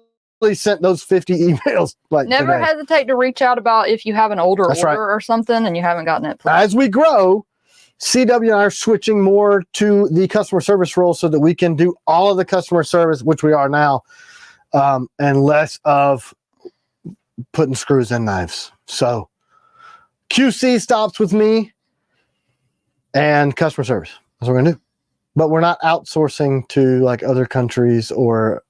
sent those 50 emails like Never today. hesitate to reach out about if you have an older That's order right. or something and you haven't gotten it. Please. As we grow, CW and I are switching more to the customer service role so that we can do all of the customer service, which we are now, and less of putting screws in knives. So QC stops with me and customer service. That's what we're gonna do. But we're not outsourcing to like other countries or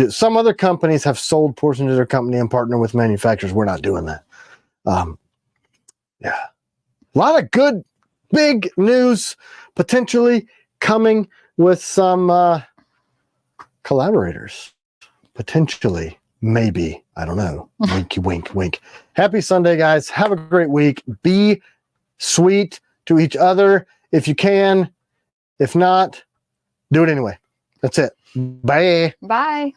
some other companies have sold portions of their company and partner with manufacturers. We're not doing that. Yeah. A lot of good big news potentially coming with some collaborators. Potentially. Maybe. I don't know. Winky, wink, wink. Happy Sunday, guys. Have a great week. Be sweet to each other if you can. If not, do it anyway. That's it. Bye. Bye.